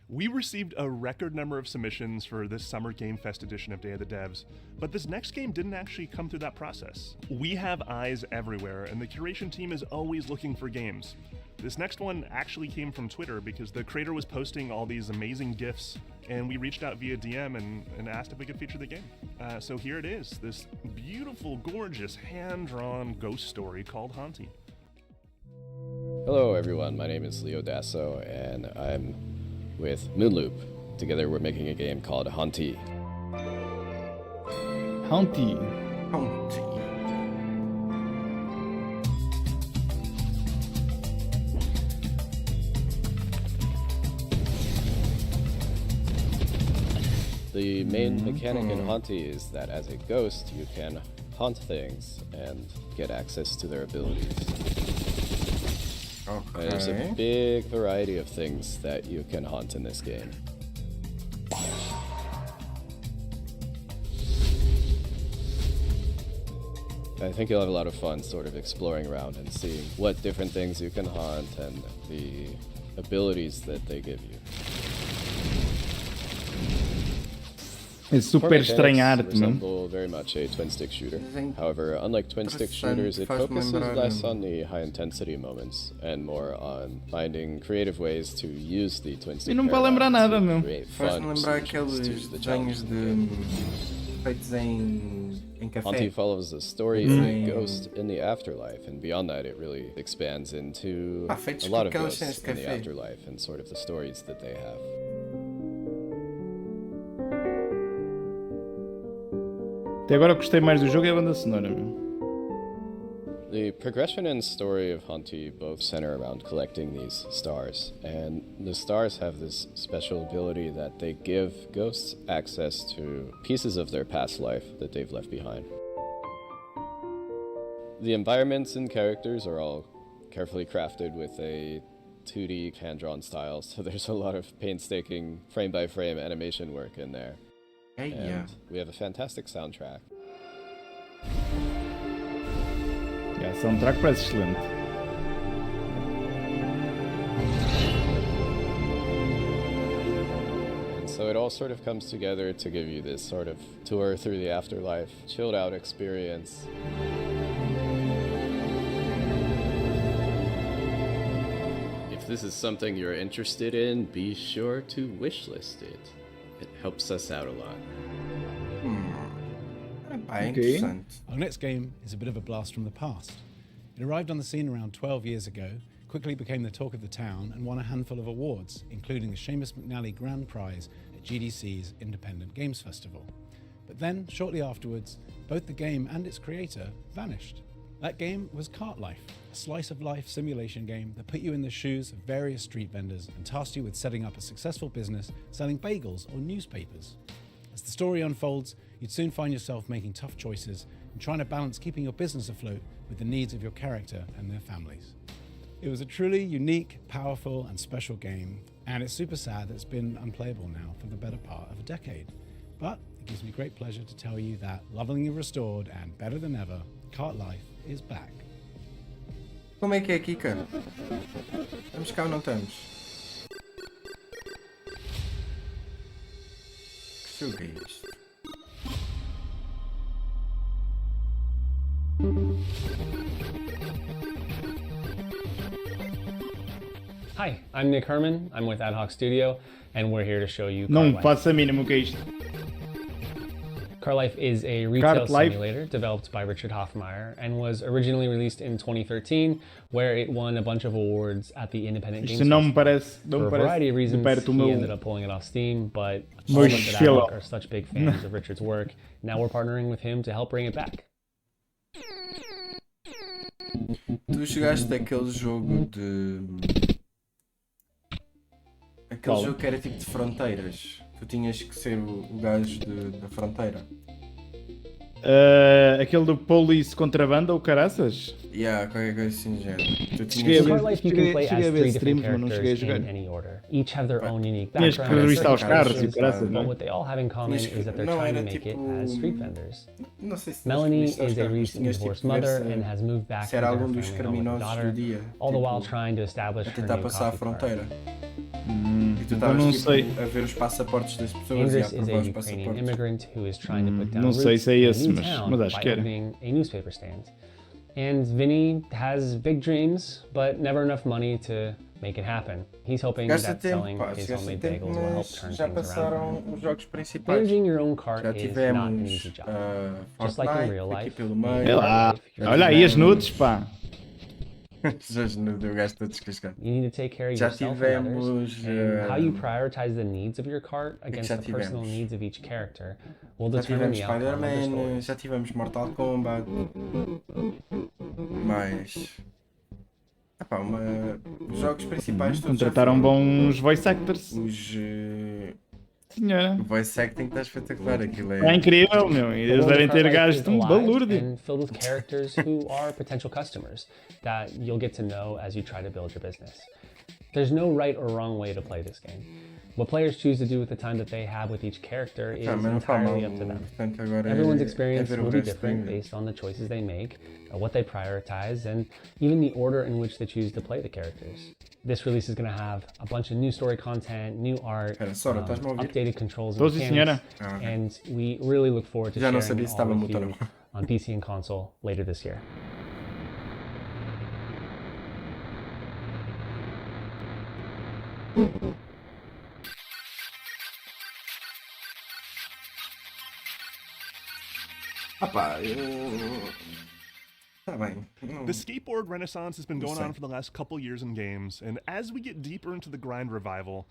We received a record number of submissions for this Summer Game Fest edition of Day of the Devs, but this next game didn't actually come through that process. We have eyes everywhere, and the curation team is always looking for games. This next one actually came from Twitter because the creator was posting all these amazing GIFs, and we reached out via DM and asked if we could feature the game. So here it is, this beautiful, gorgeous, hand-drawn ghost story called Haunty. Hello everyone, my name is Leo Dasso, and I'm with Moonloop. Together we're making a game called Haunty. Haunty. The main mechanic in Haunty is that as a ghost you can haunt things and get access to their abilities. Okay. There's a big variety of things that you can haunt in this game. I think you'll have a lot of fun sort of exploring around and seeing what different things you can haunt and the abilities that they give you. É super estranha a arte, não? Resemble very much a twin-stick shooter. However, unlike twin-stick shooters, it focuses less on the high-intensity moments and more on finding creative ways to use the twin-stick E não me vai lembrar nada, meu. Faz-me lembrar aqueles desenhos feitos em café. Haunty follows the story of a ghost in the afterlife, and beyond that it really expands into a lot of ghosts in the afterlife and sort of the stories that they have. Até agora gostei mais do jogo é a banda sonora, meu. The progression and story of Haunty both center around collecting these stars, and the stars have this special ability that they give ghosts access to pieces of their past life that they've left behind. The environments and characters are all carefully crafted with a 2D hand-drawn style, so there's a lot of painstaking frame-by-frame animation work in there. And we have a fantastic soundtrack. A soundtrack parece excelente. And so it all sort of comes together to give you this sort of tour through the afterlife, chilled out experience. If this is something you're interested in, be sure to wishlist it. It helps us out a lot. Okay. Our next game is a bit of a blast from the past. It arrived on the scene around 12 years ago, quickly became the talk of the town, and won a handful of awards, including the Seamus McNally Grand Prize at GDC's Independent Games Festival. But then, shortly afterwards, both the game and its creator vanished. That game was Cart Life, a slice-of-life simulation game that put you in the shoes of various street vendors and tasked you with setting up a successful business selling bagels or newspapers. As the story unfolds, you'd soon find yourself making tough choices and trying to balance keeping your business afloat with the needs of your character and their families. It was a truly unique, powerful, and special game, and it's super sad that it's been unplayable now for the better part of a decade. But it gives me great pleasure to tell you that, lovingly restored and better than ever, Cart Life is back. Como é que é aqui, cara? Estamos cá ou não estamos? Que jogo é isto? Hi, I'm Nick Herman. I'm with Ad Hoc Studio, and we're here to show you Não faço a mínima o que é isto. Car Life is a retail simulator developed by Richard Hoffmeyer and was originally released in 2013, where it won a bunch of awards at the Independent Games Festival. For a variety of reasons, he ended up pulling it off Steam, but all of us at Ad Hoc are such big fans of Richard's work. Now we're partnering with him to help bring it back. Tu chegaste àquele jogo de... Aquele jogo que era tipo de fronteiras. Tu tinhas que ser o gajo da fronteira. Aquele do Police Contrabanda ou caraças? Yeah, qualquer coisa assim do género. Cheguei a ver streams, mas não cheguei a jogar. Each have their own unique backgrounds. Tinhas que revistar os carros e caraças, não? But what they all have in common is that they're trying to make it as street vendors. Não sei se Melanie is a recently divorced mother and has moved back to her family home with a daughter, all the while trying to establish her new passar a coffee fronteira. E tu estavas a ver os passaportes das pessoas e a aprovar os passaportes. Não sei se é esse, mas acho que era. A newspaper stand. And Vinny has big dreams, but never enough money to make it happen. He's hoping that selling his homemade bagels will help turn things around. Os jogos principais. Managing your own cart is not an easy job. Just like in real life. Olha aí as nudes, pá. Eu gasto todos cascados. You need to take care of yourself and others, and how you prioritize the needs of your cart against the personal needs of each character will determine the outcome of the story. Já tivemos Mortal Kombat, mas os jogos principais todos contrataram bons voice actors. Senhora. O voice acting está espetacular, aquilo é incrível, meu. E eles devem ter gajos tão balúrdio. And filled with characters who are potential customers that you'll get to know as you try to build your business. There's no right or wrong way to play this game. What players choose to do with the time that they have with each character is entirely up to them. Everyone's experience will be different based on the choices they make, what they prioritize, and even the order in which they choose to play the characters. This release is going to have a bunch of new story content, new art, updated controls and mechanics, and we really look forward to sharing all with you on PC and console later this year. The skateboard renaissance has been going on for the last couple years in games, and as we get deeper into the grind revival,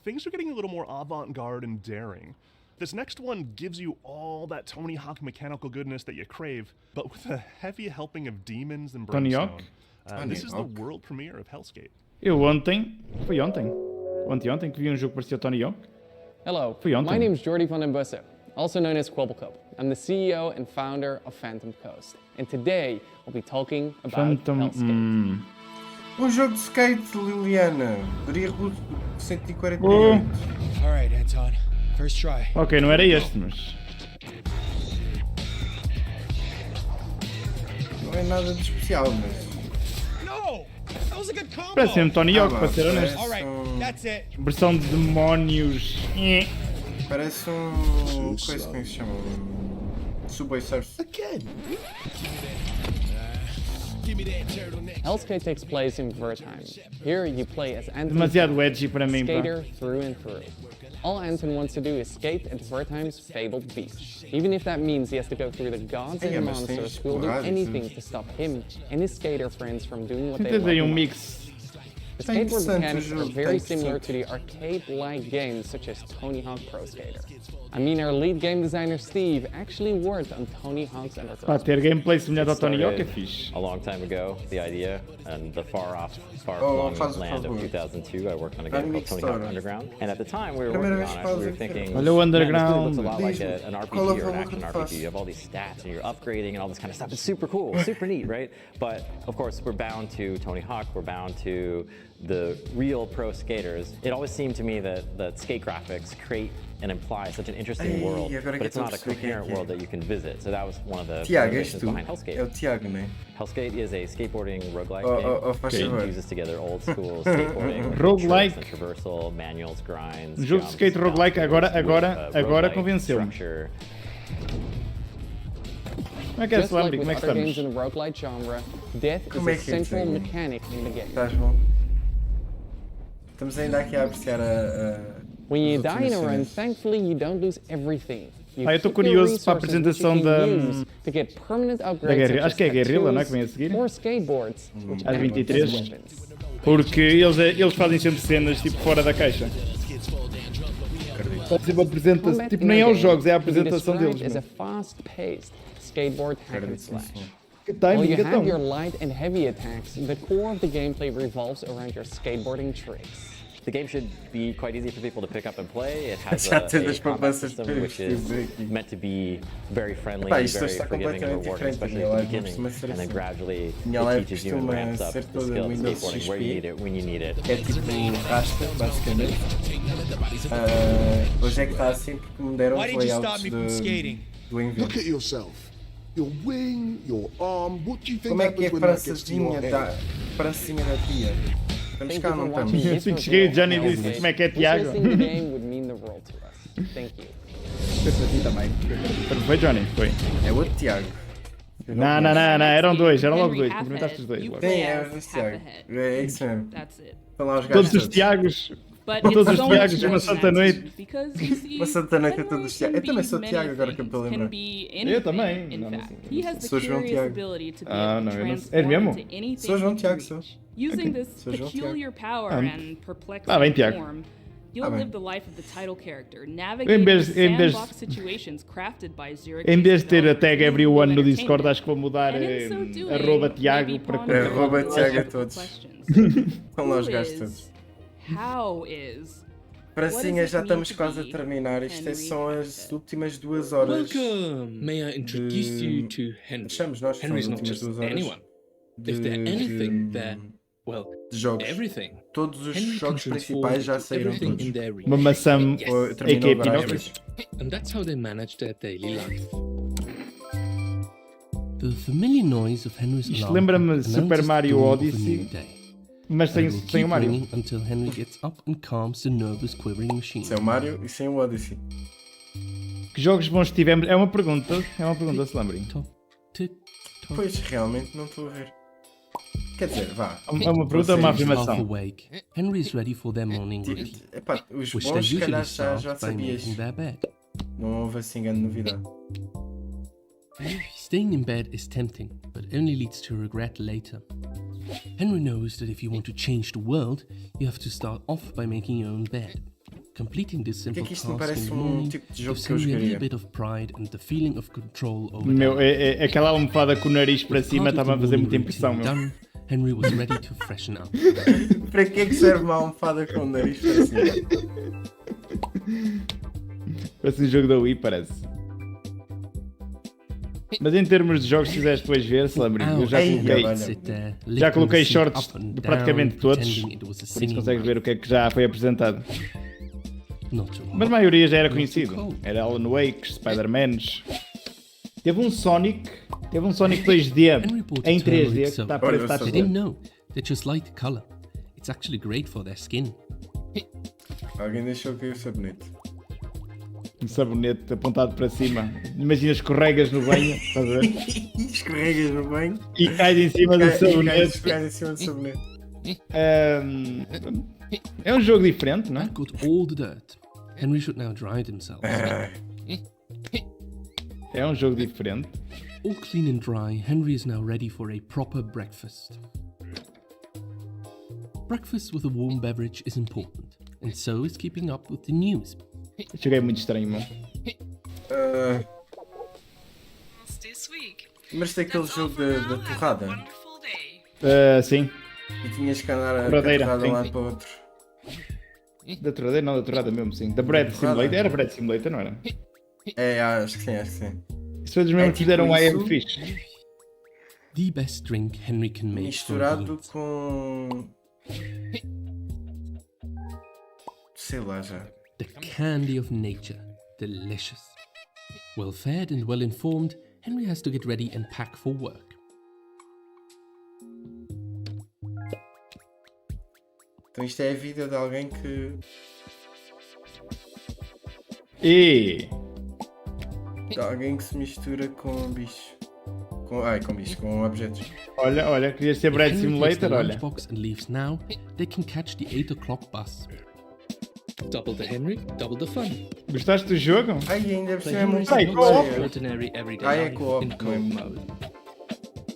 things are getting a little more avant-garde and daring. This next one gives you all that Tony Hawk mechanical goodness that you crave, but with a heavy helping of demons and brimstone. This is the world premiere of Hellskate. Eu ontem que vi jogo que parecia Tony Hawk. Hello, my name is Jordi van den Bussen, also known as Quibblecup. I'm the CEO and founder of Phantom Coast, and today we'll be talking about Hellskate. Jogo de skate, Liliana. Daria 148. All right, Anton. First try. Ok, não era este, mas... Não é nada de especial, mas... Parece-me Tony Hawk, para ser honesto. Versão de demónios. Parece coisa, como é que se chama? Subway Surf. Hellskate takes place in Wertheim. Here you play as Anton, demasiado edgy para mim, skater through and through. All Anton wants to do is skate at Wertheim's fabled beach, even if that means he has to go through the gods and monsters who will do anything to stop him and his skater friends from doing what they love. Mix. The skateboard mechanics are very similar to the arcade-like games such as Tony Hawk Pro Skater. I mean, our lead game designer Steve actually worked on Tony Hawk's Underground. Ter gameplay semelhante ao Tony Hawk é fixe. A long time ago, the idea and the far-flung land of 2002, I worked on a game called Tony Hawk Underground. And at the time we were working on it, we were thinking, Hello, Underground. This looks a lot like an RPG or an action RPG. You have all these stats and you're upgrading and all this kind of stuff. It's super cool, super neat, right? But of course, we're bound to Tony Hawk. We're bound to the real pro skaters. It always seemed to me that skate graphics create and imply such an interesting world, but it's not a coherent world that you can visit. So that was one of the motivations behind Hellskate. Hellskate is a skateboarding roguelike game. It uses together old school skateboarding, roguelike, and traversal, manuals, grinds. Jogo de skate roguelike agora convenceu-me. Como é que é esse Lambi? Como é que estamos? Games in the roguelike genre, death is a central mechanic in the game. Estás bom? Estamos ainda aqui a apreciar When you die in a run, thankfully you don't lose everything. Eu estou curioso para a apresentação da guerra. Acho que é a guerrilla, não é? Que vem a seguir? Às 23. Porque eles fazem sempre cenas tipo fora da caixa. Sempre apresenta-se. Tipo, nem aos jogos, é a apresentação deles. Skateboard hack and slash. While you have your light and heavy attacks, the core of the gameplay revolves around your skateboarding tricks. The game should be quite easy for people to pick up and play. It has a combat system which is meant to be very friendly and very forgiving and rewarding, especially at the beginning, and then gradually it teaches you and ramps up the skill of skateboarding where you need it, when you need it. É tipo em rasta, basicamente. Hoje é que está assim porque me deram os layouts do envio. Look at yourself. Your wing, your arm, what do you think Como é que é happens when para that gets to your head? para cima da tia? Estamos cá, não estamos? Assim que cheguei, o Djony disse como é que é Tiago. Foi para ti também. Foi Djony, foi. É outro Tiago. Não, eram dois, eram logo dois. Cumprimentaste os dois. Sim, é o Tiago. É isso mesmo. Estão lá os gajos todos os Tiagos. Todos os Tiagos, uma santa noite. Uma santa noite a todos os Tiagos. Eu também sou Tiago, agora que eu estou a lembrar. Eu também. Sou João Tiago. Ah, não, eu não sei. És mesmo? Sou João Tiago, sou. Using this peculiar power and perplexing bem, Tiago. form, you'll live the life of the title character, navigating the sandbox situations crafted by Zurich. Em vez de ter a tag everyone no Discord, acho que vou mudar arroba Tiago para arroba Tiago a todos. Estão lá os gajos todos. How is? Pracinha, já estamos quase a terminar. Isto são as últimas 2 horas. Welcome. May I introduce you to Henry? Henry's not just anyone. If there's anything that, well, everything. Todos os jogos principais já saíram todos. Uma maçã a.k.a. Pinóquio. And that's how they manage their daily life. The familiar noise of Henry's Isto lembra-me de Super Mario Odyssey, mas sem o Mario. Until Henry gets up and calms the nervous quivering machine. Sem o Mario e sem o Odyssey. Que jogos bons tivemos? É uma pergunta, se lembrem. Pois, realmente não estou a ver. Quer dizer, vá. É uma pergunta ou uma afirmação? Henry's ready for their morning routine. Epá, os bons se calhar já sabias. Não houve assim grande novidade. Staying in bed is tempting, but only leads to regret later. Henry knows that if you want to change the world, you have to start off by making your own bed. Completing this simple task in the morning gives Henry a little bit of pride and the feeling of control over aquela almofada com o nariz para cima estava a fazer muita impressão, meu. Henry was ready to freshen up. Para que serve uma almofada com o nariz para cima? Parece um jogo da Wii, parece. Mas em termos de jogos que quiseres depois ver, se lembrem, eu já coloquei shorts de praticamente todos, por isso consegues ver o que é que já foi apresentado. Mas a maioria já era conhecido. Era Alan Wake, Spider-Mans. Teve um Sonic 2D em 3D que está a parecer estar. They didn't know. They just like the color. It's actually great for their skin. Alguém deixou cair o sabonete. Um sabonete apontado para cima. Imagina, escorregas no banho, estás a ver? Escorregas no banho e cais em cima do sabonete. Cais em cima do sabonete. É um jogo diferente, não é? Got all the dirt. Henry should now dry it himself. É um jogo diferente. All clean and dry, Henry is now ready for a proper breakfast. Breakfast with a warm beverage is important, and so is keeping up with the news. Este jogo é muito estranho, mano. Mas tem aquele jogo da torrada? Sim. E tinhas que andar a torrada de um lado para o outro. Da torradeira? Não, da torrada mesmo, sim. Da Bread Simulator? Era Bread Simulator, não era? É, acho que sim. Isso foi dos mesmos que fizeram o I Am Fish. The best drink Henry can make. Misturado com... sei lá já. The candy of nature. Delicious. Well fed and well informed, Henry has to get ready and pack for work. Então isto é a vida de alguém que... de alguém que se mistura com bicho. Com objetos. Olha, querias ser Bread Simulator, olha. And leaves now, they can catch the 8 o'clock bus. Double the Henry, double the fun. Gostaste do jogo? Ainda por cima é muito ordinary everyday life in co-op mode.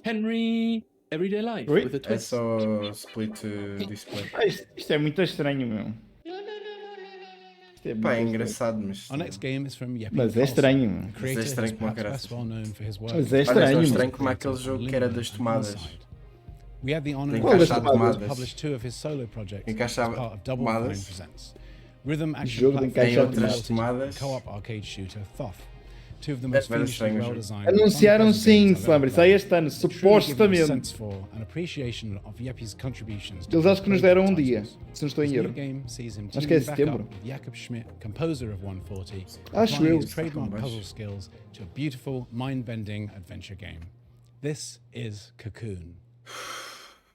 Henry, everyday life with a twist. É só split display. Isto é muito estranho, meu. Pá, é engraçado, mas... Our next game is from Mas é estranho. Mas é estranho como a graça. Well known for his work. Mas é estranho. É estranho como aquele jogo que era das tomadas. We had the honor Tem caixa de to tomadas. publish 2 of his solo projects Tem as caixa part of de Double Fine tomadas. Presents. Rhythm action Jogo de platform caixa de multi tomadas. co-op arcade shooter Thoth. 2 of the most Very fiendishly strange. well-designed. Anunciaram sim, games I've ever Slumber, sai played. este ano, It truly gives me a supostamente. sense for an appreciation of Yeppy's contributions to Eles acho que nos deram um dia, titles. se não estou em This erro. new game sees him Acho que é teaming back setembro. up with Jakob Schmidt, composer of 140, Acho applying eu. his trademark puzzle skills to a beautiful, mind-bending adventure game. This is Cocoon.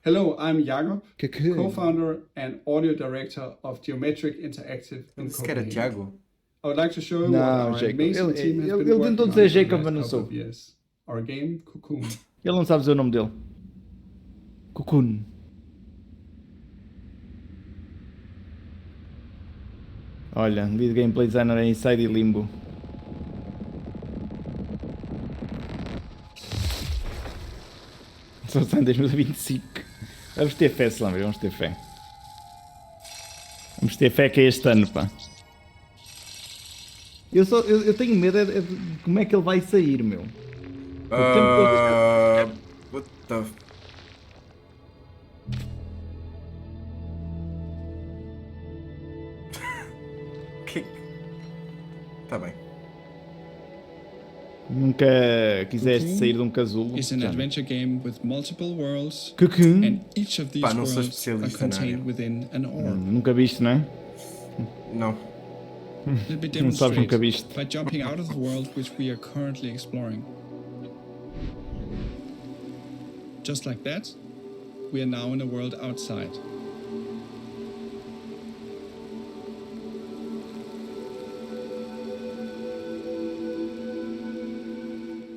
Hello, I'm Jakob, Cocoon. co-founder and audio director of Geometric Interactive in Disse que era Copenhagen. Tiago. I would like to show you Não, what our Jacob. amazing team has been Ele working tentou on dizer for Jacob, the mas não last couple sou. of years. Our game, Cocoon. Ele não sabe dizer o nome dele. Cocoon. Olha, lead gameplay designer em Inside e Limbo. Só está em 2025. Vamos ter fé, Slumber, vamos ter fé. Vamos ter fé que é este ano, pá. Eu tenho medo de como é que ele vai sair, meu. What the... que... Tá bem. Nunca quiseste sair de um casulo. It's an adventure game with multiple worlds, Cocoon. and each of these Pá, não sou worlds are especialista na área. contained within an orb. Nunca viste, não é? Não. Let me Não sabes, nunca demonstrate viste. by jumping out of the world which we are currently exploring. Just like that, we are now in a world outside.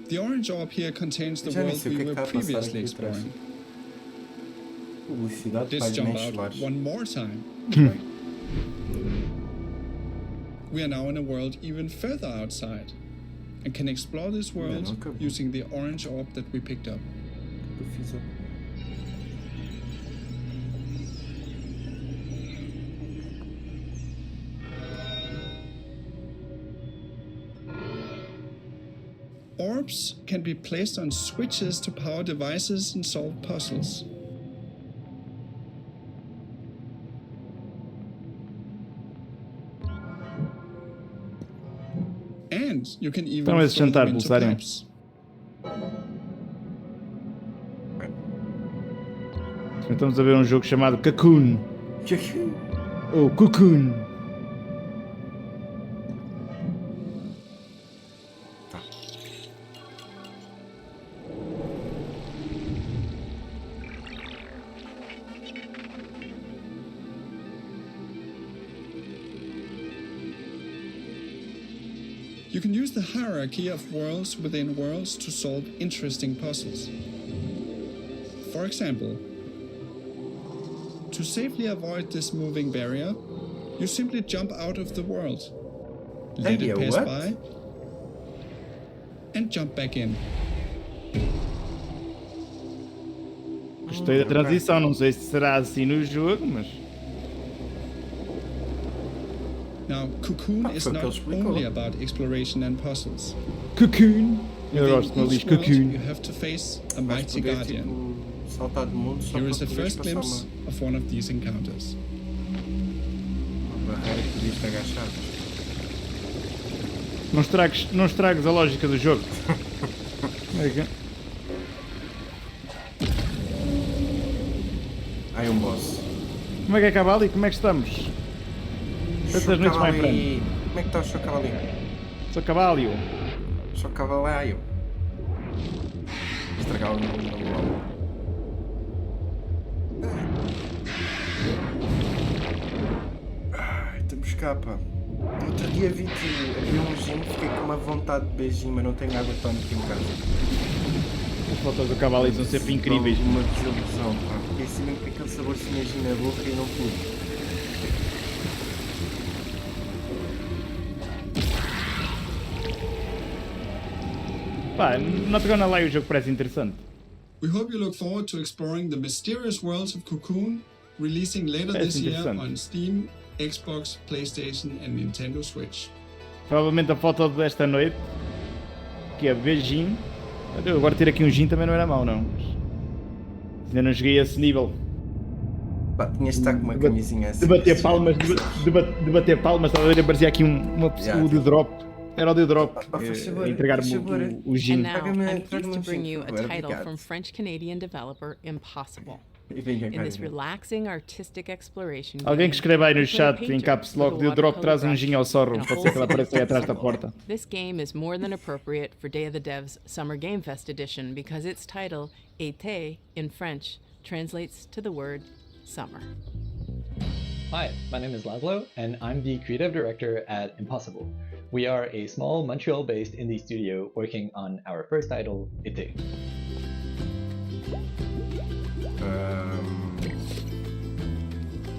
The orange orb here contains the Já nem world sei o we que é que were está a passar previously aqui atrás. exploring. Publicidade Let's para jump nem out solares. one more time. We are now in a world even further outside and can explore this world using the orange orb that we picked up. Eu fiz o... Orbs can be placed on switches to power devices and solve puzzles. And you can even Então esse throw jantar, them into pulsarem. pipes. Estamos a ver um jogo chamado Cocoon. Ou Cocoon. You can use the hierarchy of worlds within worlds to solve interesting puzzles. For example, to safely avoid this moving barrier, you simply jump out of the world, let it pass by, and jump back in. Gostei da transição, não sei se será assim no jogo, mas... Now, Cocoon is not only about exploration and puzzles. Cocoon. Eu Within gosto quando diz each world, Cocoon. you have to face a mighty guardian. Here is a first glimpse of one of these encounters. Barreira que podias te agachar. Não estragues a lógica do jogo. Ai, um boss. Como é que acaba ali? Como é que estamos? Quantas noites mais frente? Como é que está o seu cavalinho? Seu cavalo. Seu cavalaio. Estragar o nome. Ai, temos cá, pá. Outro dia vi que havia um gym, fiquei com uma vontade de beijinho, mas não tenho água tónica em casa. As fotos do cavalo são sempre incríveis. Uma desilusão, pá. Fiquei assim mesmo com aquele sabor de imagina na boca e não pude. Pá, not gonna lie, o jogo parece interessante. We hope you look forward to exploring the mysterious worlds of Cocoon, releasing later this year on Steam, Xbox, PlayStation and Nintendo Switch. Provavelmente a foto desta noite, que é beijinho. Agora ter aqui um gin também não era mau, não. Ainda não cheguei a esse nível. Pá, tinhas de estar com uma camisinha assim. De bater palmas, de bater palmas, talvez aparecia aqui uma pessoa de drop. Era o de drop. Entregar-me o gin. And now, I'm pleased to bring you a title from French-Canadian developer Impossible. In this relaxing artistic exploration Alguém que escreva aí no chat em caps lock de drop traz um gin ao sorro. Pode ser que ela apareça aí atrás da porta. This game is more than appropriate for Day of the Devs Summer Game Fest edition because its title, Été, in French, translates to the word summer. Hi, my name is Laszlo, and I'm the creative director at Impossible. We are a small Montreal-based indie studio working on our first title, Été.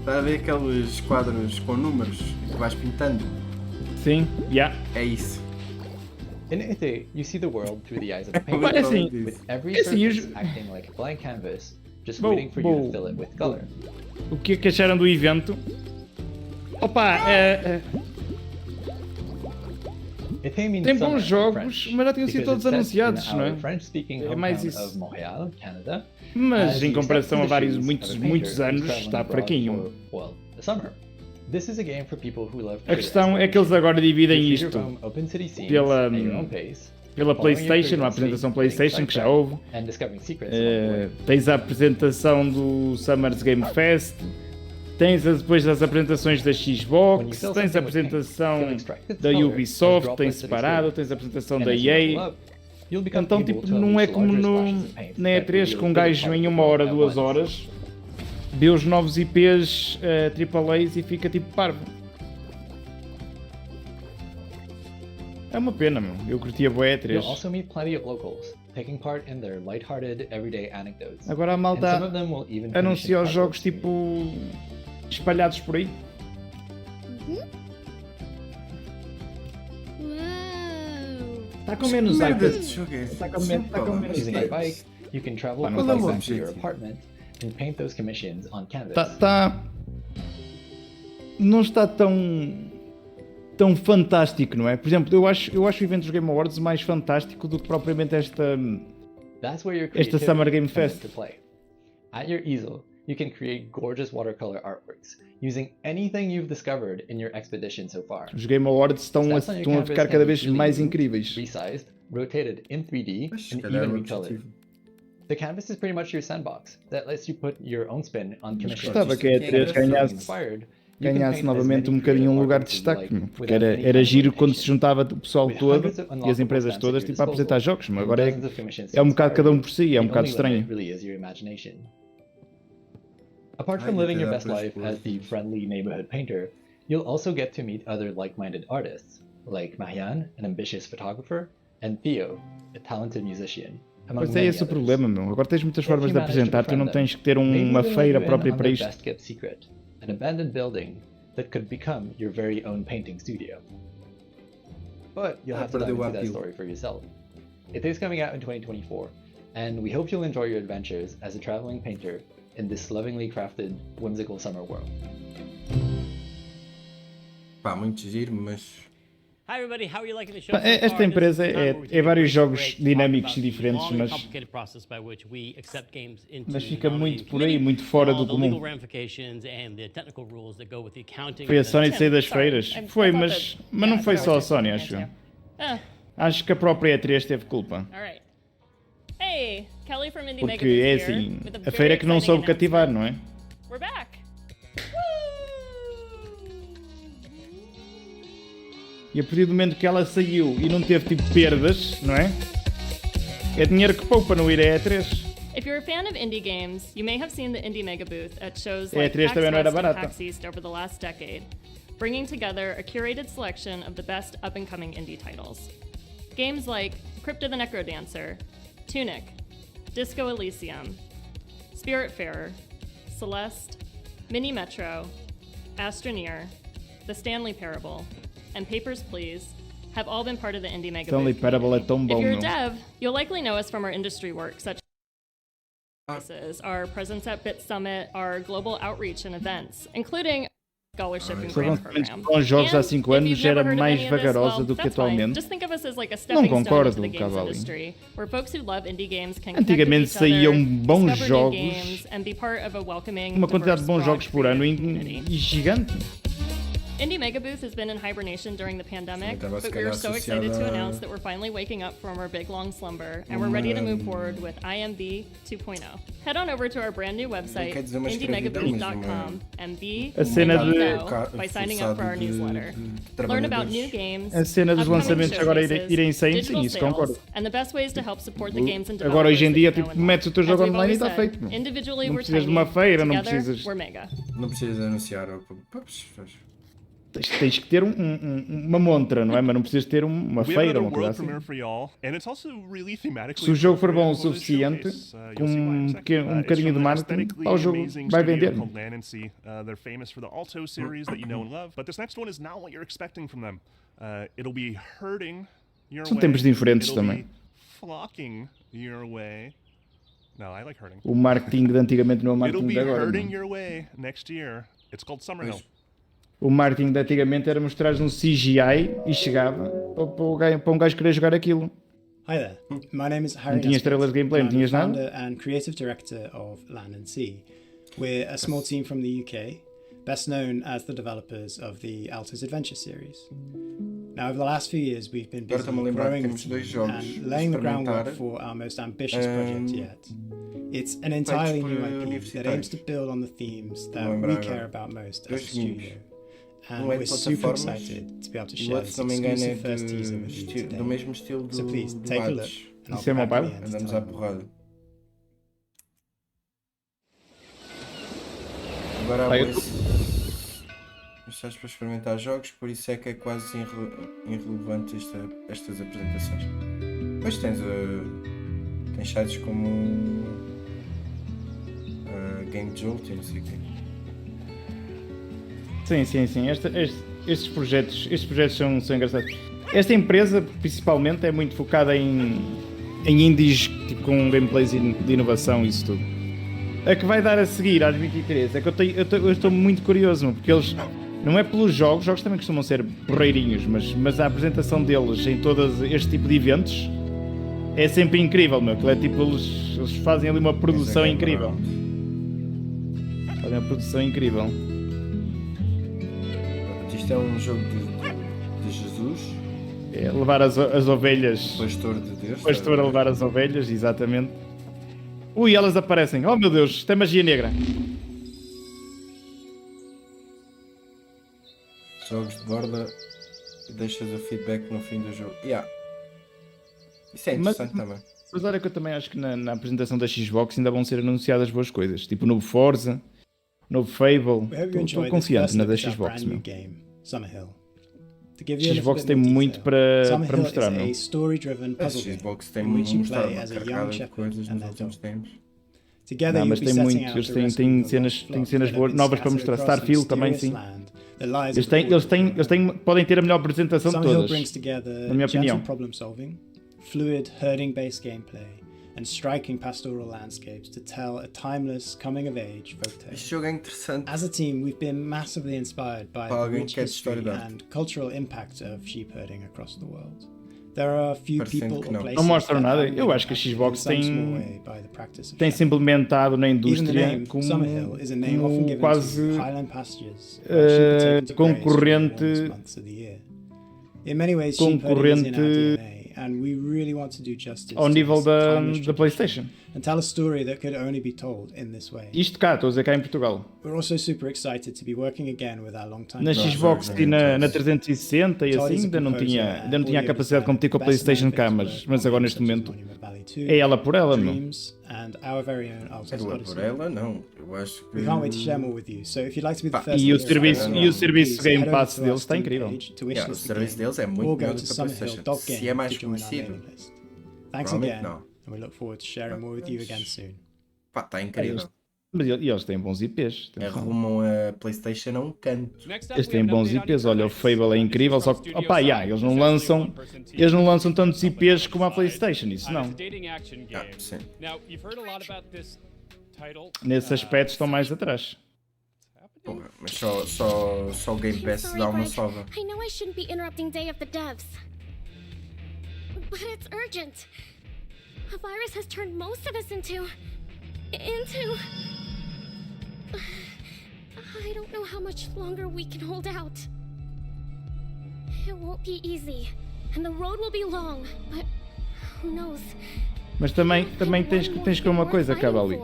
Está a ver aqueles quadros com números que vais pintando? Sim, yeah. É isso. In Été, you see the world through the eyes of a painter, with every surface acting like a blank canvas, just waiting for you to fill it with color. O que é que acharam do evento? Opa, tem bons jogos, mas já tinham sido todos anunciados, não é? É mais isso. Mas em comparação a muitos anos, está fraquinho. A questão é que eles agora dividem isto pela PlayStation, uma apresentação PlayStation que já houve. Tens a apresentação do Summer's Game Fest. Tens depois as apresentações da Xbox, tens a apresentação da Ubisoft, tens separado, tens a apresentação da EA. Então, tipo, não é como na E3 que um gajo em 1 hora, 2 horas vê os novos IPs AAAs e fica tipo parvo. É uma pena, meu. Eu curtia bué E3. Agora a malta anuncia os jogos tipo espalhados por aí. Está com menos iPads. Está com menos iPads. Não está tão fantástico, não é? Por exemplo, eu acho o evento dos Game Awards mais fantástico do que propriamente esta Summer Game Fest. At your easel, you can create gorgeous watercolor artworks using anything you've discovered in your expedition so far. Os Game Awards estão a ficar cada vez mais incríveis. Resized, rotated in 3D, and even recolored. The canvas is pretty much your sandbox that lets you put your own spin on commission. Gostava que a E3 ganhasse novamente um bocadinho um lugar de destaque, porque era giro quando se juntava o pessoal todo e as empresas todas tipo, a apresentar jogos, mas agora é um bocado cada um por si, é um bocado estranho. Apart from living your best life as the friendly neighborhood painter, you'll also get to meet other like-minded artists, like Marianne, an ambitious photographer, and Theo, a talented musician. Pois é esse o problema, meu. Agora tens muitas formas de apresentar, tu não tens que ter uma feira própria para isto. An abandoned building that could become your very own painting studio. But you'll have to dive into that story for yourself. It is coming out in 2024, and we hope you'll enjoy your adventures as a traveling painter in this lovingly crafted, whimsical summer world. Pá, muito giro, mas... Esta empresa é vários jogos dinâmicos e diferentes, mas fica muito por aí, muito fora do comum. Foi a Sony de sair das feiras? Foi, mas não foi só a Sony, acho. Acho que a própria E3 teve culpa. Porque é assim, a feira é que não soube cativar, não é? E a partir do momento que ela saiu e não teve tipo perdas, não é? É dinheiro que poupa não ir a E3. If you're a fan of indie games, you may have seen the Indie Mega Booth at shows like PAX West and PAX East over the last decade, bringing together a curated selection of the best up-and-coming indie titles. Games like Crypt of the Necrodancer, Tunic, Disco Elysium, Spiritfarer, Celeste, Mini Metro, Astroneer, The Stanley Parable, and Papers, Please have all been part of the Indie Mega Stanley Parable é tão bom. If you're a dev, you'll likely know us from our industry work, such as our presence at Bit Summit, our global outreach and events, including scholarship and Os grant lançamentos program. de bons jogos há And 5 if anos you've já era never heard of mais any of this, vagarosa well, do que that's fine. atualmente. Just think of us as like a Não stepping stone concordo, into the games Cavalli. industry, where folks who love indie games can Antigamente connect with each saíam other, bons discover new jogos, games, and be part of a welcoming, uma quantidade de bons diverse, jogos por broad, ano creative community. e gigante. Indie Mega Booth has been in hibernation during the pandemic, Estava se but we are calhar so excited to associada announce that we're finally waking up from our big long slumber, and we're ready to move forward with IMB 2.0. Head on over to our brand new website, quer dizer uma escravidão, indiemegabooth.com, and be A cena and de- know by signing up for our forçado de newsletter. Learn about trabalhadores. new games, A cena dos upcoming lançamentos agora showcases, irem saindo, digital sim, isso sales, concordo. and the best ways to help support the games and Agora hoje em developers dia, that you know tipo, and metes o teu love. jogo As we've online e always está said, feito. individually Não we're precisas de tiny, uma feira, não together precisas. we're mega. Não precisas anunciar. Tens que ter uma montra, não é? Mas não precisas ter uma We have feira, another uma coisa world assim. premiere for y'all, and it's also really thematically Se o jogo for bom o appropriate for the suficiente, showcase. com You'll see why in a um second. bocadinho It's de from an marketing, aesthetically o jogo amazing vai studio vender. called Land and Sea. They're famous for the Alto series that you know and love, but this next one is not what you're expecting from them. It'll be hurting your São way. tempos diferentes It'll também. be flocking your way. No, I like hurting. O marketing de antigamente não é o It'll marketing be de agora. hurting Não. your way next year. It's called Summerhill. O marketing de antigamente era mostrar um CGI e chegava para um gajo querer jogar aquilo. Hi there, my name is Harry. Não tinha estrelas de gameplay, não I'm the tinhas nada. founder and creative director of Land and Sea. We're a small team from the UK, best known as the developers of the Alto's Adventure series. Now, over the last few years, we've been busy growing the team and laying the groundwork for our most ambitious project yet. It's an entirely new IP that aims to build on the themes that we care about most as a studio. And we're super excited to be able to share this exclusive first teaser with you today. Do mesmo estilo do So please take a look and I'll Isso é mobile? happily Andamos à porrada. Agora há Blaze. Estás para experimentar jogos, por isso é que é quase irrelevante estas apresentações. Depois tens sites como Game Jolt e não sei o quê. Sim. Estes projetos são engraçados. Esta empresa, principalmente, é muito focada em indies tipo, com gameplays de inovação e isso tudo. A que vai dar a seguir às 23 é que eu estou muito curioso, porque eles, não é pelos jogos também costumam ser porreirinhos, mas a apresentação deles em todo este tipo de eventos é sempre incrível, meu. É tipo, eles fazem ali uma produção incrível. Fazem uma produção incrível. Isto é um jogo de Jesus. É levar as ovelhas. Pastor de Deus. Pastor a levar as ovelhas, exatamente. Ui, elas aparecem. Oh meu Deus, isto é magia negra. Jogos de borda e deixas o feedback no fim do jogo. Isso é interessante também. Mas olha que eu também acho que na apresentação da Xbox ainda vão ser anunciadas boas coisas. Tipo novo Forza, novo Fable. Estou confiante na da Xbox, meu. Xbox tem muito para mostrar, não? A Xbox tem muito para mostrar, uma carregada de coisas nos últimos tempos. Não, mas tem muito, eles têm cenas boas, novas para mostrar. Starfield também, sim. Eles podem ter a melhor apresentação de todas, na minha opinião. Fluid, herding-based gameplay, and striking pastoral landscapes to tell a timeless coming-of-age folktale. Este jogo é interessante. As a team, we've been massively inspired by the rich history and cultural impact of sheep herding across the world. There are a few people or places não mostram nada. Eu acho que a Xbox tem se implementado na indústria como quase concorrente ao nível da PlayStation. Isto cá, estou a dizer cá em Portugal. Na Xbox e na 360 e assim ainda não tinha a capacidade de competir com a PlayStation cá, mas agora neste momento é ela por ela, não? Por ela, não. Eu acho que... E o serviço Game Pass deles está incrível. O serviço deles é muito melhor do que a PlayStation. Se é mais conhecido, provavelmente não. And we look forward to sharing more with you again soon. Pá, está incrível. Mas eles têm bons IPs. Arrumam a PlayStation a um canto. Eles têm bons IPs, olha, o Fable é incrível, só que, eles não lançam tantos IPs como a PlayStation, isso não. Sim. Nesse aspecto estão mais atrás. Porra, mas só o Game Pass dá uma sova. I know I shouldn't be interrupting Day of the Devs. But it's urgent. A virus has turned most of us into... I don't know how much longer we can hold out. It won't be easy, and the road will be long, but who knows? Mas também tens que ver uma coisa, Cavali.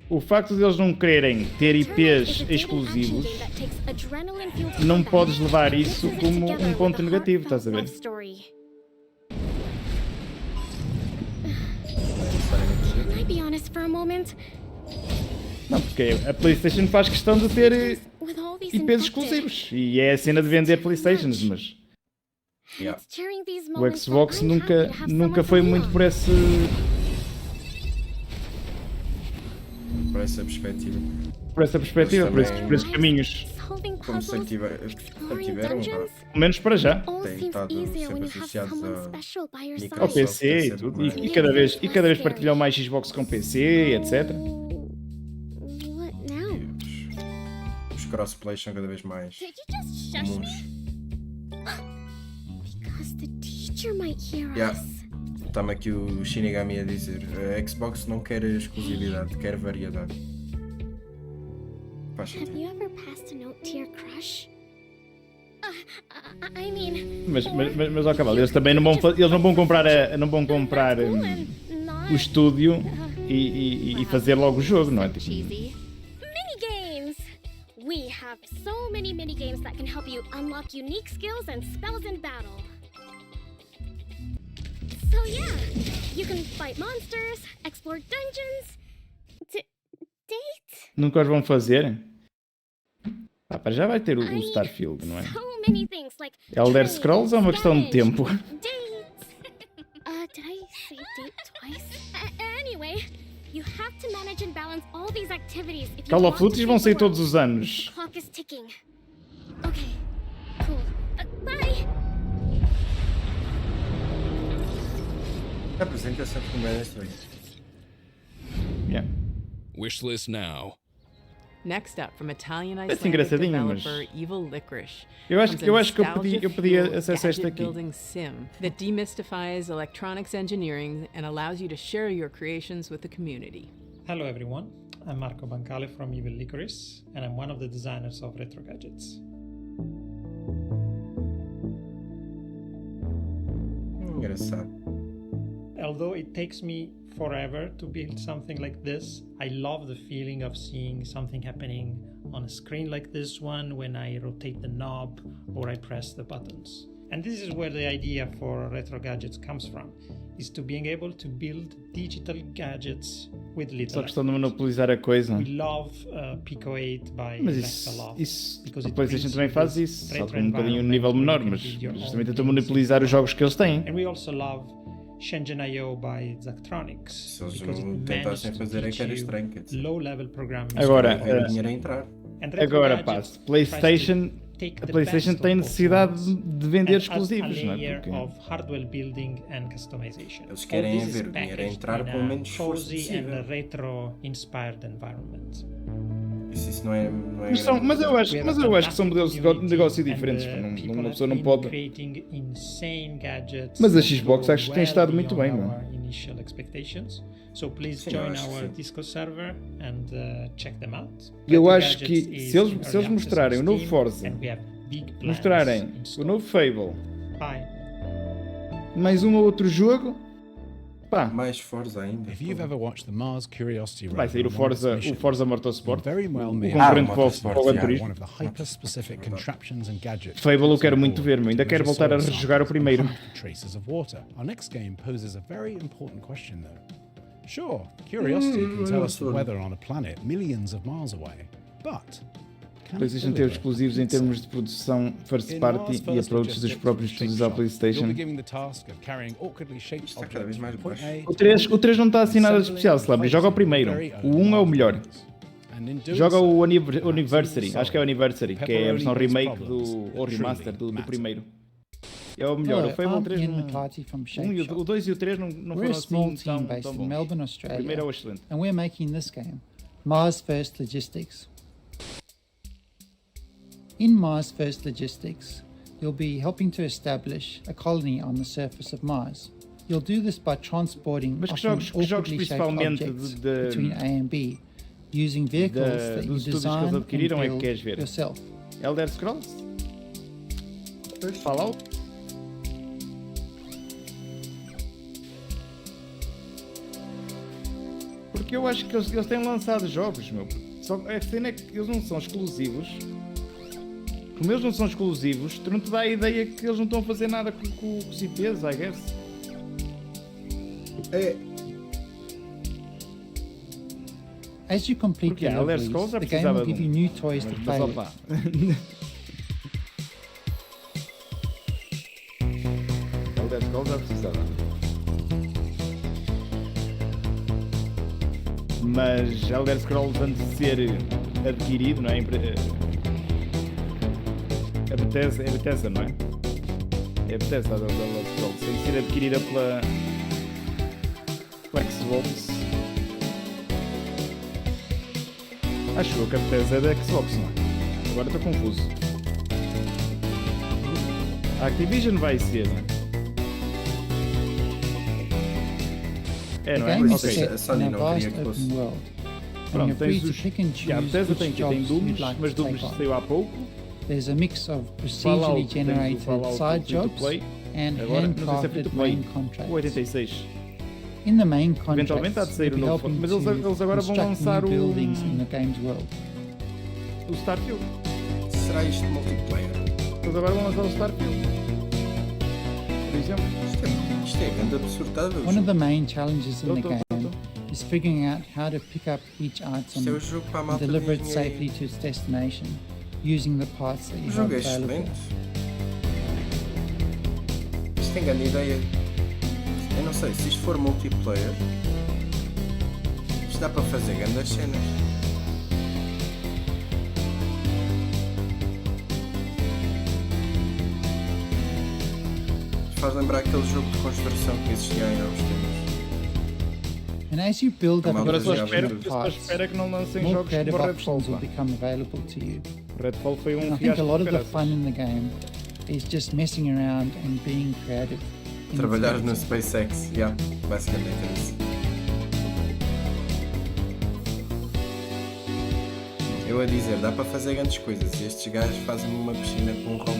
O facto de eles não quererem ter IPs exclusivos, não podes levar isso como um ponto negativo, estás a ver? Can I be honest for a moment? Não, porque a PlayStation faz questão de ter IPs exclusivos. E é a cena de vender PlayStations, mas... Yeah. O Xbox nunca foi muito por esse... Por essa perspectiva. Por esses caminhos. Como sempre tiveram, pelo menos para já. Têm estado sempre associados ao PC e tudo. E cada vez partilham mais Xbox com PC, etc. Os crossplays são cada vez mais comuns. Está-me aqui o Shinigami a dizer: a Xbox não quer exclusividade, quer variedade. Have you ever passed a note to your crush? I mean... Mas ó, Cavalo, eles também não vão comprar o estúdio e fazer logo o jogo, não é? Tipo... Minigames! We have so many minigames that can help you unlock unique skills and spells in battle. So yeah, you can fight monsters, explore dungeons, date. Nunca os vão fazer? Para já vai ter o Starfield, não é? Elder Scrolls é uma questão de tempo. Did I say date twice? Anyway, you have to manage and balance all these activities if you Call of Duty vão sair todos os anos. Clock is ticking. Okay, cool. Bye. Apresenta sempre como é esta vez. Yeah. Wishlist now. Next up, from Italian Parece Icelandic engraçadinho, developer Evil Licorice. Eu acho que eu pedi acesso a este aqui. Building sim that demystifies electronics engineering and allows you to share your creations with the community. Hello everyone, I'm Marco Bancale from Evil Licorice, and I'm one of the designers of Retro Gadgets. Engraçado. Although it takes me forever to build something like this, I love the feeling of seeing something happening on a screen like this one when I rotate the knob or I press the buttons. And this is where the idea for Retro Gadgets comes from, is to being able to build digital gadgets with little Só questão de monopolizar a coisa. We love Pico 8 by Mas isso a PlayStation também faz isso, só que um bocadinho um nível menor, mas justamente tentam monopolizar os jogos que eles têm. And we also love Shenzhen.io by Zachtronics. Se eles não tentassem fazer é que era estranho. Agora, passo. A PlayStation tem necessidade de vender exclusivos, não é? Porque... Eles querem ver o dinheiro entrar com menos esforço possível. Isso não é mas eu acho que são modelos de negócio diferentes. Uma pessoa não pode. Mas a Xbox acho que tem estado muito bem, não é? So please join our Discord server and check them out. Eu acho que se eles mostrarem o novo Forza, mostrarem o novo Fable, mais um ou outro jogo, pá. Mais Forza ainda. Vai sair o Forza Motorsport, o concorrente para o Gran Turismo. Fable eu quero muito ver, ainda quero voltar a rejogar o primeiro. Sure, curiosity can tell us the weather on a planet millions of miles away, but PlayStation teve exclusivos em termos de produção first party e approaches dos próprios estúdios à PlayStation. O 3 não está assim nada de especial, se lembra? Joga o primeiro, o 1 é o melhor. Joga o Anniversary, acho que é o Anniversary, que é a versão remake ou remaster do primeiro. É o melhor. O Fable 3 o 2 e o 3 não foram assim tão bons. Melbourne, O Australia, primeiro é o excelente. and we're making this game, Mars First Logistics. In Mars First Logistics, you'll be helping to establish a colony on the surface of Mars. You'll do this by transporting often awkwardly shaped objects between A and B, using vehicles that you design and build yourself. Elder Scrolls? Fallout? Porque eu acho que eles têm lançado jogos, meu. Só a cena é que eles não são exclusivos. Como eles não são exclusivos, tu não te dá a ideia que eles não estão a fazer nada com os IPs, I guess. As you complete the levels, the game will give you new toys to play with. Elder Scrolls já precisava. Mas Elder Scrolls, antes de ser adquirido, não é? É Bethesda, não é? É Bethesda da Elder Scrolls, sem ser adquirida pela Xbox. Acho que a Bethesda é da Xbox, não é? Agora estou confuso. A Activision vai ser, não é? É, não é? A Sony não queria que fosse. Pronto, tens os... A Bethesda tem Dooms, mas Dooms saiu há pouco. There's a mix of procedurally generated side jobs and handcrafted main contracts. 86. In the main contracts, you'll be helping to construct new buildings in the game's world. O Starfield. Será isto multiplayer? Eles agora vão lançar o Starfield. Por exemplo. Isto é grande absurdado. One of the main challenges in the game is figuring out how to pick up each item and deliver it safely to its destination, using the parts that you have available. Isto tem grande ideia. Eu não sei, se isto for multiplayer, isto dá para fazer grandes cenas. Faz lembrar aquele jogo de construção que existia em uns tempos. And as you build up agora só parts, espera que não lancem more jogos creative como options will become available to you. Redfall foi I think a lot of the fun in the game is just messing around and being creative. Trabalhar no SpaceX, basicamente é isso. Eu a dizer, dá para fazer grandes coisas e estes gajos fazem uma piscina com um robô.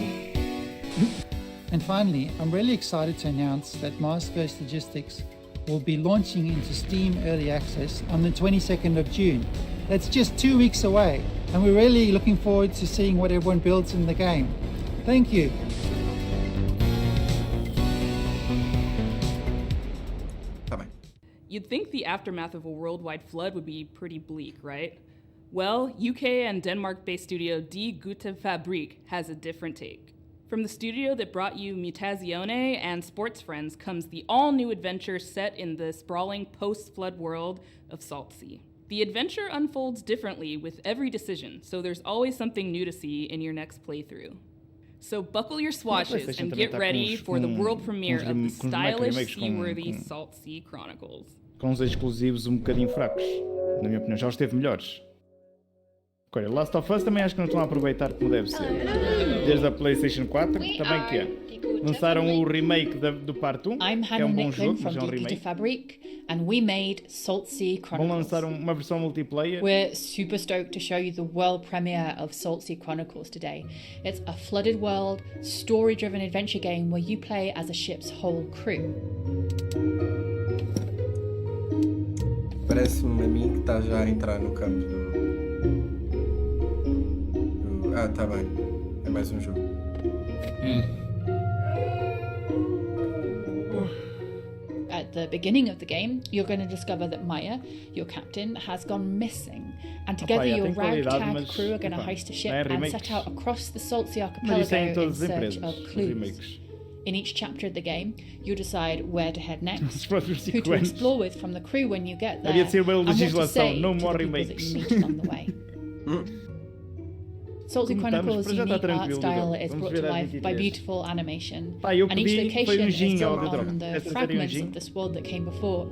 And finally, I'm really excited to announce that Mais First Logistics will be launching into Steam Early Access on the 22nd of June. That's just 2 weeks away, and we're really looking forward to seeing what everyone builds in the game. Thank you. You'd think the aftermath of a worldwide flood would be pretty bleak, right? Well, UK and Denmark-based studio Die Gute Fabrik has a different take. From the studio that brought you Mutazione and Sports Friends comes the all-new adventure set in the sprawling post-flood world of Saltsea. The adventure unfolds differently with every decision, so there's always something new to see in your next playthrough. So buckle your swatches and get ready for the world premiere of the stylish, seaworthy Saltsea Chronicles. Com uns exclusivos um bocadinho fracos, na minha opinião, já os teve melhores. Olha, Last of Us também acho que não estão a aproveitar como deve ser. Desde a PlayStation 4, também que é. Lançaram o remake do Part 1, é um bom jogo, mas é um remake. And we made Saltsea Chronicles. Vão lançar uma versão multiplayer. We're super stoked to show you the world premiere of Saltsea Chronicles today. It's a flooded world, story-driven adventure game where you play as a ship's whole crew. Parece-me a mim que está já a entrar no campo do... Ah, tá bem. É mais um jogo. At the beginning of the game, you're going to discover that Maya, your captain, has gone missing. And together your ragtag crew are going to heist a ship and set out across the Saltsea archipelago in search of clues. In each chapter of the game, you'll decide where to head next, who to explore with from the crew when you get there, and what to say to the people that you meet along the way. Saltsea Chronicles' unique art style is brought to life by beautiful animation, and each location is drawn on the fragments of this world that came before.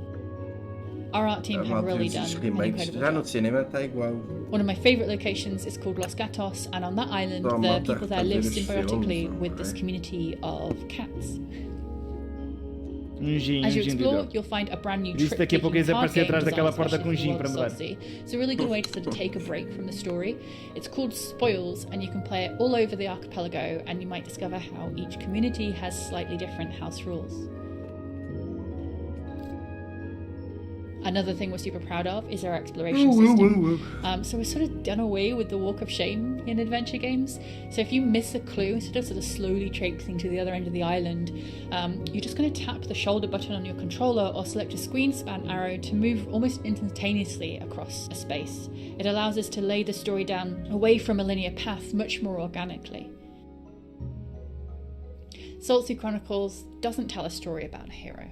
Our art team have really done an incredible Já no job. cinema está igual. One of my favourite locations is called Los Gatos, and on that island, the people there live symbiotically with this community of cats. As you explore, you'll find a brand new Disse daqui a pouco eles aparecer atrás daquela porta com gin para me dar. It's a really good way to sort of take a break from the story. It's called Spoils, and you can play it all over the archipelago, and you might discover how each community has slightly different house rules. Another thing we're super proud of is our exploration system. So we're sort of done away with the walk of shame in adventure games. So if you miss a clue, instead of sort of slowly traipsing to the other end of the island, you're just going to tap the shoulder button on your controller or select a screen span arrow to move almost instantaneously across a space. It allows us to lay the story down away from a linear path much more organically. Salt Sea Chronicles doesn't tell a story about a hero.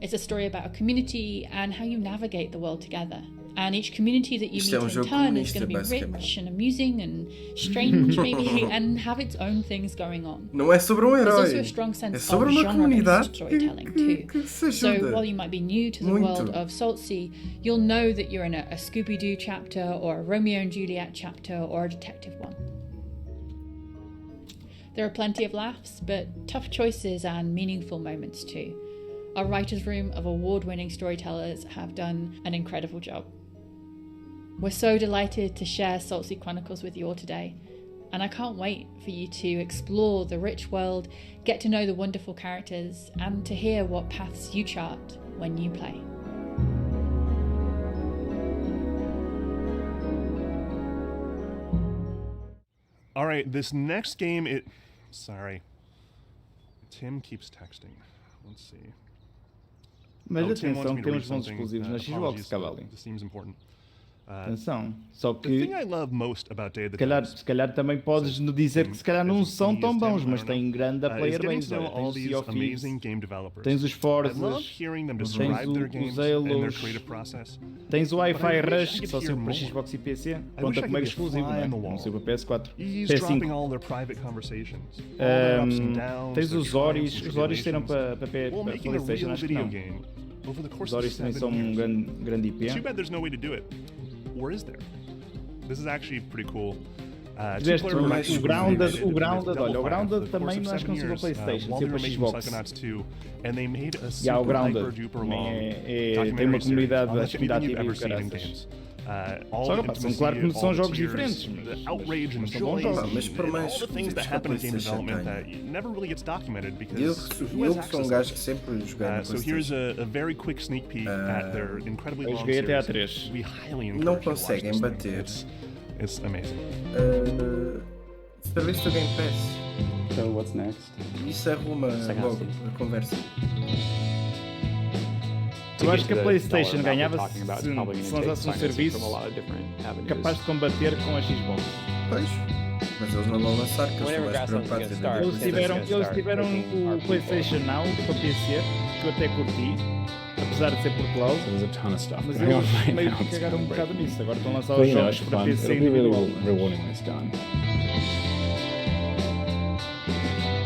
It's a story about a community and how you navigate the world together. And each community that you meet in turn is going to be rich and amusing and strange, maybe, and have its own things going on. Não é sobre herói. There's also a strong sense of genre-based storytelling too. So while you might be new to the world of Salt Sea, you'll know that you're in a Scooby-Doo chapter or a Romeo and Juliet chapter or a detective one. There are plenty of laughs, but tough choices and meaningful moments too. Our writer's room of award-winning storytellers have done an incredible job. We're so delighted to share Salt Sea Chronicles with you all today, and I can't wait for you to explore the rich world, get to know the wonderful characters, and to hear what paths you chart when you play. All right, this next game, Sorry. Tim keeps texting. Let's see. Mas atenção que temos bons exclusivos na Xbox, Cavalli. Atenção, só que se calhar também podes dizer que se calhar não são tão bons, mas têm grande player base. Olha, tens o Sea of Thieves, tens os Forzas, tens os Halos, tens o Wi-Fi Rush, que só serve para Xbox e PC, conta como é exclusivo, não é? Não serve para PS4, PS5. Tens os Oris saíram para PlayStation, acho que não. Os Oris também são um grande IP. Or is there? This is actually pretty cool. O Grounded, olha, o Grounded também não acho que não sirva PlayStation, sirva para Xbox. E o Grounded tem uma comunidade ativa e caraças. São claro que são jogos diferentes, mas são bons jogos. Mas por mais all the things that happen in game development that never really gets documented because eu sou um gajo que sempre joguei so here's a very quick sneak peek at their incredibly long series. Até a 3. We highly encourage não conseguem bater. It's amazing. Serviço do Game Pass. So what's next? Isso arruma logo a conversa. Eu acho que a PlayStation ganhava se lançasse um serviço capaz de combater com a Xbox. Pois, mas eles não vão lançar, porque eles estão mais preocupados em eles tiveram o PlayStation Now para PC, que eu até curti, apesar de ser por cloud, mas eles meio que cagaram um bocado nisso. Agora estão a lançar os jogos para PC individual.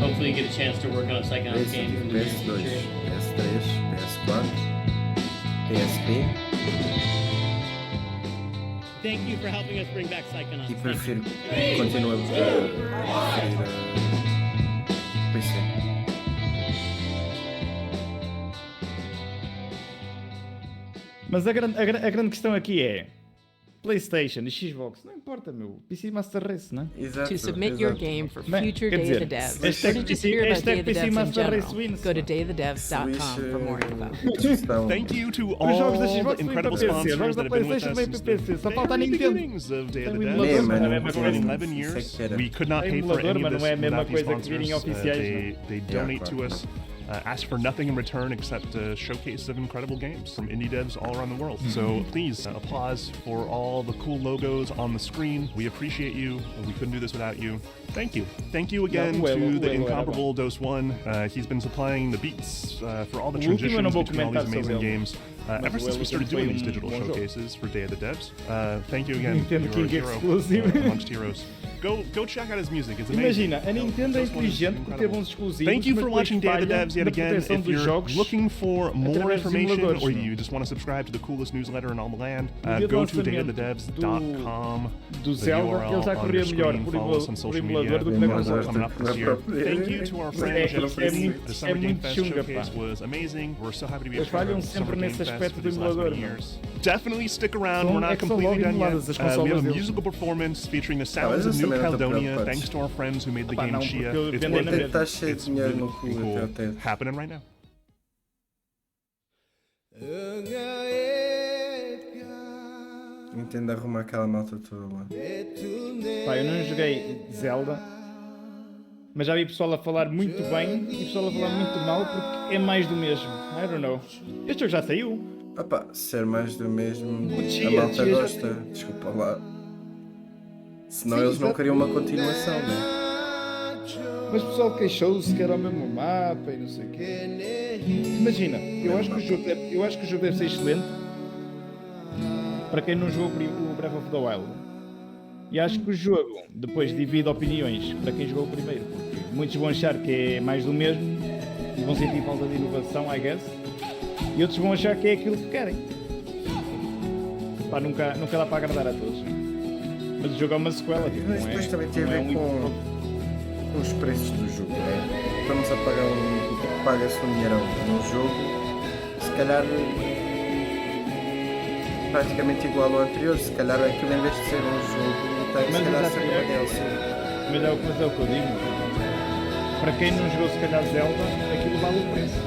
Hopefully you get a chance to work on a Psychonauts game in the near future. PS3, PS4, PSP. Thank you for helping us bring back Psychonauts. E prefiro continuar a preferir PC. Mas a grande questão aqui é PlayStation e Xbox, não importa, meu. PC Master Race, né? Exato. To submit your game for future Day of the Devs, or to just hear about Day of the Devs in general, go to dayofthedevs.com for more info. Thank you to all the incredible sponsors that have been with us since the very beginnings of Day of the Devs. For 11 years, we could not pay for any of this without these sponsors. They donate to us. Ask for nothing in return except a showcase of incredible games from indie devs all around the world. So please, applause for all the cool logos on the screen. We appreciate you. We couldn't do this without you. Thank you. Thank you again to the incomparable Dose One. He's been supplying the beats for all the transitions between all these amazing games ever since we started doing these digital showcases for Day of the Devs. Thank you again. You're a hero amongst heroes. Go check out his music. It's amazing. Imagina, a Nintendo é inteligente por ter bons exclusivos. Thank you for watching Day of the Devs yet again. If you're jogos, looking for more information or you just want to subscribe to the coolest newsletter in all the land, go to dayofthedevs.com. Do Zelda, ele já corria melhor por emulador do que na console. Thank you to our friend Jeffrey. The Summer Game Fest showcase was amazing. We're so happy to be a part of the Summer Game Fest for these last many years. Definitely stick around. We're not completely done yet. We have a musical performance featuring the sounds of New Caledonia, thanks to our friends who made the game Chia. It's really cool. Happening right now. Nintendo arruma aquela malta toda lá. Pá, eu não joguei Zelda, mas já vi pessoal a falar muito bem e pessoal a falar muito mal porque é mais do mesmo. I don't know. Este jogo já saiu. Opa, ser mais do mesmo, a malta gosta. Desculpa lá. Senão eles não queriam uma continuação, né? Mas o pessoal queixou-se que era o mesmo mapa e não sei o quê. Imagina, eu acho que o jogo deve ser excelente para quem não jogou o Breath of the Wild. E acho que o jogo depois divide opiniões para quem jogou o primeiro, porque muitos vão achar que é mais do mesmo e vão sentir falta de inovação, I guess, e outros vão achar que é aquilo que querem. Pá, nunca dá para agradar a todos. Mas o jogo é uma sequela, tipo, mas depois também tem a ver com os preços do jogo, né? Estamos a pagar paga-se um dinheirão no jogo, se calhar praticamente igual ao anterior, se calhar aquilo em vez de ser um jogo tem se calhar ser uma DLC. Mas é o que eu digo. Para quem não jogou se calhar Zelda, aquilo vale o preço.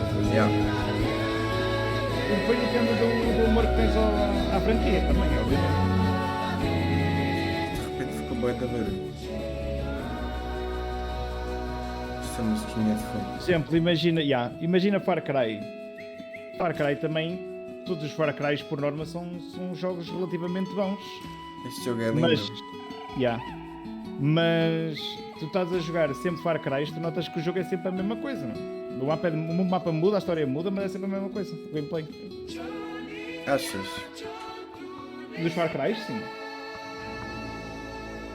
Depois depende do humor que tens à franquia também, obviamente. De repente ficou bem da barulho. Esta musiquinha de fundo. Por exemplo, imagina Far Cry. Far Cry também, todos os Far Crys por norma são jogos relativamente bons. Este jogo é lindo. Mas tu estás a jogar sempre Far Cry, tu notas que o jogo é sempre a mesma coisa, não? O mapa muda, a história muda, mas é sempre a mesma coisa, o gameplay. Achas? Dos Far Cry, sim.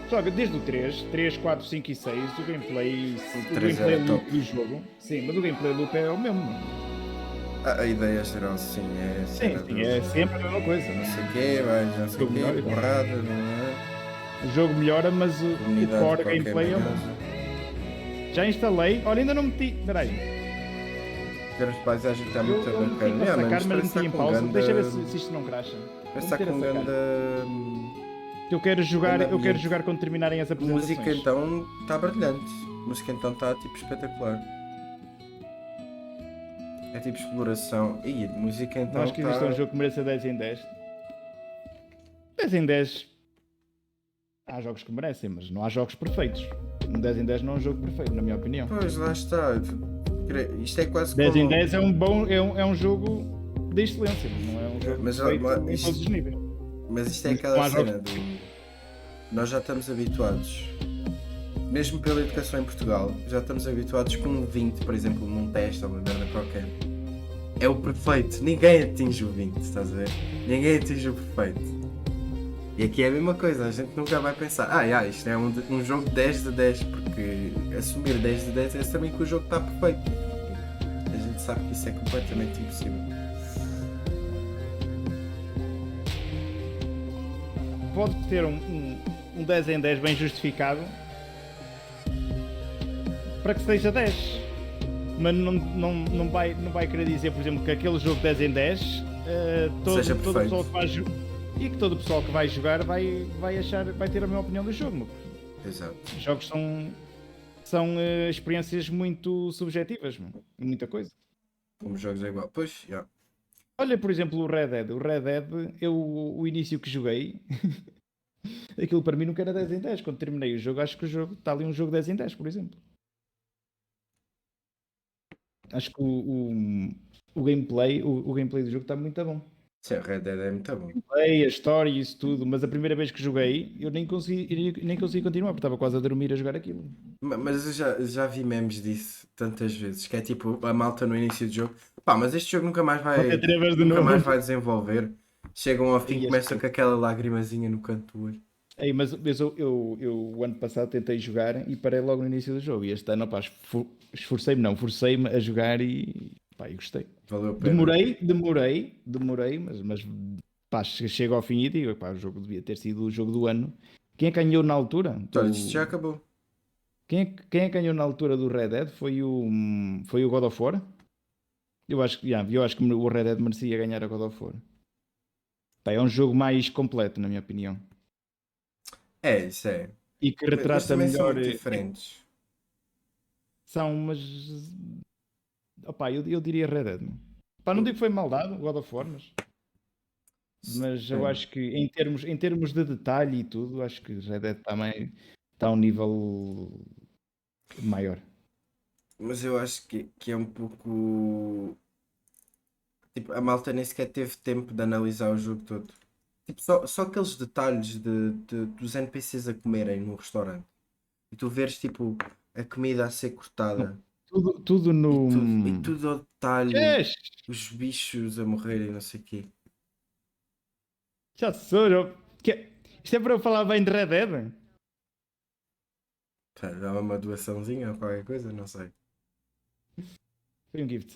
Joga desde o 3, 4, 5 e 6, o gameplay loop do jogo. Sim, mas o gameplay loop é o mesmo. A ideia geral, sim, é sempre a mesma coisa. Não sei o quê, vais não sei o quê, porrada, não é? O jogo melhora, mas o core gameplay é o mesmo. Já instalei, olha, ainda não meti. Espera aí. Termos de paisagem está muito bacana. Mas meti em pausa, deixa ver se isto não crasha. Está com grande. Eu quero jogar quando terminarem as apresentações. Música então está brilhante. Música então está tipo espetacular. É tipo exploração. E a música então. Não acho que existe um jogo que mereça 10 em 10. 10 em 10. Há jogos que merecem, mas não há jogos perfeitos. Um 10 em 10 não é um jogo perfeito, na minha opinião. Pois, lá está. Isto é quase 10 em 10 é um jogo de excelência, não é um jogo perfeito em todos os níveis. Mas isto é aquela cena do... Nós já estamos habituados, mesmo pela educação em Portugal, já estamos habituados com um 20, por exemplo, num teste ou uma merda qualquer. É o perfeito. Ninguém atinge o 20, estás a ver? Ninguém atinge o perfeito. E aqui é a mesma coisa, a gente nunca vai pensar isto é um jogo 10 de 10, porque assumir 10 de 10 é também que o jogo está perfeito. A gente sabe que isso é completamente impossível. Pode ter um 10 em 10 bem justificado para que seja 10, mas não vai querer dizer, por exemplo, que aquele jogo 10 em 10 todo o pessoal que vai e que todo o pessoal que vai jogar vai ter a mesma opinião do jogo. Exato. Os jogos são experiências muito subjetivas, muita coisa. Como jogos é igual. Pois, já. Olha, por exemplo, o Red Dead, o início que joguei, aquilo para mim nunca era 10 em 10. Quando terminei o jogo, acho que o jogo está ali um jogo 10 em 10, por exemplo. Acho que o gameplay do jogo está muito bom. Sim, Red Dead é muito bom. A história e isso tudo, mas a primeira vez que joguei eu nem consegui continuar, porque estava quase a dormir a jogar aquilo. Mas eu já vi memes disso tantas vezes, que é tipo a malta no início do jogo. Pá, mas este jogo nunca mais vai desenvolver. Chegam ao fim e começam com aquela lagrimazinha no canto do olho. Mas eu o ano passado tentei jogar e parei logo no início do jogo. E este ano, pá, forcei-me a jogar e pá, eu gostei. Valeu a pena. Demorei, mas pá, chego ao fim e digo, pá, o jogo devia ter sido o jogo do ano. Quem é que ganhou na altura? Olha, isto já acabou. Quem é que ganhou na altura do Red Dead? Foi o God of War? Eu acho que o Red Dead merecia ganhar a God of War. Pá, é um jogo mais completo, na minha opinião. Isso é. E que retrata mas também melhor. São muito diferentes. São, mas. Opá, eu diria Red Dead. Pá, não digo que foi maldade, o God of War, mas eu acho que em termos de detalhe e tudo, acho que Red Dead também está a um nível maior. Mas eu acho que é um pouco. Tipo, a malta nem sequer teve tempo de analisar o jogo todo. Tipo, só aqueles detalhes dos NPCs a comerem no restaurante. E tu veres, tipo, a comida a ser cortada. Tudo no... E tudo ao detalhe. Yes! Os bichos a morrerem, não sei o quê. Já sou. Isto é para eu falar bem de Red Dead? Dá uma doaçãozinha ou qualquer coisa, não sei. Foi um gift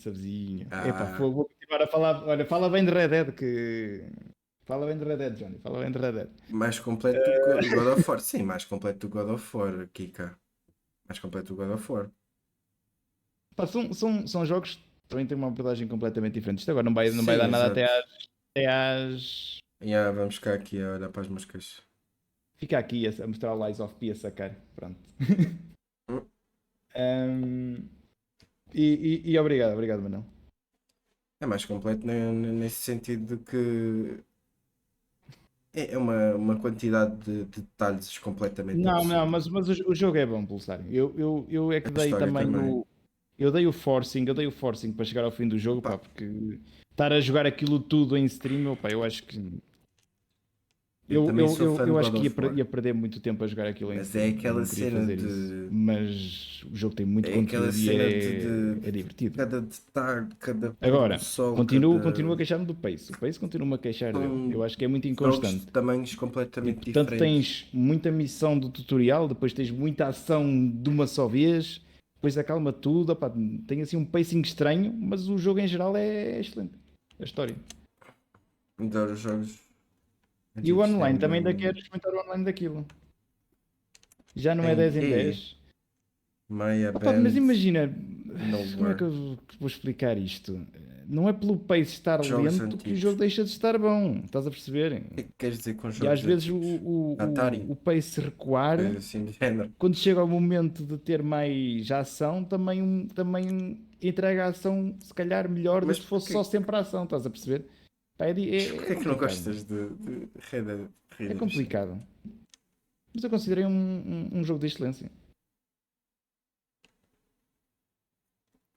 subzinho. Epá, vou continuar a falar. Olha, fala bem de Red Dead Fala bem de Red Dead, Djony. Fala bem de Red Dead. Mais completo do que o God of War. Sim, mais completo do God of War, Kika. Mais completo do God of War. Pá, são jogos que também têm uma abordagem completamente diferente. Isto agora não vai dar nada até às... Vamos ficar aqui a olhar para as moscas. Fica aqui a mostrar o Lies of P a sacar. Pronto. E obrigado, Manuel. É mais completo nesse sentido de que é uma quantidade de detalhes completamente Não, mas o jogo é bom, Pulsar. Eu é que dei também. Eu dei o forcing para chegar ao fim do jogo, pá, porque estar a jogar aquilo tudo em stream, pá, eu acho que eu acho que ia perder muito tempo a jogar aquilo em stream. Mas é aquela cena de... Mas o jogo tem muito conteúdo e é divertido. Cada detalhe, cada... Agora, continuo a queixar-me do pace. O pace continua-me a queixar dele. Eu acho que é muito inconstante. Tamanhos completamente diferentes. Portanto, tens muita missão do tutorial, depois tens muita ação de uma só vez, depois acalma tudo. Opa, tem assim um pacing estranho, mas o jogo em geral é excelente. A história. Adoro os jogos. E o online, também ainda quero experimentar o online daquilo. Já não é 10 em 10. Mas imagina, como é que eu vou explicar isto? Não é pelo pace estar lento que o jogo deixa de estar bom. Estás a perceber? O que é que queres dizer com jogos? E às vezes o pace recuar, assim, quando chega ao momento de ter mais ação, também entrega a ação se calhar melhor do que se fosse só sempre a ação. Estás a perceber? Porquê é que não gostas de Red Dead? É complicado. Mas eu considerei um jogo de excelência.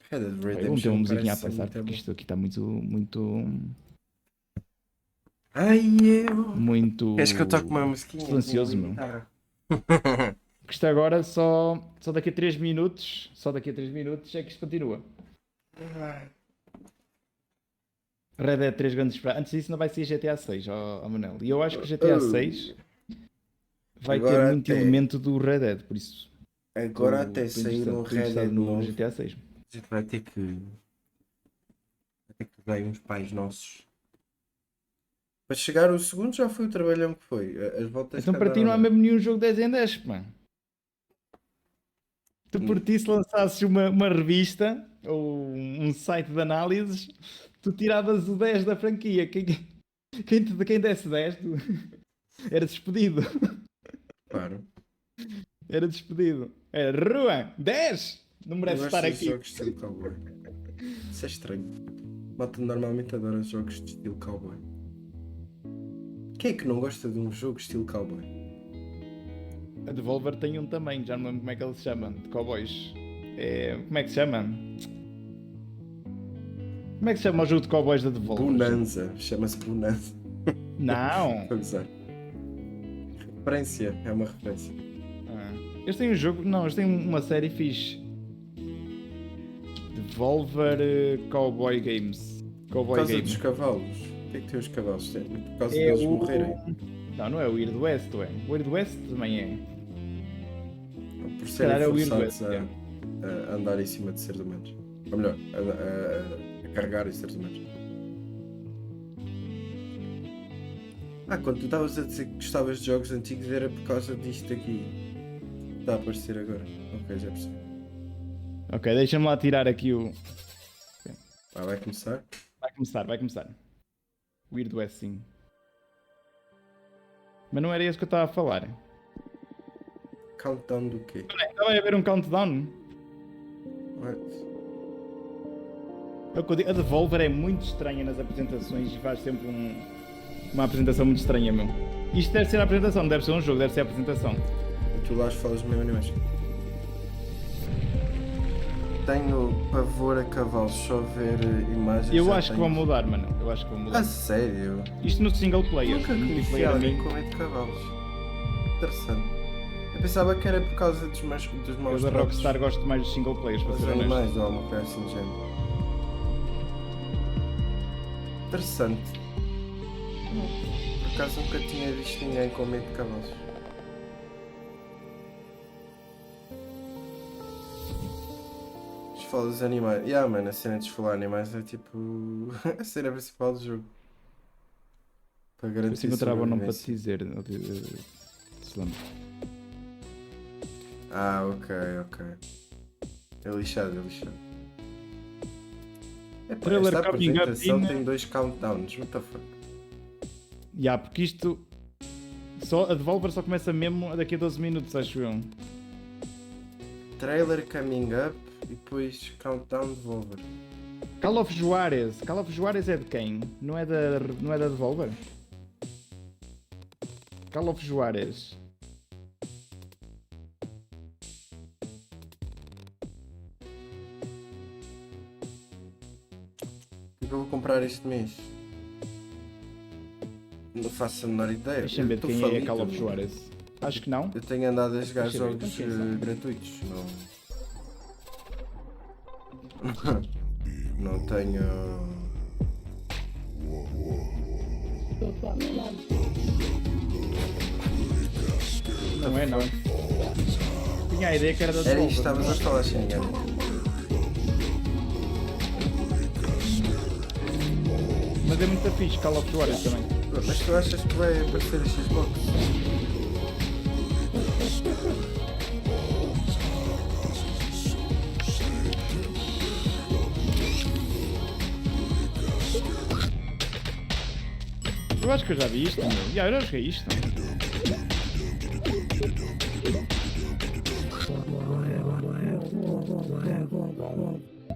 Red Dead Redemption. Vamos ter uma musiquinha a passar, porque isto aqui está muito... Muito... Queres que eu toque uma musiquinha? Silencioso, meu. Porque isto agora só daqui a 3 minutos, é que isto continua. Red Dead 3 grandes esperar. Antes disso não vai ser GTA 6, Manel. E eu acho que GTA 6 vai ter muito elemento do Red Dead, por isso. Agora até sair um Red Dead no GTA 6. A gente vai ter que dar uns pais nossos. Para chegar o segundo já foi o trabalhão que foi. As voltas então para ti não há mesmo nenhum jogo 10 em 10, mano. Tu por ti se lançasses uma revista ou um site de análises, tu tiravas o 10 da franquia. Quem desse 10, tu era despedido. Claro. Era despedido. Era Ruan, 10! Não merece estar aqui. Jogos de estilo cowboy. Isso é estranho. Malta normalmente adora jogos de estilo cowboy. Quem é que não gosta de um jogo estilo cowboy? A Devolver tem um também, já não lembro como é que ele se chama, de cowboys. Como é que se chama? Como é que se chama o jogo de cowboys da Devolver? Bonanza, chama-se Bonanza. Não! Referência, é uma referência. Eles têm um jogo, não, eles têm uma série fixe. Devolver Cowboy Games. Por causa dos cavalos. O que é que tem os cavalos? Por causa deles morrerem. Não, não é o Weird West, é? O Weird West também é. Por serem forçados a andar em cima de seres humanos. Ou melhor, a carregar em seres humanos. Quando tu estavas a dizer que gostavas de jogos antigos era por causa disto aqui. Está a aparecer agora. Ok, já percebi. Ok, deixa-me lá tirar aqui o... Vai começar? Vai começar. Weird West, sim. Mas não era isso que eu estava a falar. Countdown do quê? Estava a haver um countdown. What? A Devolver é muito estranha nas apresentações e faz sempre uma apresentação muito estranha, meu. Isto deve ser a apresentação, não deve ser um jogo, deve ser a apresentação. E tu lá falas mesmo animais. Tenho pavor a cavalos, só ver imagens. Eu acho que vão mudar, mano. Eu acho que vão mudar. A sério? Isto no single player. Nunca conheci alguém com medo de cavalos. Interessante. Eu pensava que era por causa dos maus Eu da Rockstar gosto mais dos single players, para ser honesto. Mais ou alguma coisa assim do género. Interessante. Por acaso nunca tinha visto ninguém com medo de cavalos. Desfola dos animais. Mano, a cena de desfolar animais é tipo a cena principal do jogo. Para garantir se encontrava o nome para te dizer. Se lembra. Ok. É lixado. Esta apresentação tem 2 countdowns, what the fuck? Porque isto... a Devolver só começa mesmo daqui a 12 minutos, acho eu. Trailer coming up e depois countdown Devolver. Call of Juarez é de quem? Não é da Devolver? Call of Juarez. Eu vou comprar este mês. Não faço a menor ideia. Deixa-me ver quem é Call of Juarez. Acho que não. Eu tenho andado a jogar jogos gratuitos. Não tenho. Não é não. Tinha a ideia que era da Devolver. Era isto, estavas a falar sem engano. Mas é muito fixe Call of Juarez também. Mas tu achas que vai aparecer a Xbox? Eu acho que eu já vi isto, meu. Eu já joguei isto.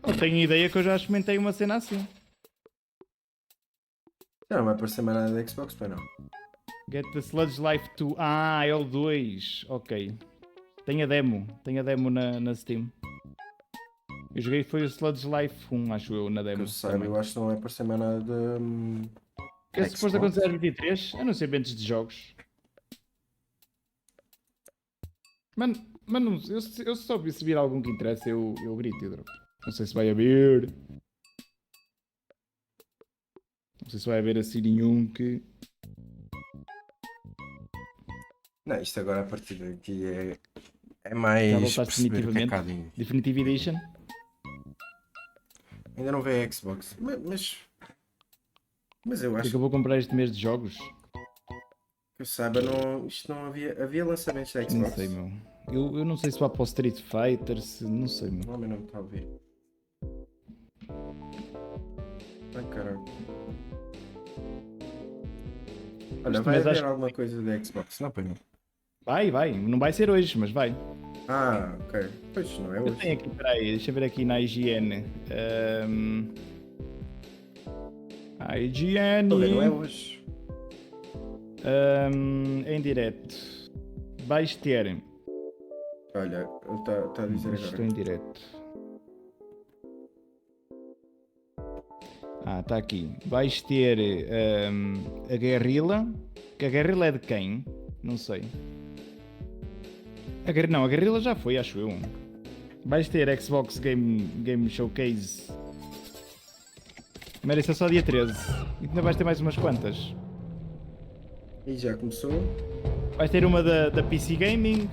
Eu tenho ideia que eu já experimentei uma cena assim. Não vai aparecer mais nada da Xbox, para não. Get the Sludge Life 2. É o 2. Ok. Tem a demo na Steam. Eu joguei foi o Sludge Life 1, acho eu, na demo. Eu acho que não vai aparecer mais nada de... que é suposto acontecer às 23? Anunciamentos de jogos. Mano, eu só se vir algum que interessa, eu grito, Hidro. Não sei se vai haver. Não sei se vai haver assim nenhum que... Não, isto agora a partir daqui é mais... Já voltaste definitivamente? Definitive Edition? Ainda não veio a Xbox, mas eu acho que eu vou comprar este mês de jogos. Que eu saiba, isto não havia lançamentos da Xbox. Não sei, meu. Eu não sei se vai para o Street Fighter, não sei, meu. Não, mas não está a ver. Ai, caralho. Olha, vai haver alguma coisa da Xbox, não, pai? Vai. Não vai ser hoje, mas vai. Ok. Pois não é hoje. Eu tenho aqui, peraí, deixa eu ver aqui na IGN. IGN. Não é hoje. Em direto. Vais ter. Olha, ele está a dizer agora. Estou em direto. Está aqui. Vais ter a Guerrilla. Que a Guerrilla é de quem? Não sei. A Guerrilla já foi, acho eu. Vais ter Xbox Game Showcase. Mas isso é só dia 13. E ainda vais ter mais umas quantas. E já começou. Vai ter uma da PC Gaming.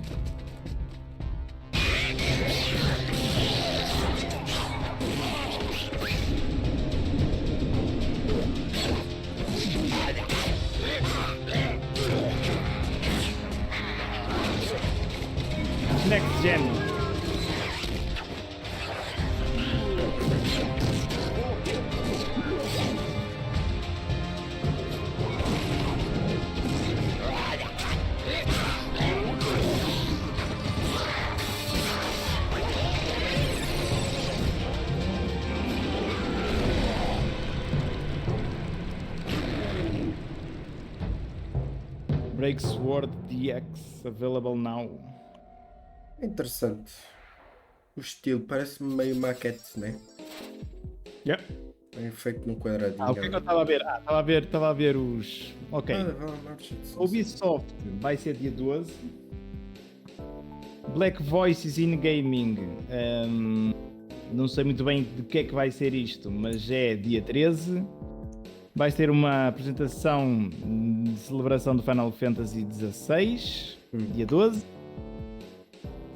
Next Gen. Breaksword DX available now. Interessante. O estilo parece-me meio maquete, né? Yeah. Bem feito no quadradinho. O que é que eu estava a ver? Estava a ver os. Ok. Ubisoft vai ser dia 12. Black Voices in Gaming. Não sei muito bem de que é que vai ser isto, mas é dia 13. Vai ser uma apresentação de celebração do Final Fantasy XVI, dia 12.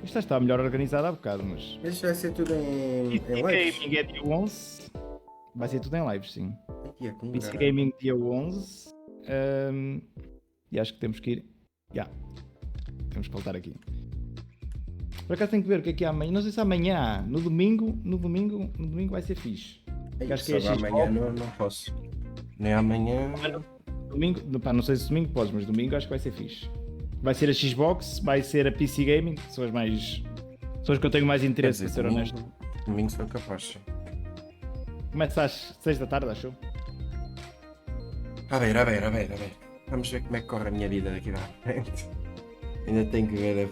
Isto está melhor organizado há bocado, mas... Isto vai ser tudo em lives? Gaming é dia 11. Vai ser tudo em lives, sim. PC cara. Gaming dia 11. E acho que temos que ir... Temos que voltar aqui. Por acaso tenho que ver o que é que há amanhã. Não sei se amanhã, no domingo vai ser fixe. Acho que é amanhã não posso. Nem amanhã. Domingo, não sei se domingo podes, mas domingo acho que vai ser fixe. Vai ser a Xbox, vai ser a PC Gaming, que são as que eu tenho mais interesse, para ser honesto. Domingo sou capaz. Começa às 6 da tarde, achou? A ver. Vamos ver como é que corre a minha vida daqui da frente. Ainda tenho que ver,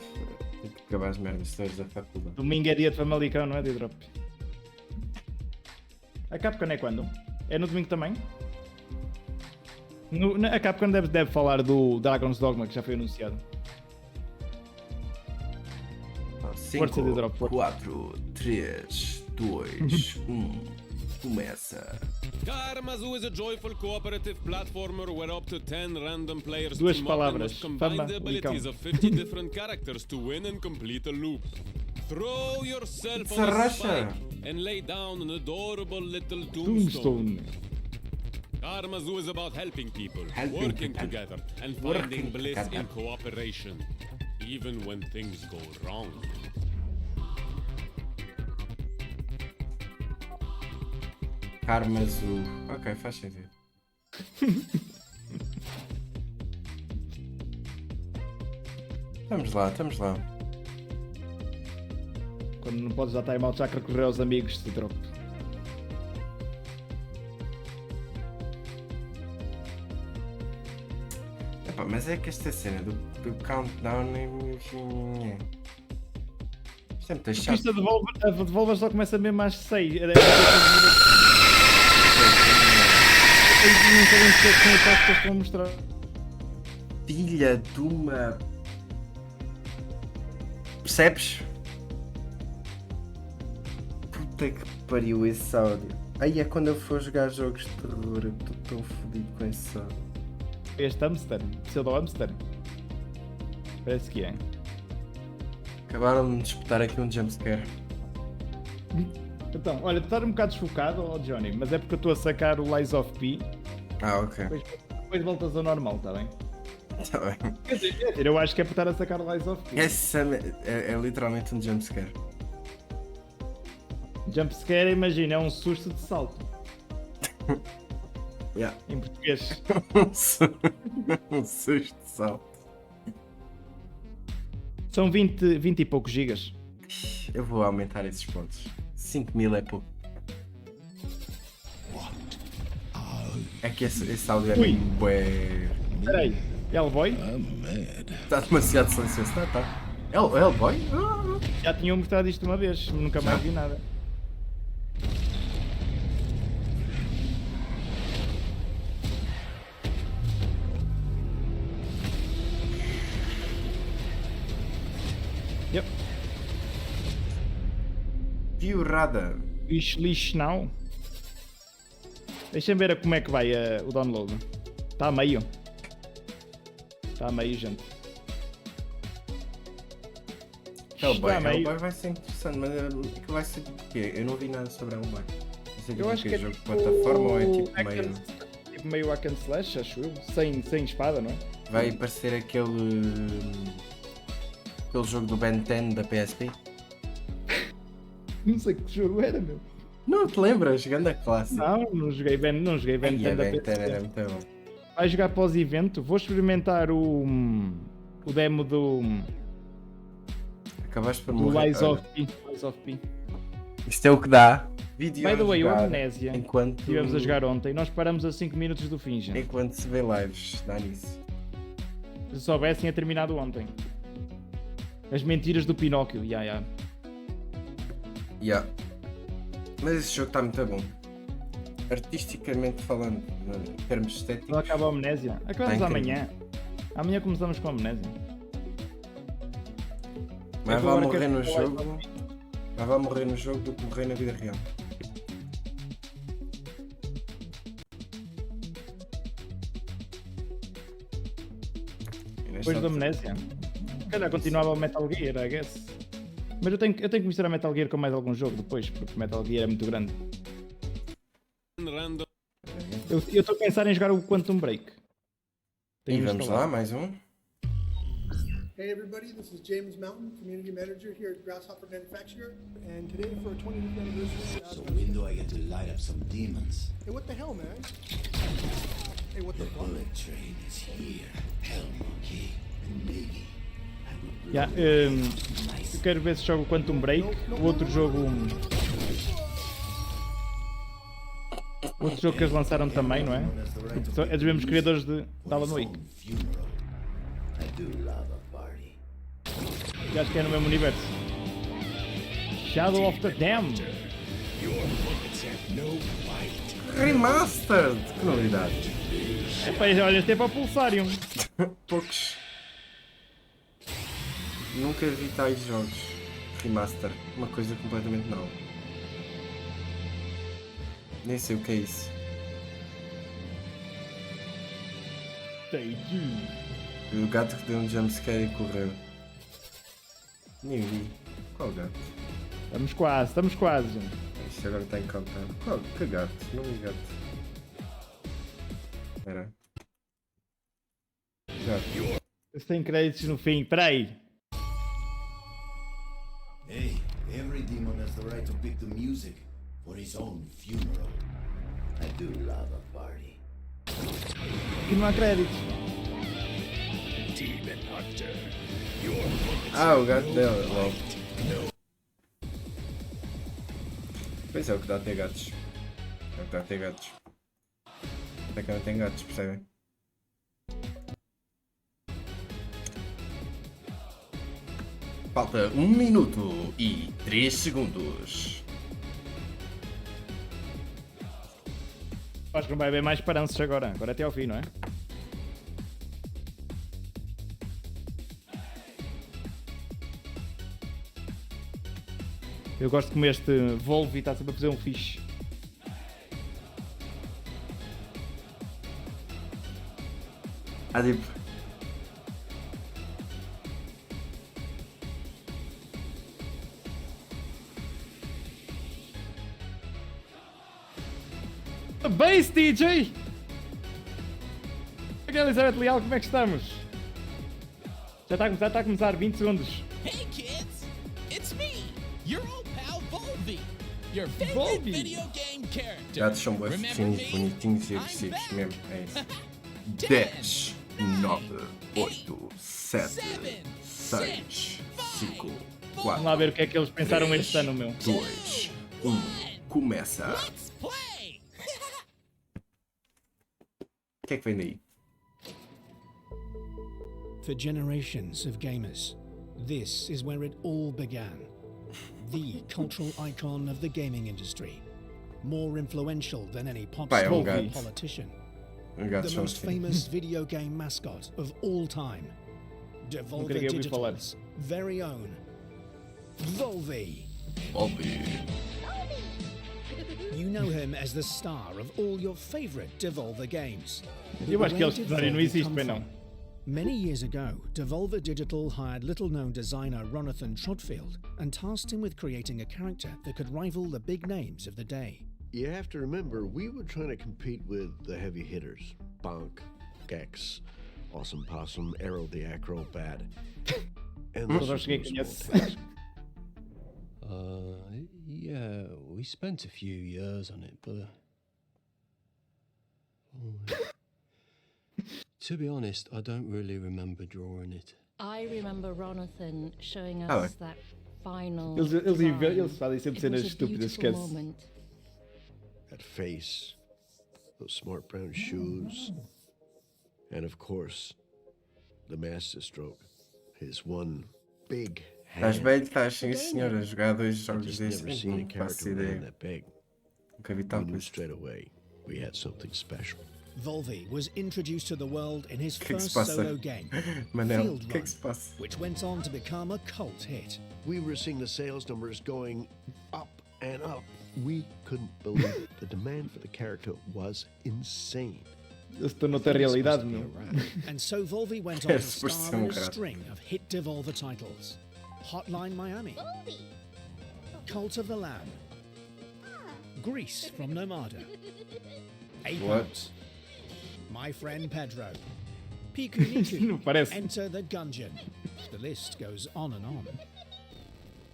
tenho que acabar as merdas todas da faculdade. Domingo é dia de Famalicão, não é, de drop? A Capcom é quando? É no domingo também? A Capcom deve falar do Dragon's Dogma, que já foi anunciado. 5, 4, 3, 2, 1, começa. Karmazu is a joyful cooperative platformer where up to 10 random players Duas team palavras. up and must combine the abilities of 50 different characters to win and complete a loop. Throw yourself on a spike and lay down an adorable little tombstone. Karmazu is about helping people, working together, and finding bliss in cooperation, even when things go wrong. Karmazu. Ok, faz sentido. Estamos lá. Quando não podes dar time out, já recorrer aos amigos de drop. Epá, mas é que esta cena do countdown enfim. Isto é muito chato. A Devolver só começa mesmo às 6. Não sabemos o que é que eles estão a mostrar. Filha de uma. Percebes? Puta que pariu esse áudio. Aí é quando eu for jogar jogos de terror, eu estou tão fodido com esse áudio. Este hamster, pseudo hamster. Parece que é. Acabaram de me disputar aqui um jumpscare. Então, olha, tu estás um bocado desfocado, Djony, mas é porque eu estou a sacar o Lies of P. Ok. Depois voltas ao normal, está bem? Está bem. Quer dizer, eu acho que é por estar a sacar o Lies of P. Esse é literalmente um jumpscare. Jumpscare, imagina, é um susto de salto. Yeah. Em português. Um susto de salto. São 20 e poucos gigas. Eu vou aumentar esses pontos. 5.000 é pouco. É que esse áudio é muito bué. Peraí, Hellboy? Está demasiado silencioso. Tá. Hellboy? Já tinham mostrado isto uma vez, nunca mais vi nada. Yep. Piorada. Lixo não. Deixa-me ver como é que vai o download. Está a meio. Está a meio, gente. Vai ser interessante, mas que vai ser o quê? Eu não vi nada sobre Hellboy. Eu acho que é jogo de plataforma ou é tipo meio... Tipo meio hack and slash, acho eu. Sem espada, não é? Vai parecer aquele jogo do Ben 10 da PSP? Não sei que jogo era, meu. Não te lembras? Ganda clássico. Não joguei Ben 10 da PSP. Era muito bom. Vai jogar pós-evento. Vou experimentar o demo do... Acabaste por do morrer. Lies of P. Isto é o que dá. Vídeo By the way, a Amnésia. Enquanto estivemos a jogar ontem, nós paramos a 5 minutos do fim, gente. Enquanto se vê lives, dá nisso. Se soubessem, tinha terminado ontem. As mentiras do Pinóquio, Yeah. Mas esse jogo está muito bom. Artisticamente falando, em termos estéticos. Quando acaba a Amnésia. Acabamos amanhã. Amanhã começamos com a Amnésia. Mas vai morrer no jogo. Mas vai morrer no jogo do que morrer na vida real. Depois da Amnésia. Se calhar continuava o Metal Gear, I guess. Mas eu tenho que misturar Metal Gear com mais algum jogo depois, porque Metal Gear é muito grande. Eu estou a pensar em jogar o Quantum Break. E vamos lá, mais um. Hey everybody, this is James Mountain, Community Manager here at Grasshopper Manufacturer, and today for our 20th anniversary... So when do I get to light up some demons? Hey, what the hell, man? Hey, what the fuck? The bullet train is here, Hell Monkey, and maybe I will eu quero ver se jogo o Quantum Break, o outro jogo... Outro jogo que eles lançaram também, não é? É dos mesmos criadores de Alan Wake. E acho que é no mesmo universo. Shadow of the Dam. Remastered! Que novidade! Olha, este é para o Pulsarium. Poucos. Nunca vi tais jogos. Remaster. Uma coisa completamente nova. Nem sei o que é isso. O gato que deu um jumpscare e correu. Nem vi. Qual gato? Estamos quase, gente. Isto agora está em countdown. Qual? Que gato? Não vi gato. Espera. Gato. Eles têm créditos no fim, peraí. Hey, every demon has the right to pick the music for his own funeral. I do love a party. Aqui não há créditos. O gato dela, logo. Pois é, o que dá a ter gatos. É o que dá a ter gatos. Até que não tem gatos, percebem? Falta 1 minuto e 3 segundos. Acho que não vai haver mais paranços agora até ao fim, não é? Eu gosto como este Volvo está sempre a fazer um fixe. Tipo... Base DJ! Elizabeth Leal, como é que estamos? Já está a começar 20 segundos. Hey kids, it's me, your old pal Volvi, your favorite video game character. Gatos são bonitinhos e agressivos mesmo, é isso. 10, 9, 8, 7, 6, 5, 4. Vamos lá ver o que é que eles pensaram este ano, meu. 2, 1, começa. O que é que vem daí? For generations of gamers, this is where it all began. The cultural icon of the gaming industry. More influential than any pop star or politician. The most famous video game mascot of all time. Devolver Digital's very own Volvi. You know him as the star of all your favorite Devolver games. Eu acho que eles não existe, bem não. Many years ago, Devolver Digital hired little-known designer Ronathan Trotfield and tasked him with creating a character that could rival the big names of the day. You have to remember, we were trying to compete with the heavy hitters. Bonk, Gex, Awesome Possum, Arrow the Acrobat. And yeah, we spent a few years on it, but to be honest, I don't really remember drawing it. I remember Ronathan showing us that final Eles fazem sempre cenas estúpidas, esquece. That face, those smart brown shoes, and of course, the masterstroke, his one big hand. Estás bem, estás sim senhor, a jogar 2 jogos desse, não faço ideia. Nunca vi tal coisa. Straight away, we had something special. Volvi was introduced to the world in his first solo game, Manel, Field Run, which went on to become a cult hit. We were seeing the sales numbers going up and up. We couldn't believe it. The demand for the character was insane. Esto no te realidade, meu. And so Volvi went on to star in a string of hit Devolver titles. Hotline Miami, Cult of the Lamb, Grease from Nomada, Apex, My Friend Pedro, Piku Niku, Enter the Gungeon. The list goes on and on.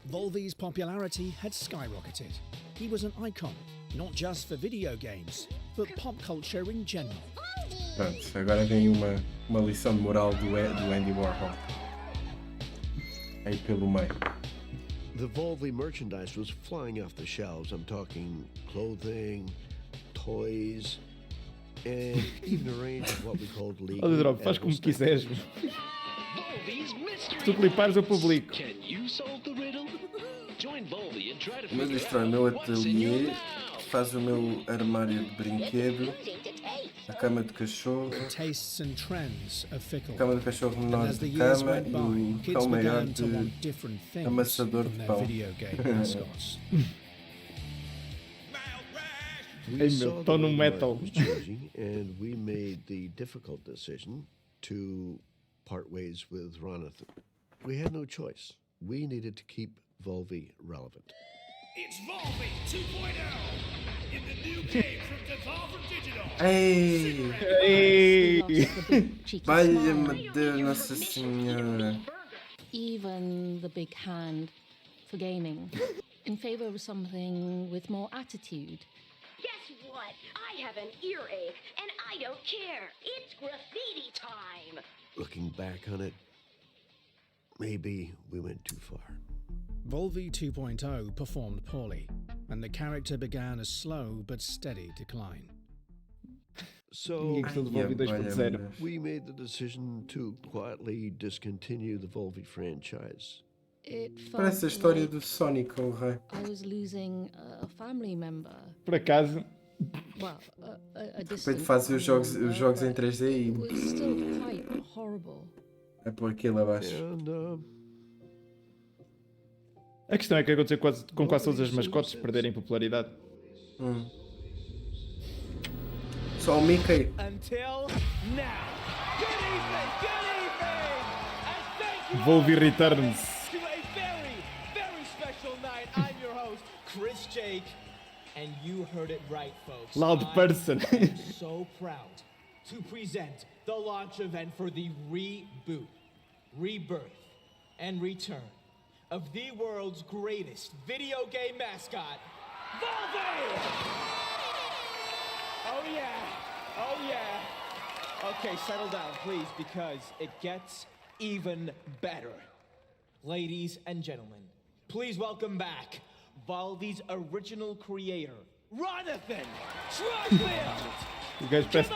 Volvi's popularity had skyrocketed. He was an icon, not just for video games, but pop culture in general. Pronto, agora vem uma lição de moral do Andy Warhol. Aí pelo meio. The Volvi merchandise was flying off the shelves. I'm talking clothing, toys, and even a range of what we called legal. Olha, Drop, faz como quiseres. Tu clipares o público. O meu destrói o meu ateliê, faz o meu armário de brinquedo, a cama de cachorro, a cama de cachorro menor de cama e o cão maior de amassador de pão. We saw the metal was changing, and we made the difficult decision to part ways with Ronathan. We had no choice. We needed to keep Volvi relevant. It's Volvi 2.0 in the new game from Devolver Digital. Valha-me Deus, Nossa Senhora. Even the big hand for gaming, in favor of something with more attitude. Guess what? I have an earache, and I don't care. It's graffiti time. Looking back on it, maybe we went too far. Volvi 2.0 performed poorly, and the character began a slow but steady decline. So, we made the decision to quietly discontinue the Volvi franchise. Parece a história do Sonic com o rei. I was losing a family member. Por acaso. Well, a distant fazem os jogos em 3D e it was still quite horrible. É por aquilo abaixo. A questão é que aconteceu com quase todas as mascotes perderem popularidade. Só o Mickey. Until now. Good evening, and thank you Volvi returns. To a very, very special night. I'm your host, Chris Jake, and you heard it right, folks. Loud person. I'm so proud to present the launch event for the reboot, rebirth, and return of the world's greatest video game mascot, Volvi! Oh yeah, oh yeah. Okay, settle down, please, because it gets even better. Ladies and gentlemen, please welcome back Volvi's original creator, Ronathan Trotfield! O gajo parece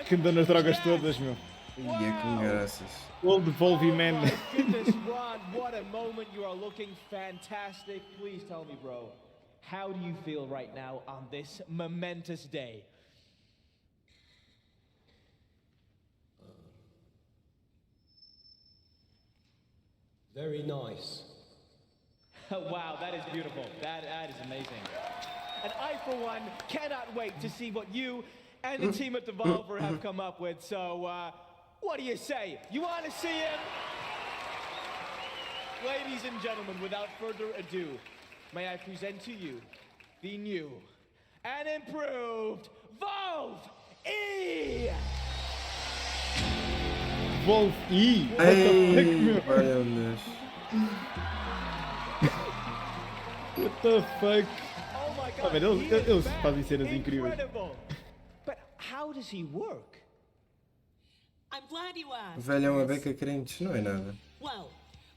que andou nas drogas todas, meu. Ia com graças. Old Volvi man. Oh goodness, Ron, what a moment. You are looking fantastic. Please tell me, bro, how do you feel right now on this momentous day? Very nice. Wow, that is beautiful. That is amazing. And I, for one, cannot wait to see what you and the team at Devolver have come up with. So, What do you say? You want to see him? Ladies and gentlemen, without further ado, may I present to you the new and improved Valve E! Valve E? Meu Deus. What the fuck? Oh my Ah, God, eles fazem cenas incríveis. incredible. But how does he work? I'm glad you O asked. velho é uma beca crentes, não é nada. Well,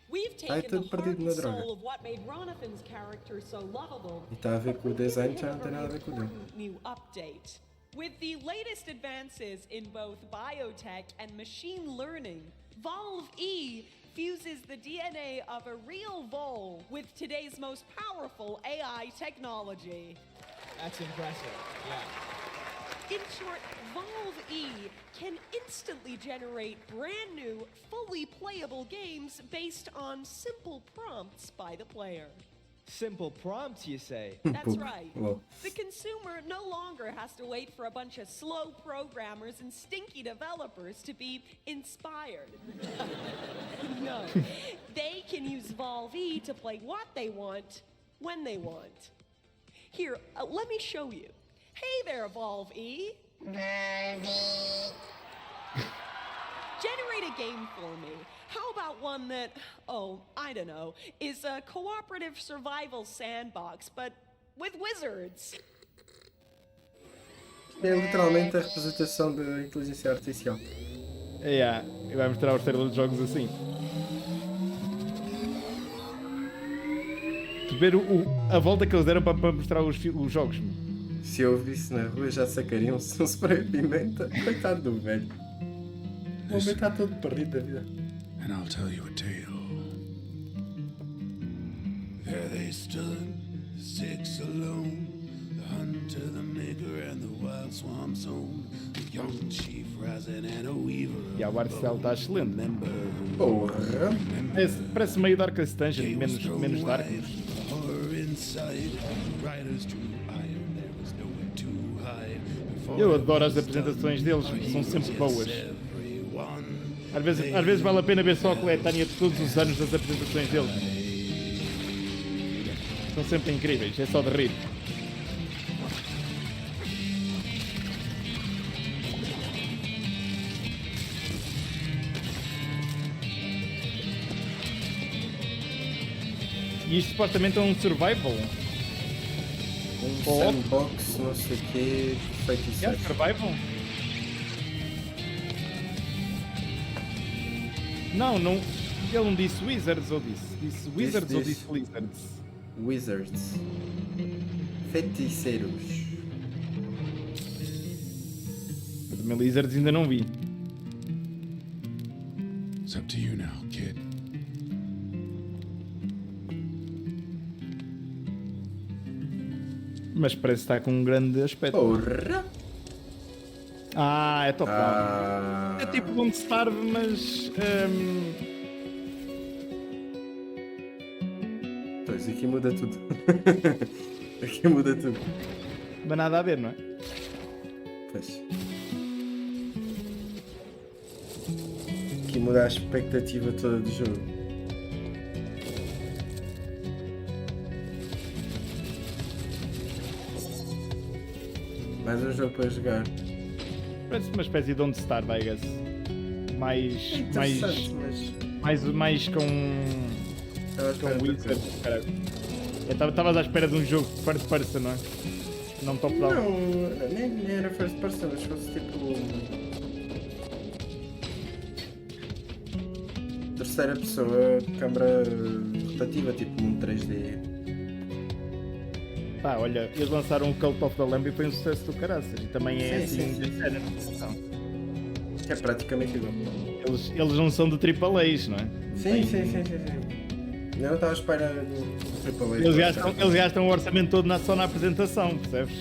we've Ai, taken tudo the heart perdido na and droga. soul of what made Ronathan's character so lovable. E está a ver com o design, já não tem nada a ver com o dele. New update. With the latest advances in both biotech and machine learning, Valve E fuses the DNA of a real vole with today's most powerful AI technology. That's impressive, yeah. In short, Valve E can instantly generate brand new, fully playable games based on simple prompts by the player. Simple prompts, you say? That's right. Well. The consumer no longer has to wait for a bunch of slow programmers and stinky developers to be inspired. No. They can use Valve E to play what they want, when they want. Here, let me show you. Hey there, Valve E. Generate a game for me. How about one that, I don't know, is a cooperative survival sandbox, but with wizards? É literalmente a representação da inteligência artificial. E vai mostrar os trailers de jogos assim. Tu ver a volta que eles deram para mostrar os jogos. Se eu visse na rua já sacariam-se um spray de pimenta. Coitado do velho. O homem está todo perdido da vida. And I'll tell you a tale. There they stood, six alone, the hunter, the maker, and the wild swamp zone, the young chief rising and a weaver. E a arte dela está excelente. Porra! Parece meio Darkest Dungeon, menos dark. Eu adoro as apresentações deles, são sempre boas. Às vezes vale a pena ver só a coletânea de todos os anos das apresentações deles. São sempre incríveis, é só de rir. E isto supostamente é um survival. Um sandbox, não sei o quê, feiticeiro. É survival? Não, ele não disse Wizards ou disse Wizards ou disse Lizards? Wizards. Feiticeiros. Eu também Lizards ainda não vi. It's up to you now, kid. Mas parece estar com um grande aspecto. Porra! É top down. É tipo Don't Starve, mas... Pois, aqui muda tudo. Aqui muda tudo. Mas nada a ver, não é? Pois. Aqui muda a expectativa toda do jogo. Mais um jogo para jogar. Parece uma espécie de Don't Starve, I guess. Mais com Wizard, caralho. Estavas à espera de um jogo first person, não é? Não top down. Não, nem era first person, mas fosse tipo... terceira pessoa, câmara rotativa, tipo um 3D. Olha, eles lançaram o Cult of the Lamb e foi um sucesso do caraças. E também é assim. É praticamente igual. Eles não são de AAAs, não é? Sim. Eu não estava à espera do AAA. Eles gastam o orçamento todo só na apresentação, percebes?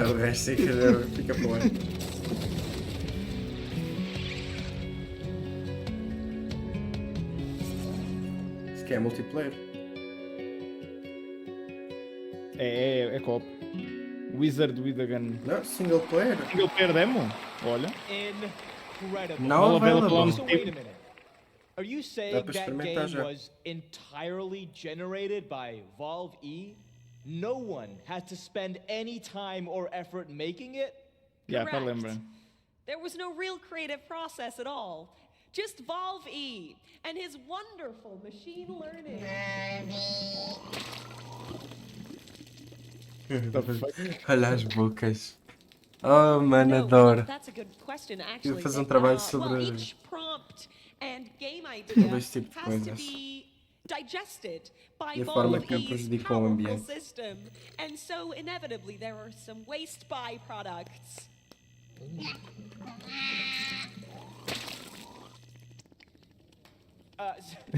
O resto fica para lá. Isso que é multiplayer. É co-op. Wizard with a Gun. Não, single player. Single player demo? Olha. incredible. Now available. So wait a minute. Are you saying that game was entirely generated by Valve E? No one had to spend any time or effort making it? Yeah, I remember. There was no real creative process at all. Just Valve E and his wonderful machine learning. Olha as bocas. Oh, mano, adoro. That's a good question, actually. Eu fazer trabalho sobre each prompt and game idea dois tipos de has to coisas. be digested by E a forma Valve que E's prejudica o powerful ambiente. system, and so inevitably there are some waste byproducts.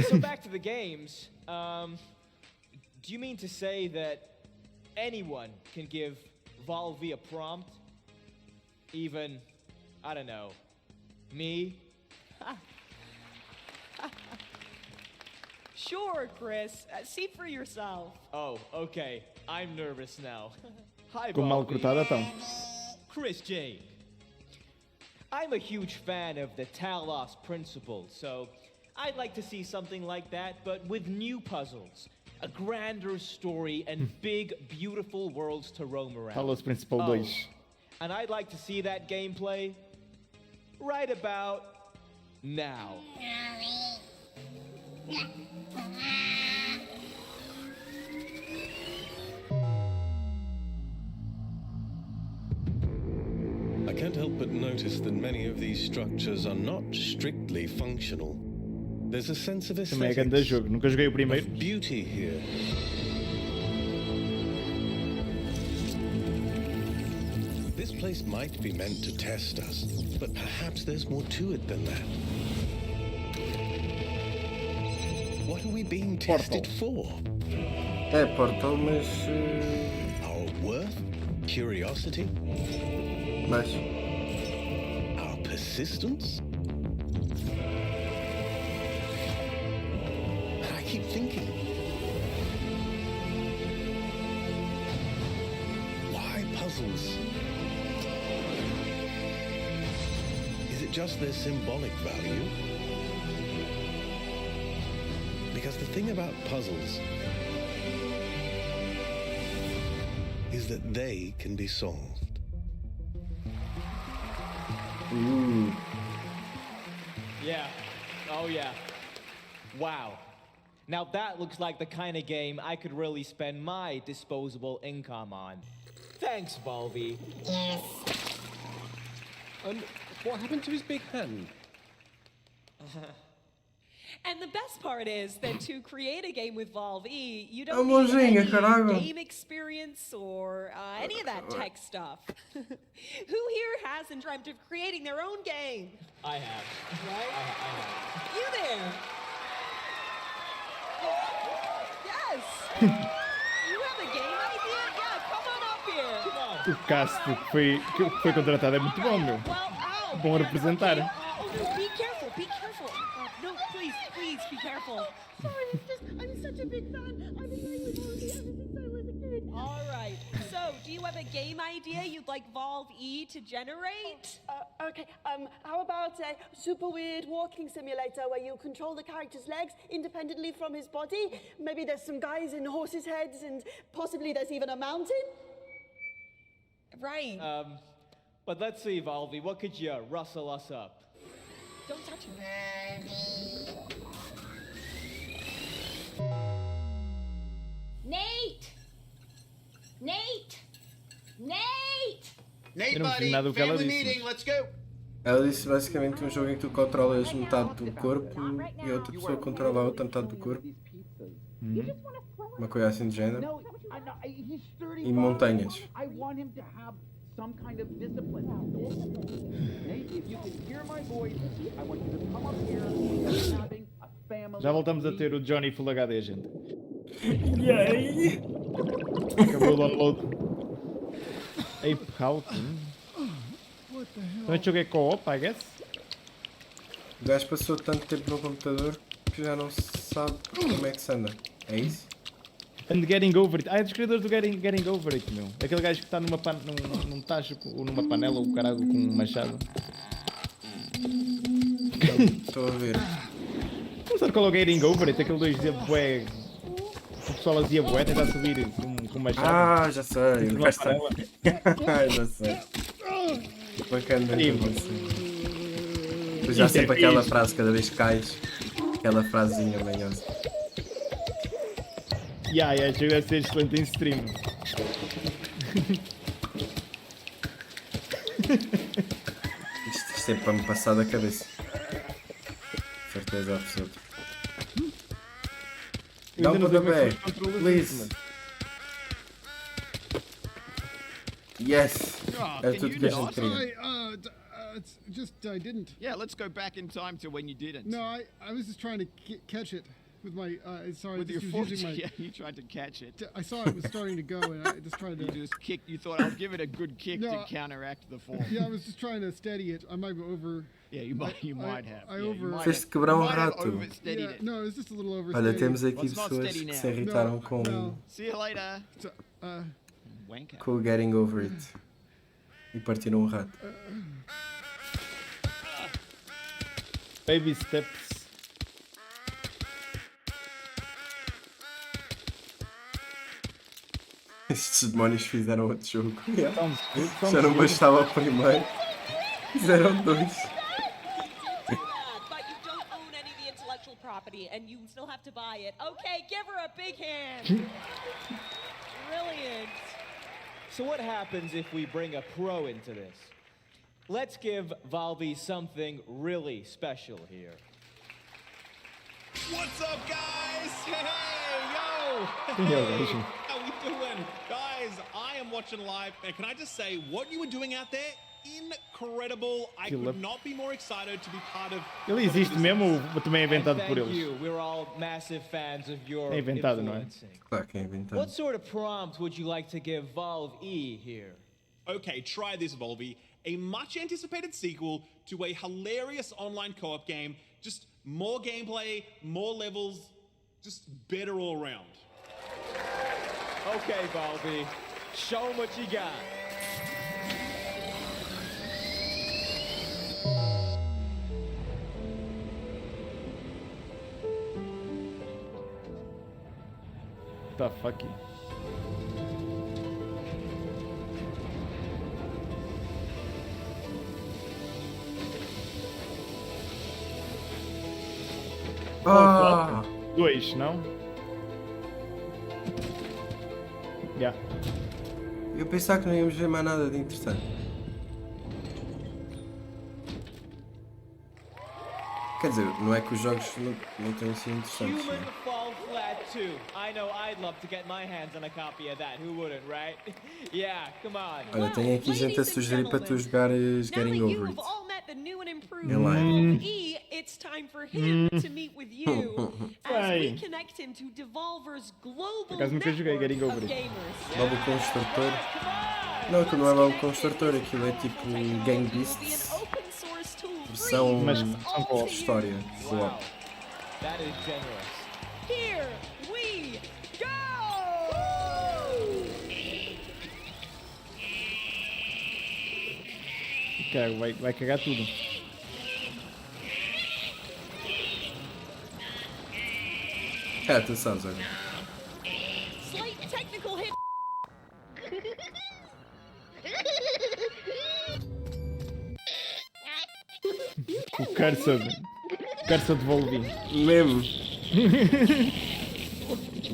So back to the games. Do you mean to say that anyone can give Valve a prompt? Even, I don't know, me? Sure, Chris. See for yourself. Oh, okay. I'm nervous now. Hi, Com mal Valve. cortada, então. Chris Jake. I'm a huge fan of the Talos principle, so I'd like to see something like that, but with new puzzles, a grander story, and big, beautiful worlds to roam around. Talos Principal 2. And I'd like to see that gameplay right about now. I can't help but notice that many of these structures are not strictly functional. There's a sense of Também é grande jogo, nunca joguei o primeiro. beauty here. This place might be meant to test us, but perhaps there's more to it than that. What are we being tested for? É Portal, mas... Our worth? Curiosity? Mas... Our persistence? I keep thinking, why puzzles? Is it just their symbolic value? Because the thing about puzzles is that they can be solved. Yeah. Oh, yeah. Wow. Now that looks like the kind of game I could really spend my disposable income on. Thanks, Volvi. Yes. And what happened to his big hand? And the best part is that to create a game with Valve E, you A don't mãozinha, need any caralho. game experience or any of that tech stuff. Who here hasn't dreamt of creating their own game? I have. Right? I have. You there? Yes! You have a game idea? Yeah, come on up here. Come on. O cast que foi contratado é muito bom, meu. Bom representar. Oh, no, be careful, be careful. No, please, be careful. Sorry, it's just, I'm such a big fan. I've been playing with Valve ever since I was a kid. All right. So, do you have a game idea you'd like Valve E to generate? Okay, how about a super weird walking simulator where you control the character's legs independently from his body? Maybe there's some guys in horses' heads and possibly there's even a mountain? Right. But let's see, Volvi, what could you rustle us up? Don't touch him. Nate! Nate! Nate! Eu não fiz nada do que ela disse. Ela disse basicamente um jogo em que tu controlas metade do corpo e a outra pessoa controla a outra metade do corpo. Uma coisa assim de género. E montanhas. Some kind of discipline. Nate, if you can hear my voice, I want you to come up here and having a family. Já voltamos a ter o Djony Full HD, gente. Yay! Acabou o download. Ape Out. Também joguei co-op, I guess. O gajo passou tanto tempo no computador que já não sabe como é que se anda. É isso? And Getting Over It. Ah, é dos criadores do Getting Over It, meu. Aquele gajo que está num tacho ou numa panela ou caralho com um machado. Estou a ver. Começar com o Getting Over It, aquele 2 dizia bué. O pessoal dizia bué, tentar subir com uma chave. Ah, já sei. O gajo está... já sei. Bacana. Depois há sempre aquela frase, cada vez que cais. Aquela frasezinha manhosa. Chega a ser excelente em stream. Isto é para me passar da cabeça. Certeza absoluta. Dá um pontapé, please. Yes. É tudo que a gente queria. I didn't. Yeah, let's go back in time to when you didn't. No, I was just trying to catch it with my. Sorry, with your was foot. using my. Yeah, you tried to catch it. I saw it was starting to go, and I just tried to. You just kicked. You thought I'll give it a good kick to counteract the fall. Yeah, I was just trying to steady it. I might be over. Yeah, you might have. I over. Fez-te quebrar rato. Yeah, no, it was just a little over. Olha, temos aqui pessoas que se irritaram com See you later. Com o Getting Over It e partiram um rato. Baby steps. Estes demónios fizeram outro jogo. Já não bastava o primeiro. Fizeram dois. But you don't own any of the intellectual property and you still have to buy it. Okay, give her a big hand. Brilliant. So what happens if we bring a pro into this? Let's give Valby something really special here. What's up, guys? Hey, yo! How we doing? Guys, I am watching live, and can I just say, what you were doing out there, incredible. I could not be more excited to be part of... Ele existe mesmo ou também é inventado por eles? We're all massive fans of your é inventado, não é? Claro que é inventado. What sort of prompt would you like to give Valve E here? Okay, try this, Volby. A much anticipated sequel to a hilarious online co-op game. Just more gameplay, more levels, just better all around. Okay, Valby. Show them what you got. The fuck? Ah! 2, não? Yeah. Eu pensava que não íamos ver mais nada de interessante. Quer dizer, não é que os jogos não tenham sido interessantes. Human Fall Flat 2. I know I'd love to get my hands on a copy of that. Who wouldn't, right? Yeah, come on. Olha, tem aqui gente a sugerir para tu jogares Getting Over It. The new and improved Em live. E, it's time for him to meet with you as we connect him to Devolver's global network of gamers. Logo construtor. Não, aquilo não é logo construtor, aquilo é tipo Game Beasts. Versão história. Boa. That is generous. Here we go! Cara, vai cagar tudo. É, tu sabes, olha. Slight technical hit. O cursor de Volvi. Mesmo.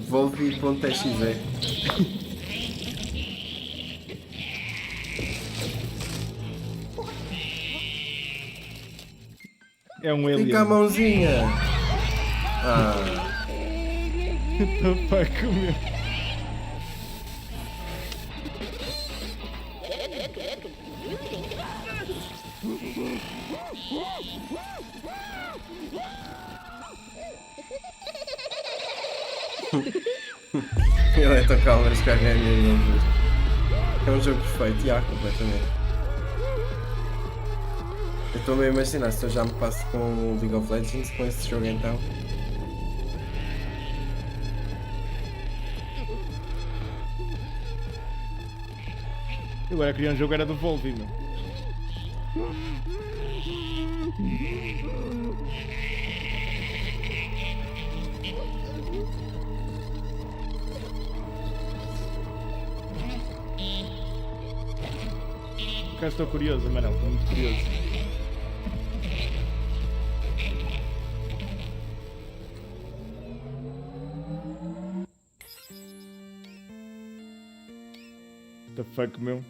Volvi.exe. É um alien. Fica a mãozinha. Ah. Pai, comeu. Ele é tão calmo, este cara é mesmo. É um jogo perfeito, completamente. Eu estou meio a imaginar se eu já me passo com o League of Legends com esse jogo então. Eu agora queria um jogo era do Volvi, meu. Cá estou curioso, Manel, estou muito curioso. What the fuck, meu?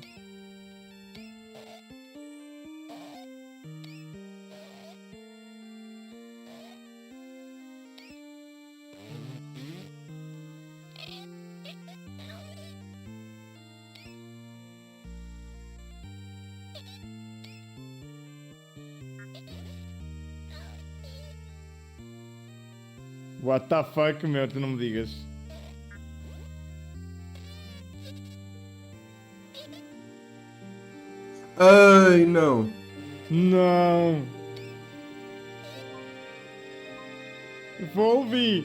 What the fuck, meu, tu não me digas. Ai, não. Não. Volvi.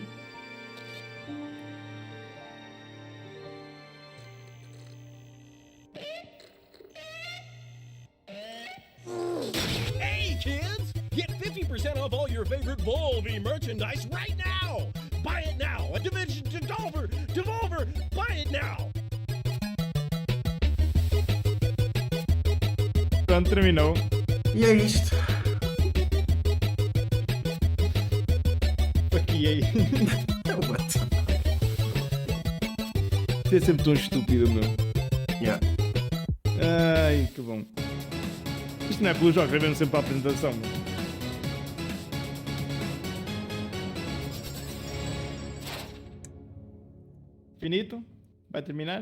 Hey, kids! Get 50% off all your favorite Volvi merchandise right now! Buy it now! A Division Devolver! Buy it now! Pronto, terminou. E é isto. Faqueei. Você é sempre tão estúpido, meu. Yeah. Ai, que bom. Isto não é pelos jogos, é mesmo sempre para a apresentação. Finito? Vai terminar?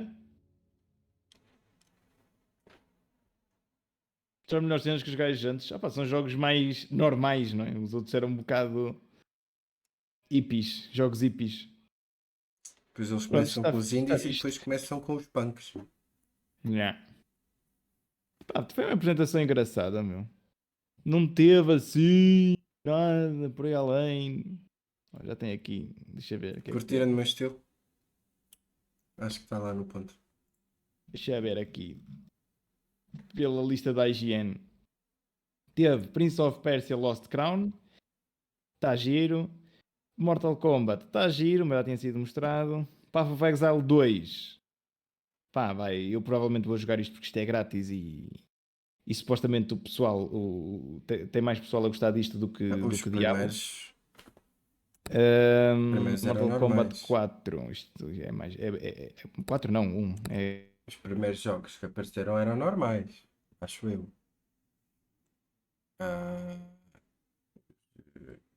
São os melhores cenas que os gajos antes. Ah, pá, são jogos mais normais, não é? Os outros eram um bocado hippies, jogos hippies. Depois eles começam com os indies e depois começam com os punks. Yeah. Pá, foi uma apresentação engraçada, meu. Não teve assim nada por aí além. Olha, já tem aqui, deixa eu ver. Curtiram no meu estilo? Acho que está lá no ponto. Deixa eu ver aqui. Pela lista da IGN. Teve Prince of Persia Lost Crown. Está giro. Mortal Kombat. Está giro, mas já tinha sido mostrado. Path of Exile 2. Pá, vai. Eu provavelmente vou jogar isto porque isto é grátis e supostamente o pessoal tem mais pessoal a gostar disto do que Diablo. Mortal Kombat 4. Isto é mais. 4 não, 1. Os primeiros jogos que apareceram eram normais, acho eu.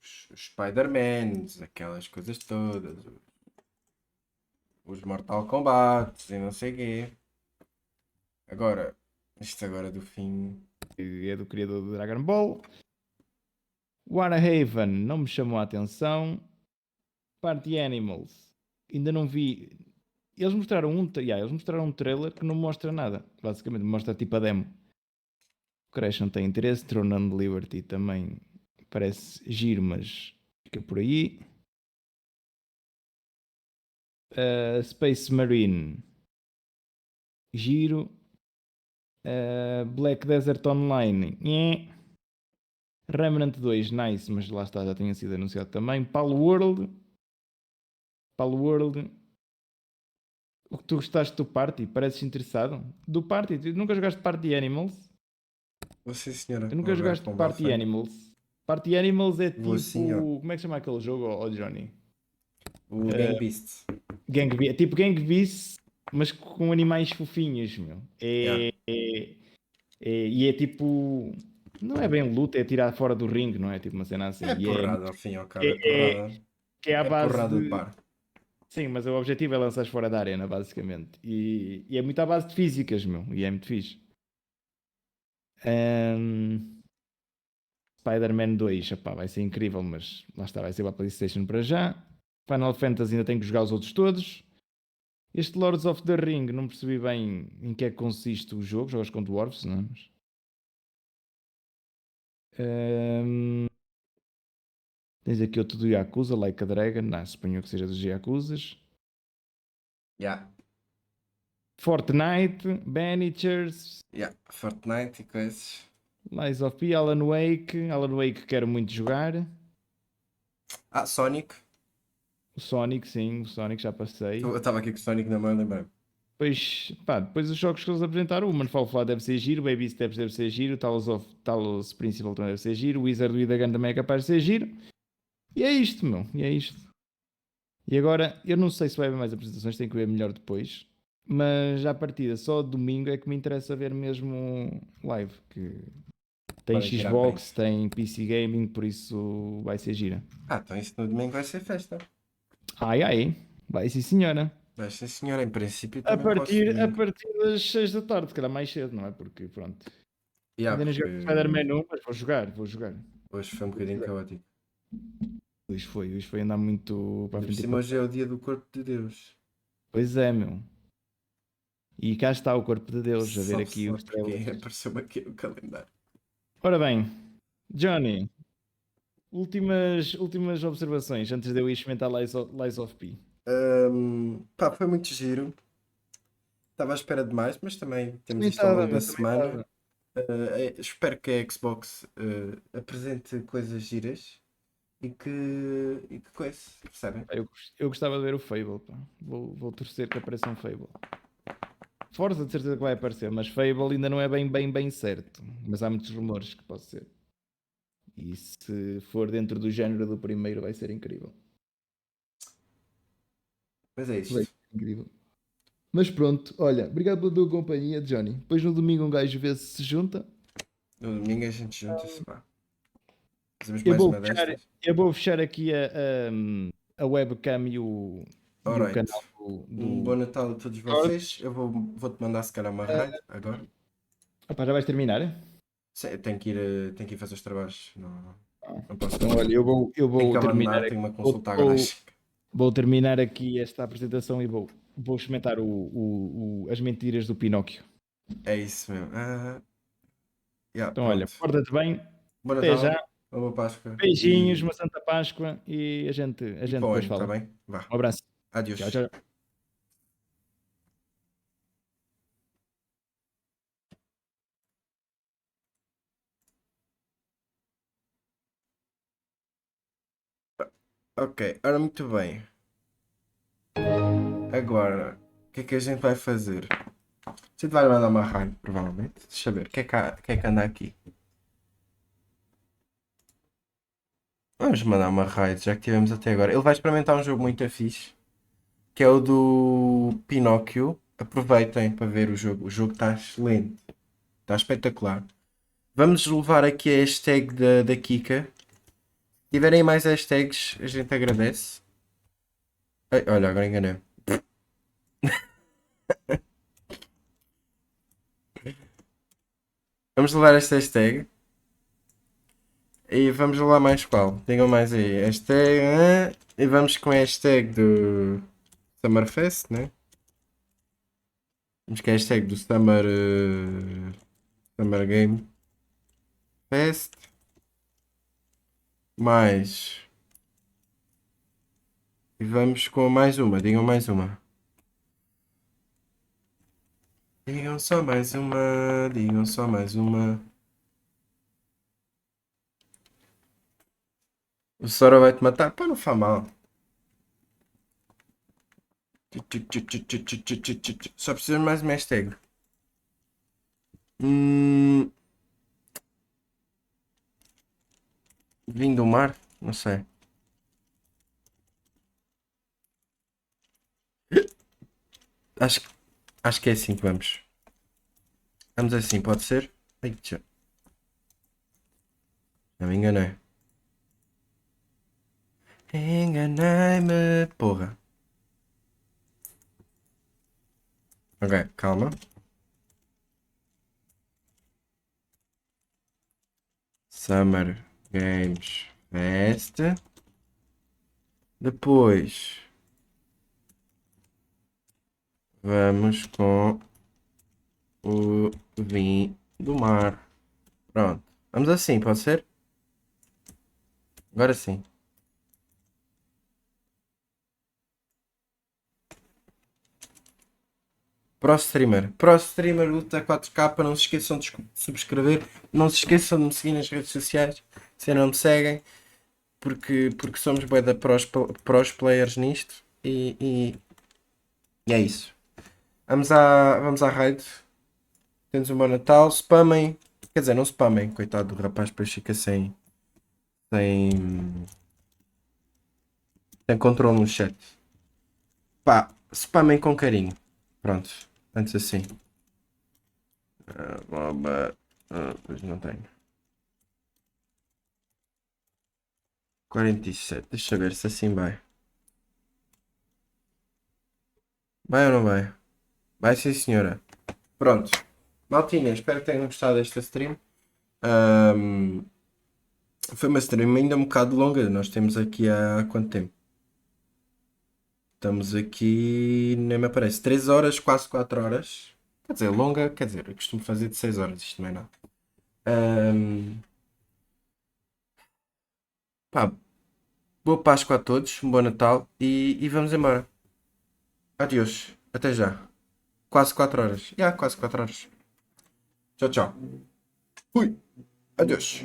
Os Spider-Mans, aquelas coisas todas. Os Mortal Kombat e não sei o quê. Agora, isto agora do fim. É do criador do Dragon Ball. Warhaven não me chamou a atenção. Party Animals. Ainda não vi. Eles mostraram um trailer que não mostra nada. Basicamente mostra tipo a demo. O Crash não tem interesse. Throne and Liberty também parece giro, mas fica por aí. Space Marine. Giro. Black Desert Online. Remnant 2, nice, mas lá está, já tinha sido anunciado também. Palworld. O que tu gostaste do Party? Pareces interessado? Do Party? Tu nunca jogaste Party Animals? Sim, senhora. Tu nunca jogaste Party Animals? Party Animals é tipo... Como é que se chama aquele jogo, Djony? O Gang Beasts. É tipo Gang Beasts, mas com animais fofinhos, meu. E é tipo... Não é bem luta, é tirar fora do ringue, não é? Tipo uma cena assim. É porrada, ao fim e ao cabo. É porrada. Que é a base porrada de par. Sim, mas o objetivo é lançar fora da arena, basicamente. E é muito à base de físicas, meu. E é muito fixe. Spider-Man 2, opá, vai ser incrível, mas lá está, vai ser para a PlayStation para já. Final Fantasy ainda tenho que jogar os outros todos. Este Lords of the Ring, não percebi bem em que é que consiste o jogo. Jogas com Dwarves, não é? Tens aqui outro do Yakuza, Like a Dragon. Suponho que seja dos Yakuzas. Fortnite, Banishers. Fortnite e coisas. Lies of P, Alan Wake. Alan Wake quero muito jogar. Ah, Sonic. O Sonic, sim, o Sonic já passei. Eu estava aqui com o Sonic na mão, lembrei-me. Depois, pá, depois os jogos que eles apresentaram, o Manfall Flat deve ser giro, o Baby Steps deve ser giro, o Talos Principal também deve ser giro, o Wizard with a Gun também é capaz de ser giro. E é isto, meu, e é isto. E agora, eu não sei se vai haver mais apresentações, tenho que ver melhor depois. Mas à partida, só domingo é que me interessa ver mesmo live. Que tem Podem tirar Xbox, tem PC Gaming, por isso vai ser gira. Ah, então isso no domingo vai ser festa. Ai ai, vai sim senhora. Vai ser senhora, em princípio A também posso partir domingo. das 6 da tarde, se calhar mais cedo, não é? Porque pronto. Yeah, Ainda não joguei porque Spider-Man 1, mas vou jogar. hoje foi um bocadinho caótico. Hoje foi andar muito para a Por frente. cima hoje é o dia do corpo de Deus. Pois é, meu. E cá está o corpo de Deus, a ver aqui os porque trailers. apareceu-me aqui no calendário. Ora bem, Djony, últimas observações antes de eu ir experimentar Lies of P. Pá, foi muito giro. Estava à espera de mais, mas também temos Também isto ao longo estava, da semana. Espero que a Xbox apresente coisas giras e que coisa, percebem? Eu gostava de ver o Fable, pá. Vou torcer que apareça um Fable. Forza de certeza que vai aparecer, mas Fable ainda não é bem certo. Mas há muitos rumores que pode ser. E se for dentro do género do primeiro vai ser incrível. Mas é isto. Vai ser incrível. Mas pronto, olha, obrigado pela tua companhia, Djony. Depois no domingo um gajo vê se junta. No domingo a gente junta-se, pá. Fazemos Eu mais vou uma destas. vou fechar aqui a webcam e o canal Um bom Natal a todos vocês. Eu vou-te mandar se calhar uma raid agora. Opa, já vais terminar? Sim, tenho que ir fazer os trabalhos. Não posso. Então, olha, eu vou tenho que terminar. abandonar, tenho uma consulta agora. Vou terminar aqui esta apresentação e vou experimentar as mentiras do Pinóquio. É isso mesmo. Então, pronto. olha, porta-te bem. Bom Até Natal, já. uma boa Páscoa. Beijinhos, uma Santa Páscoa e a gente depois fala. Tá bem? Vá. Um abraço. Adeus. Tchau. Ok, ora muito bem. Agora, o que é que a gente vai fazer? A gente vai mandar uma raid, provavelmente. Deixa eu ver, o que é que anda aqui? Vamos mandar uma raid, já que tivemos até agora. Ele vai experimentar um jogo muito fixe, que é o do Pinóquio. Aproveitem para ver o jogo. O jogo está excelente. Está espetacular. Vamos levar aqui a hashtag da Kika. Se tiverem mais hashtags, a gente agradece. Ai, olha, agora enganei. Vamos levar esta hashtag. E vamos lá mais qual? Digam mais aí. Hashtag. E vamos com a hashtag do Summerfest, né? Vamos com a hashtag do Summer Game Fest. Mais. E vamos com mais uma. Digam mais uma. Digam só mais uma. Digam só mais uma. O Sora vai te matar? Pá, não faz mal. Só precisamos mais uma hashtag. Vinho do mar? Não sei. Acho que é assim que vamos. Vamos assim, pode ser? Ai, já me enganei. Enganei-me, porra. Ok, calma. Summer Games Fest. Depois vamos com o vinho do mar. Pronto. Vamos assim, pode ser? Agora sim. Pro Streamer luta 4K. Não se esqueçam de subscrever. Não se esqueçam de me seguir nas redes sociais. Se não me seguem, porque somos bué da pros players nisto e é isso. Vamos à raid. Temos um bom Natal. Spamem. Quer dizer, não spamem. Coitado do rapaz, depois fica sem controle no chat. Pá, spamem com carinho. Pronto. Antes assim. Pois não tenho. 47. Deixa eu ver se assim vai. Vai ou não vai? Vai sim, senhora. Pronto. Maltinha, espero que tenham gostado desta stream. Foi uma stream ainda um bocado longa. Nós temos aqui há quanto tempo? Estamos aqui, nem me aparece, 3 horas, quase 4 horas. Quer dizer, longa, quer dizer, eu costumo fazer de 6 horas, isto não é nada. Pá, boa Páscoa a todos, um bom Natal e vamos embora. Adeus, até já. Quase 4 horas. Quase 4 horas. Tchau, tchau. Fui. Adeus.